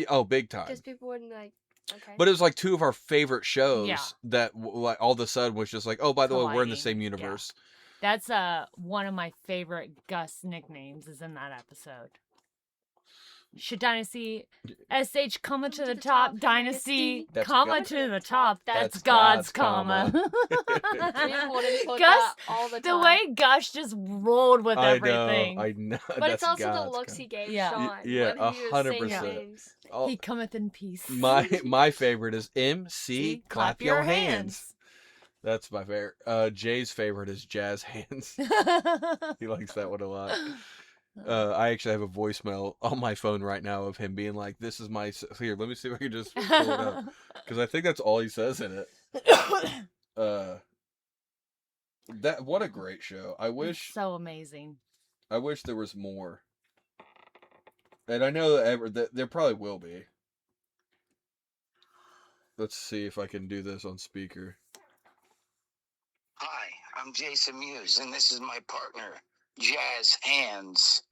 Oh, big time. because people wouldn't like. Okay. But it was like two of our favorite shows Yeah. that like all of a sudden was just like, oh, by the way, we're in the Colliding, same yeah. universe. That's one of my favorite Gus nicknames is in that episode. Should Dynasty SH comma to the top, Dynasty That's comma God- to the top. That's That's God's God's comma. We wanted to put Gus, that all the the time. way Gush just rolled with everything. I know. But it's that's also the God's looks comma. he gave Yeah. Sean. Yeah, when he was saying 100%. names. Oh, He cometh in peace. my favorite is MC, See, clap your hands. That's my favorite. Jay's favorite is Jazz Hands. He likes that one a lot. I actually have a voicemail on my phone right now of him being like, "This is my here. Let me see if I can just pull it up because I think that's all he says in it." That what a great show. I wish so amazing. there was more. And I know that there probably will be. Let's see if I can do this on speaker. Hi, I'm Jason Mewes, and this is my partner, Jazz Hands.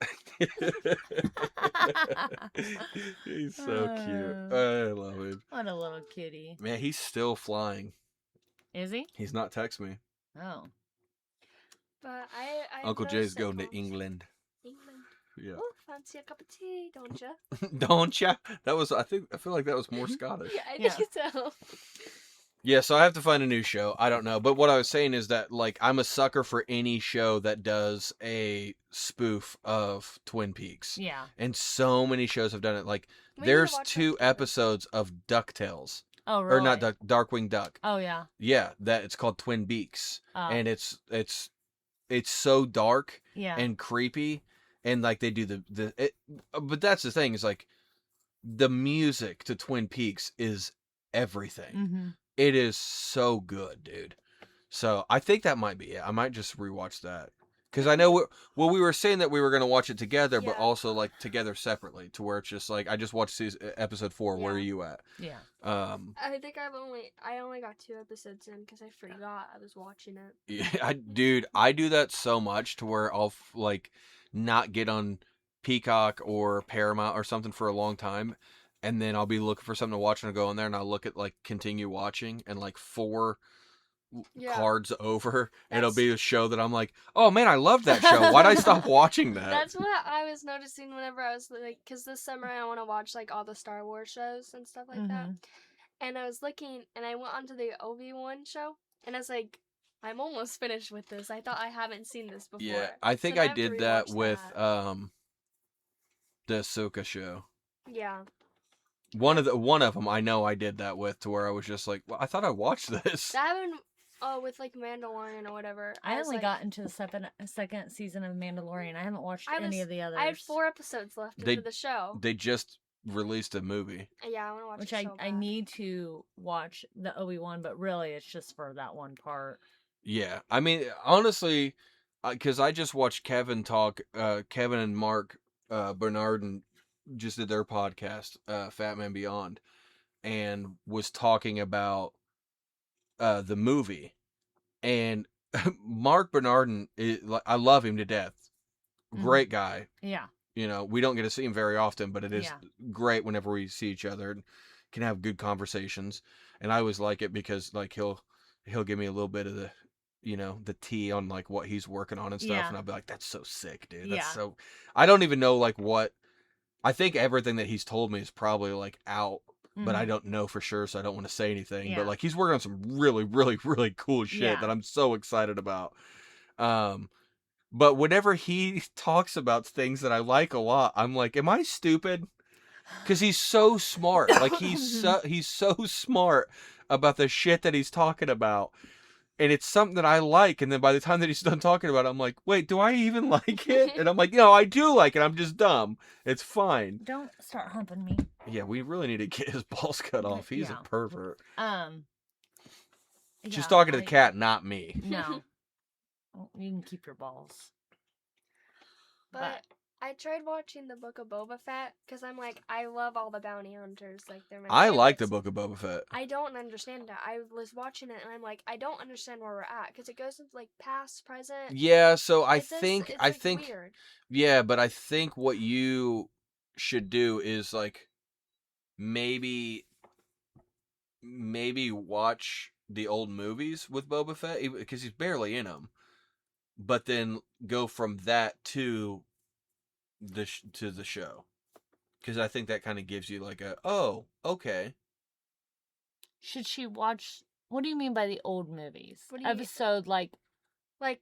He's so cute. I love him. What a little kitty. Man, he's still flying. Is he? He's not text me. Oh. But I Uncle know Jay's going to sitcoms. England. England. Yeah. Oh, fancy a cup of tea, don't you? Don't ya? That was I feel like that was more Scottish. Yeah, I Yeah. think so. Yeah, so I have to find a new show. I don't know. But what I was saying is that like I'm a sucker for any show that does a spoof of Twin Peaks. Yeah. And so many shows have done it. Like We need to there's watch 2 those together. episodes of DuckTales. Oh, really? Or not Darkwing Duck. Oh, yeah. Yeah, that it's called Twin Beaks. Oh. And it's so dark Yeah. and creepy and like they do but that's the thing is like the music to Twin Peaks is everything. Mm-hmm. It is so good, dude. So I think that might be it. I might just rewatch that because I know we were saying that we were gonna watch it together, but Yeah. also like together separately, to where it's just like I just watched episode 4. Where are Yeah. you at? Yeah. I think I only got 2 episodes in because I forgot I was watching it. Yeah, dude, I do that so much to where I'll like not get on Peacock or Paramount or something for a long time, and then I'll be looking for something to watch and I'll go in there and I'll look at like continue watching and like 4 Yeah. cards over, and it'll That's- be a show that I'm like, oh man, I love that show. Why'd I stop watching that? That's what I was noticing whenever I was like, because this summer I want to watch like all the Star Wars shows and stuff like that. Mhm. And I was looking, and I went onto the Obi-Wan show, and I was like, I'm almost finished with this. I thought I haven't seen this before. Yeah, I think So now I have to did that rewatch with that. the Ahsoka show. Yeah. One of them I know I did that with, to where I was just like, well, I thought I watched this. That happened with like Mandalorian or whatever. I was only like, got into the second season of Mandalorian. I haven't watched any of the others. I had 4 episodes left They- into the show. They just released a movie. Yeah, I want to watch which the I show I back. need to watch the Obi-Wan, but really it's just for that one part. Yeah, I mean, honestly, because I just watched Kevin and Mark Bernardin just did their podcast, Fat Man Beyond, and was talking about the movie. And Mark Bernardin, I love him to death. Great guy. Yeah. You know, we don't get to see him very often, but it is Yeah. great whenever we see each other and can have good conversations. And I always like it because like he'll give me a little bit of the, you know, the tea on like what he's working on and stuff, Yeah. and I'll be like, that's so sick, dude. That's Yeah. so. I don't even know like what. I think everything that he's told me is probably like out but I don't know for sure, so I don't want to say anything. Yeah. But like he's working on some really, really, really cool shit Yeah. that I'm so excited about. But whenever he talks about things that I like a lot, I'm like, am I stupid? Because he's so smart. Like he's so smart about the shit that he's talking about. And it's something that I like, and then by the time that he's done talking about it, I'm like, wait, do I even like it? And I'm like, no, I do like it. I'm just dumb. It's fine. Don't start humping me. Yeah, we really need to get his balls cut off. He's a pervert. She's talking to the cat, not me. No. You can keep your balls. But I tried watching the Book of Boba Fett because I'm like, I love all the bounty hunters. Like they're my I like the favorites. Book of Boba Fett. I don't understand it. I was watching it and I'm like, I don't understand where we're at because it goes into like past, present. Yeah, so I It's just- think it's, I like, think weird. yeah, but I think what you should do is like maybe watch the old movies with Boba Fett because he's barely in them, but then go from that to the show, because I think that kind of gives you like a okay. Should she watch? What do you mean by the old movies? What do you mean? Episode like Like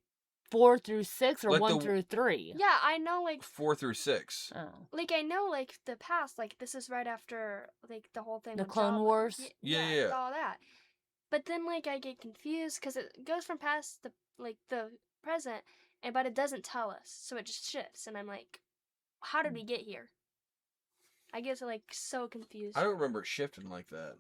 4 through 6 or Like 1 the- through 3? yeah, I know like 4 through 6. Oh. like I know like the past. Like this is right after like the whole thing. The with Clone Jabba. Wars? Yeah. all that. But then like I get confused because it goes from past the present, but it doesn't tell us, so it just shifts, and I'm like, how did we get here? I get like so confused. I don't remember it shifting like that,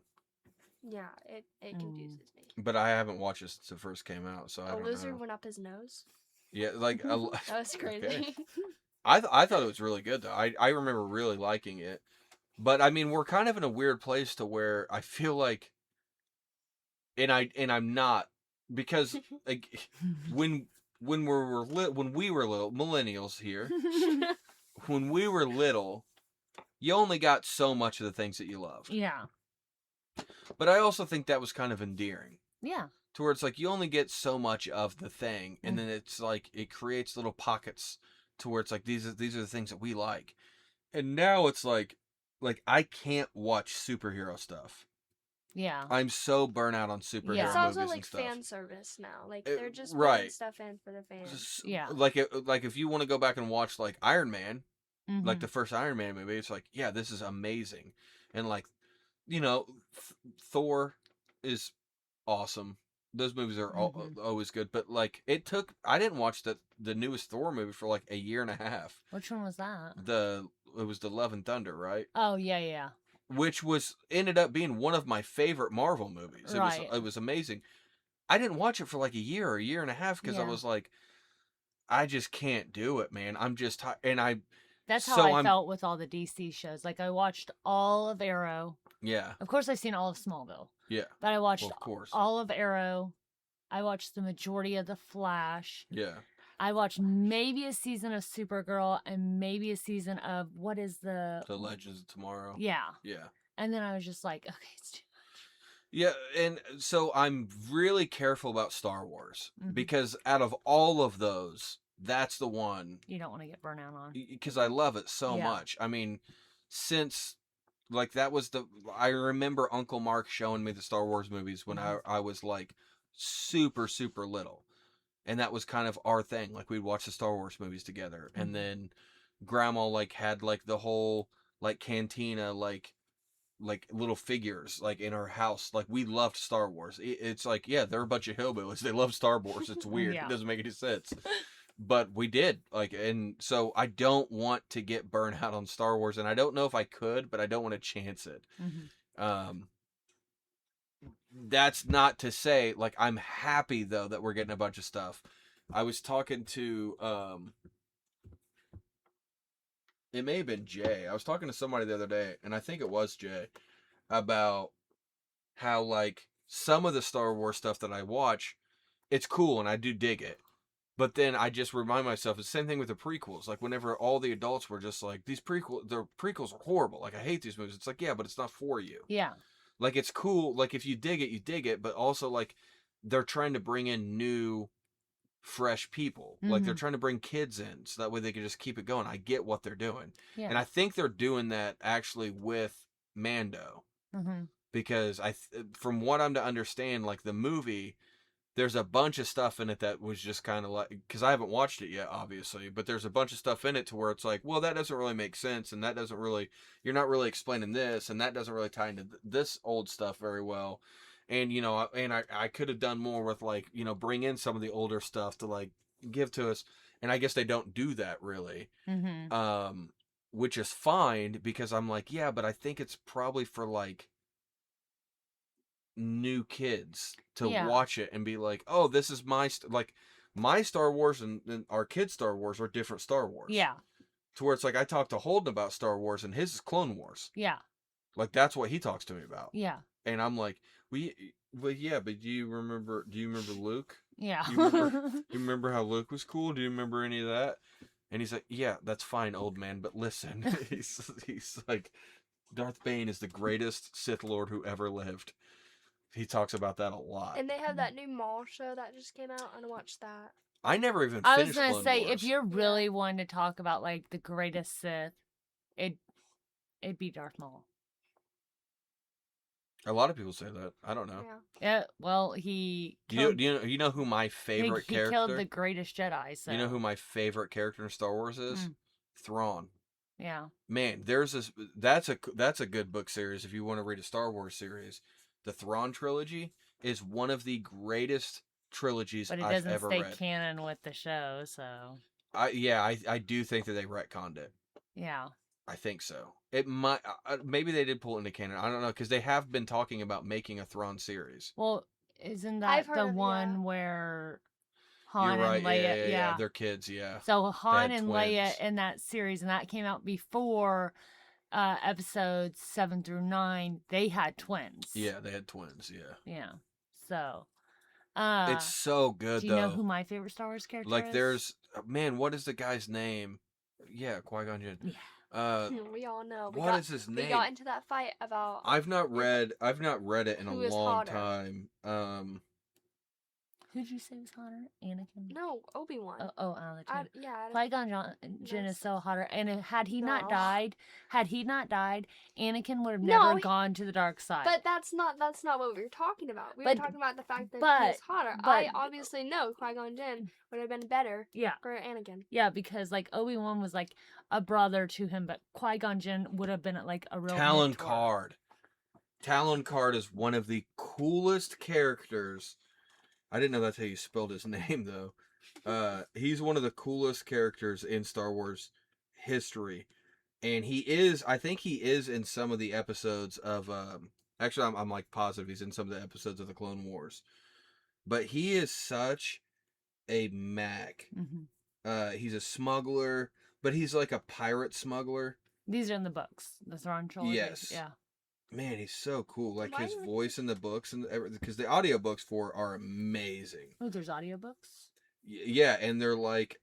Yeah, it confuses me. but I haven't watched it since it first came out, so I A don't lizard know. went up his nose. Yeah, like That was crazy. Okay. I thought it was really good though. I remember really liking it, but I mean we're kind of in a weird place to where I feel like, and I'm not, because like when we were little millennials here, when we were little, you only got so much of the things that you loved. Yeah. But I also think that was kind of endearing. Yeah. To where it's like you only get so much of the thing, and then it's like it creates little pockets to where it's like these are the things that we like. And now it's like I can't watch superhero stuff. Yeah. I'm so burnt out on superhero Yeah. It's movies also and like stuff. fan service now. Like It- they're just right. putting stuff in for the fans. Yeah. Like if you want to go back and watch like Iron Man, Mhm. like the first Iron Man movie, it's like, yeah, this is amazing. And like, you know, Thor is awesome. Those movies are always good. But like I didn't watch the newest Thor movie for like a year and a half. Which one was that? It was the Love and Thunder, right? Oh, yeah. Which ended up being one of my favorite Marvel movies. Right. It was amazing. I didn't watch it for like a year or a year and a half because I Yeah. was like, I just can't do it, man. I'm just and That's how So I I'm- felt with all the DC shows. Like I watched all of Arrow. yeah, Of course, I've seen all of Smallville. yeah, But I watched well, of course, all of Arrow. I watched the majority of The Flash. yeah. I watched maybe a season of Supergirl and maybe a season of what is the The Legends of Tomorrow. yeah. Yeah. And then I was just like, okay, it's too Yeah, and so I'm really careful about Star Wars Mhm. because out of all of those, that's the one you don't want to get burnt out on. because I love it so Yeah. much. I mean, since like that was I remember Uncle Mark showing me the Star Wars movies when I was like super little, and that was kind of our thing. Like we'd watch the Star Wars movies together, and then Grandma like had like the whole like cantina like little figures like in our house. Like we loved Star Wars. It's like, yeah, they're a bunch of hillbillies. They love Star Wars. It's weird. Yeah. It doesn't make any sense. But we did like, and so I don't want to get burned out on Star Wars, and I don't know if I could, but I don't want to chance it. Mhm. That's not to say like I'm happy though that we're getting a bunch of stuff. I was talking to it may have been Jay. I was talking to somebody the other day, and I think it was Jay, about how like some of the Star Wars stuff that I watch, it's cool and I do dig it. But then I just remind myself, it's the same thing with the prequels. Like whenever all the adults were just like, the prequels are horrible. Like I hate these movies. It's like, yeah, but it's not for you. Yeah. Like it's cool. Like if you dig it, you dig it. But also like they're trying to bring in new, fresh people. Like they're trying to bring kids in so that way they can just keep it going. I get what they're doing. Yeah. And I think they're doing that actually with Mando. Mm-hmm. because from what I'm to understand, like the movie, there's a bunch of stuff in it that was just kind of like, because I haven't watched it yet, obviously, but there's a bunch of stuff in it to where it's like, well, that doesn't really make sense, and that doesn't really, you're not really explaining this, and that doesn't really tie into this old stuff very well. And, I could have done more with, like, bring in some of the older stuff to, like, give to us. And I guess they don't do that really. Mm-hmm. Which is fine because I'm like, yeah, but I think it's probably for, like, new kids to watch it and be like, oh, this is my Star Wars and our kids' Star Wars are different Star Wars. Yeah. To where it's like I talked to Holden about Star Wars and his is Clone Wars. Yeah. Like that's what he talks to me about. Yeah. And I'm like, but do you remember Luke? Yeah. You remember how Luke was cool? Do you remember any of that? And he's like, yeah, that's fine, old man, but listen. he's like, Darth Bane is the greatest Sith Lord who ever lived. He talks about that a lot. And they have that new Maul show that just came out. I watched that. I never even I finished was gonna Clone say, Wars. if you're really wanting to talk about like the greatest Sith, it'd be Darth Maul. A lot of people say that. I don't know. Yeah. Well, he Do killed, you know who my favorite he character? killed the greatest Jedi. So You know who my favorite character in Star Wars is? Thrawn. Yeah. Man, there's this. That's a good book series if you want to read a Star Wars series. The Thrawn trilogy is one of the greatest trilogies But it I've doesn't ever stay read. canon with the show, so. I do think that they retconned it. Yeah. I think so. It might maybe they did pull it into canon. I don't know because they have been talking about making a Thrawn series. Well, isn't I've that heard the of- one where Han You're right. and Leia? Yeah. They're kids. Yeah. So Han had and Leia twins. in that series, and that came out before episodes 7 through 9. They had twins. Yeah, they had twins. Yeah. Yeah. So. It's so good do you though. know who my favorite Star Wars character Like is? there's man, what is the guy's name? Yeah, Qui-Gon Jinn. Yeah. We all know. What is his We name? got into that fight about. I've not read it in a Who is long hotter? time. Who'd you say was hotter? Anakin? No, Obi-Wan. Oh, Anakin. Yeah. Qui-Gon Jinn is so hotter, and had he not No. died, Anakin would have No, never gone to the dark side. But that's not what we were talking about. We were But- talking about the fact that he but- was hotter. but- I obviously know Qui-Gon Jinn would have been better yeah, for Anakin. yeah, because like Obi-Wan was like a brother to him, but Qui-Gon Jinn would have been like a real Talon mentor. Card. Talon Card is one of the coolest characters. I didn't know that's how you spelled his name though. He's one of the coolest characters in Star Wars history. And I think he is in some of the episodes of actually I'm like positive he's in some of the episodes of the Clone Wars. But he is such a Mac. Mm-hmm. He's a smuggler, but he's like a pirate smuggler. These are in the books, the Thrawn trilogy. Yes. Yeah. Man, he's so cool. Like his Why- voice in the books and everything, because the audiobooks for are amazing. Oh, there's audiobooks. Yeah, and they're like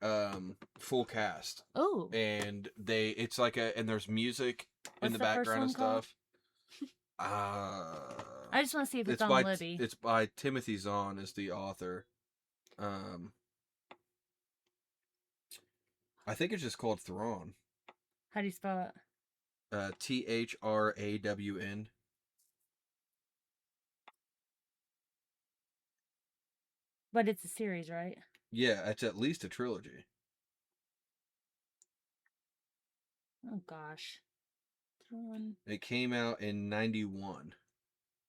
full cast. Oh. And it's like and there's music in What's the the first background and one called? stuff. I just want to see if it's on by Libby. it's by Timothy Zahn is the author. I think it's just called Thrawn. How do you spell it? Thrawn. But it's a series, right? Yeah, it's at least a trilogy. Oh gosh. Thrawn. It came out in 91.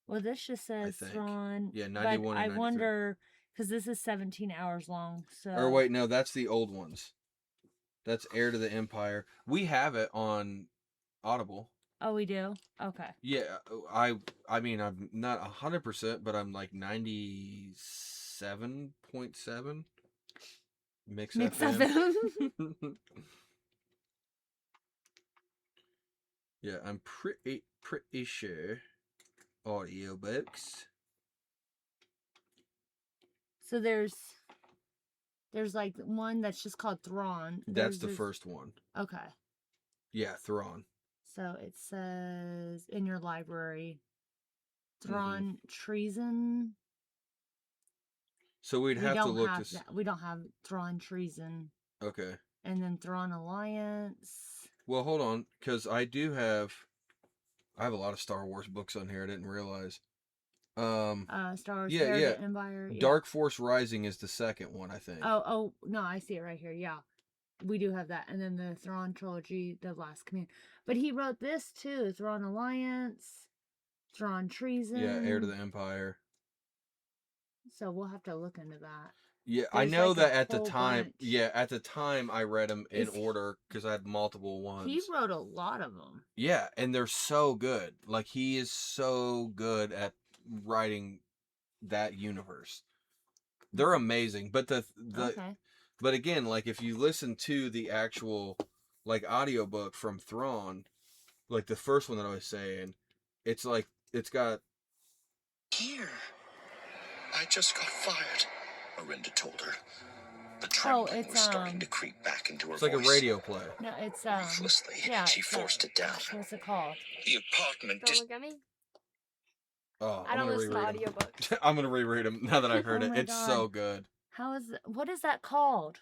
Well, this just says think. Thrawn. Yeah, but 91 and I 93. wonder, because this is 17 hours long. So. Or wait, no, that's the old ones. That's Heir to the Empire. We have it on Audible. Oh, we do? Okay. Yeah, I mean, I'm not 100%, but I'm like 97.7. Mix FM. Yeah, I'm pretty sure. Audiobooks. So there's like one that's just called Thrawn. That's the first one. Okay. Yeah, Thrawn. So it says in your library, Thrawn Treason. So we'd have to look this. We don't have Thrawn Treason. Okay. And then Thrawn Alliance. Well, hold on, because I do have I have a lot of Star Wars books on here. I didn't realize. Star Wars yeah, Heritage yeah. Empire. Yeah. Dark Force Rising is the second one, I think. Oh, no, I see it right here. Yeah. We do have that. And then the Thrawn trilogy, The Last Command. But he wrote this too. Thrawn Alliance, Thrawn Treason. Yeah, Heir to the Empire. So we'll have to look into that. Yeah, There's I know like a that at the whole time. bunch. Yeah, at the time I read them in Is- order because I had multiple ones. He wrote a lot of them. Yeah, and they're so good. Like, he is so good at writing that universe. They're amazing. But Okay. but again, like, if you listen to the actual like audiobook from Thrawn, like the first one that I was saying, it's like it's got Here. I just got fired, Miranda told her. The Oh, trembling it's was starting to creep back into her it's like a voice. radio play. No, it's Ruthlessly, yeah. she it's, forced it down. What's it called? The apartment Don't look at me. Oh, I I'm don't gonna listen to reread 'em. audiobooks. I'm gonna reread them now that I've heard Oh it. my It's so God. good. What is that called?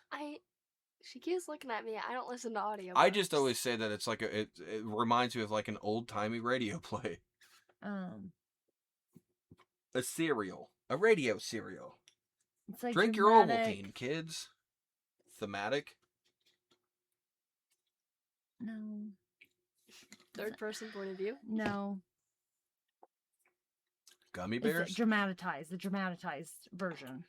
She keeps looking at me. I don't listen to audiobooks. I just always say that it's like it reminds me of like an old timey radio play. A serial. A radio serial. It's like Drink your Ovaltine, kids. Thematic. No. Third person point of view. No. Gummy It's bears. the dramatized version.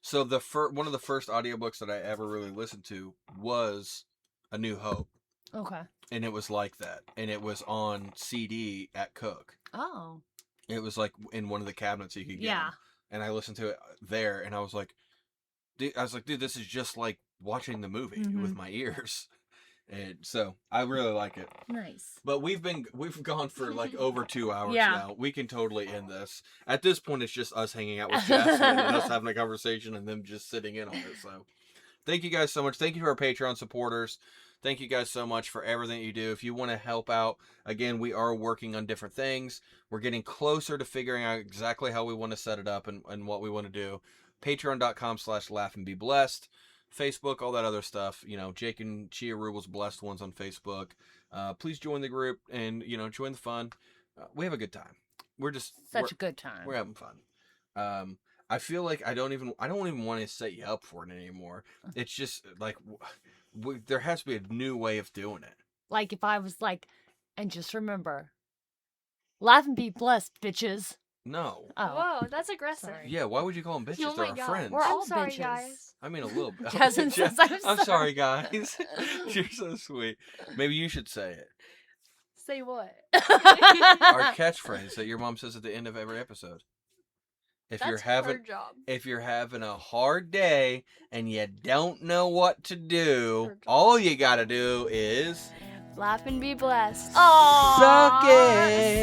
So one of the first audiobooks that I ever really listened to was A New Hope. Okay. And it was like that. And it was on CD at Cook. Oh. It was like in one of the cabinets you could get. Yeah. 'em. And I listened to it there, and I was like, dude, this is just like watching the movie with my ears. And so I really like it. Nice. But we've gone for like over 2 hours Yeah. now. We can totally end this. At this point, it's just us hanging out with Jasmine and us having a conversation and them just sitting in on it. So thank you guys so much. Thank you to our Patreon supporters. Thank you guys so much for everything you do. If you want to help out, again, we are working on different things. We're getting closer to figuring out exactly how we want to set it up and what we want to do. Patreon.com/laughandbeblessed. Facebook, all that other stuff. You know, Jake and Chia Rubel's Blessed Ones on Facebook. Please join the group and, join the fun. We have a good time. We're Such a good time. We're having fun. I feel like I don't even want to set you up for it anymore. It's just like there has to be a new way of doing it. Like if I was like, and just remember, laugh and be blessed, bitches. No. Oh. Whoa, that's aggressive. Sorry. Yeah, why would you call them bitches? Oh They're my our God. friends. We're all I'm sorry, bitches. guys. I mean, a little bit. Jasmine says, "I'm sorry, guys. You're so sweet. Maybe you should say it. Say what? Our catchphrase that your mom says at the end of every episode. If That's you're her job. If you're having a hard day and you don't know what to do, Her job. all you gotta do is Laugh and be blessed. Aw, suck it.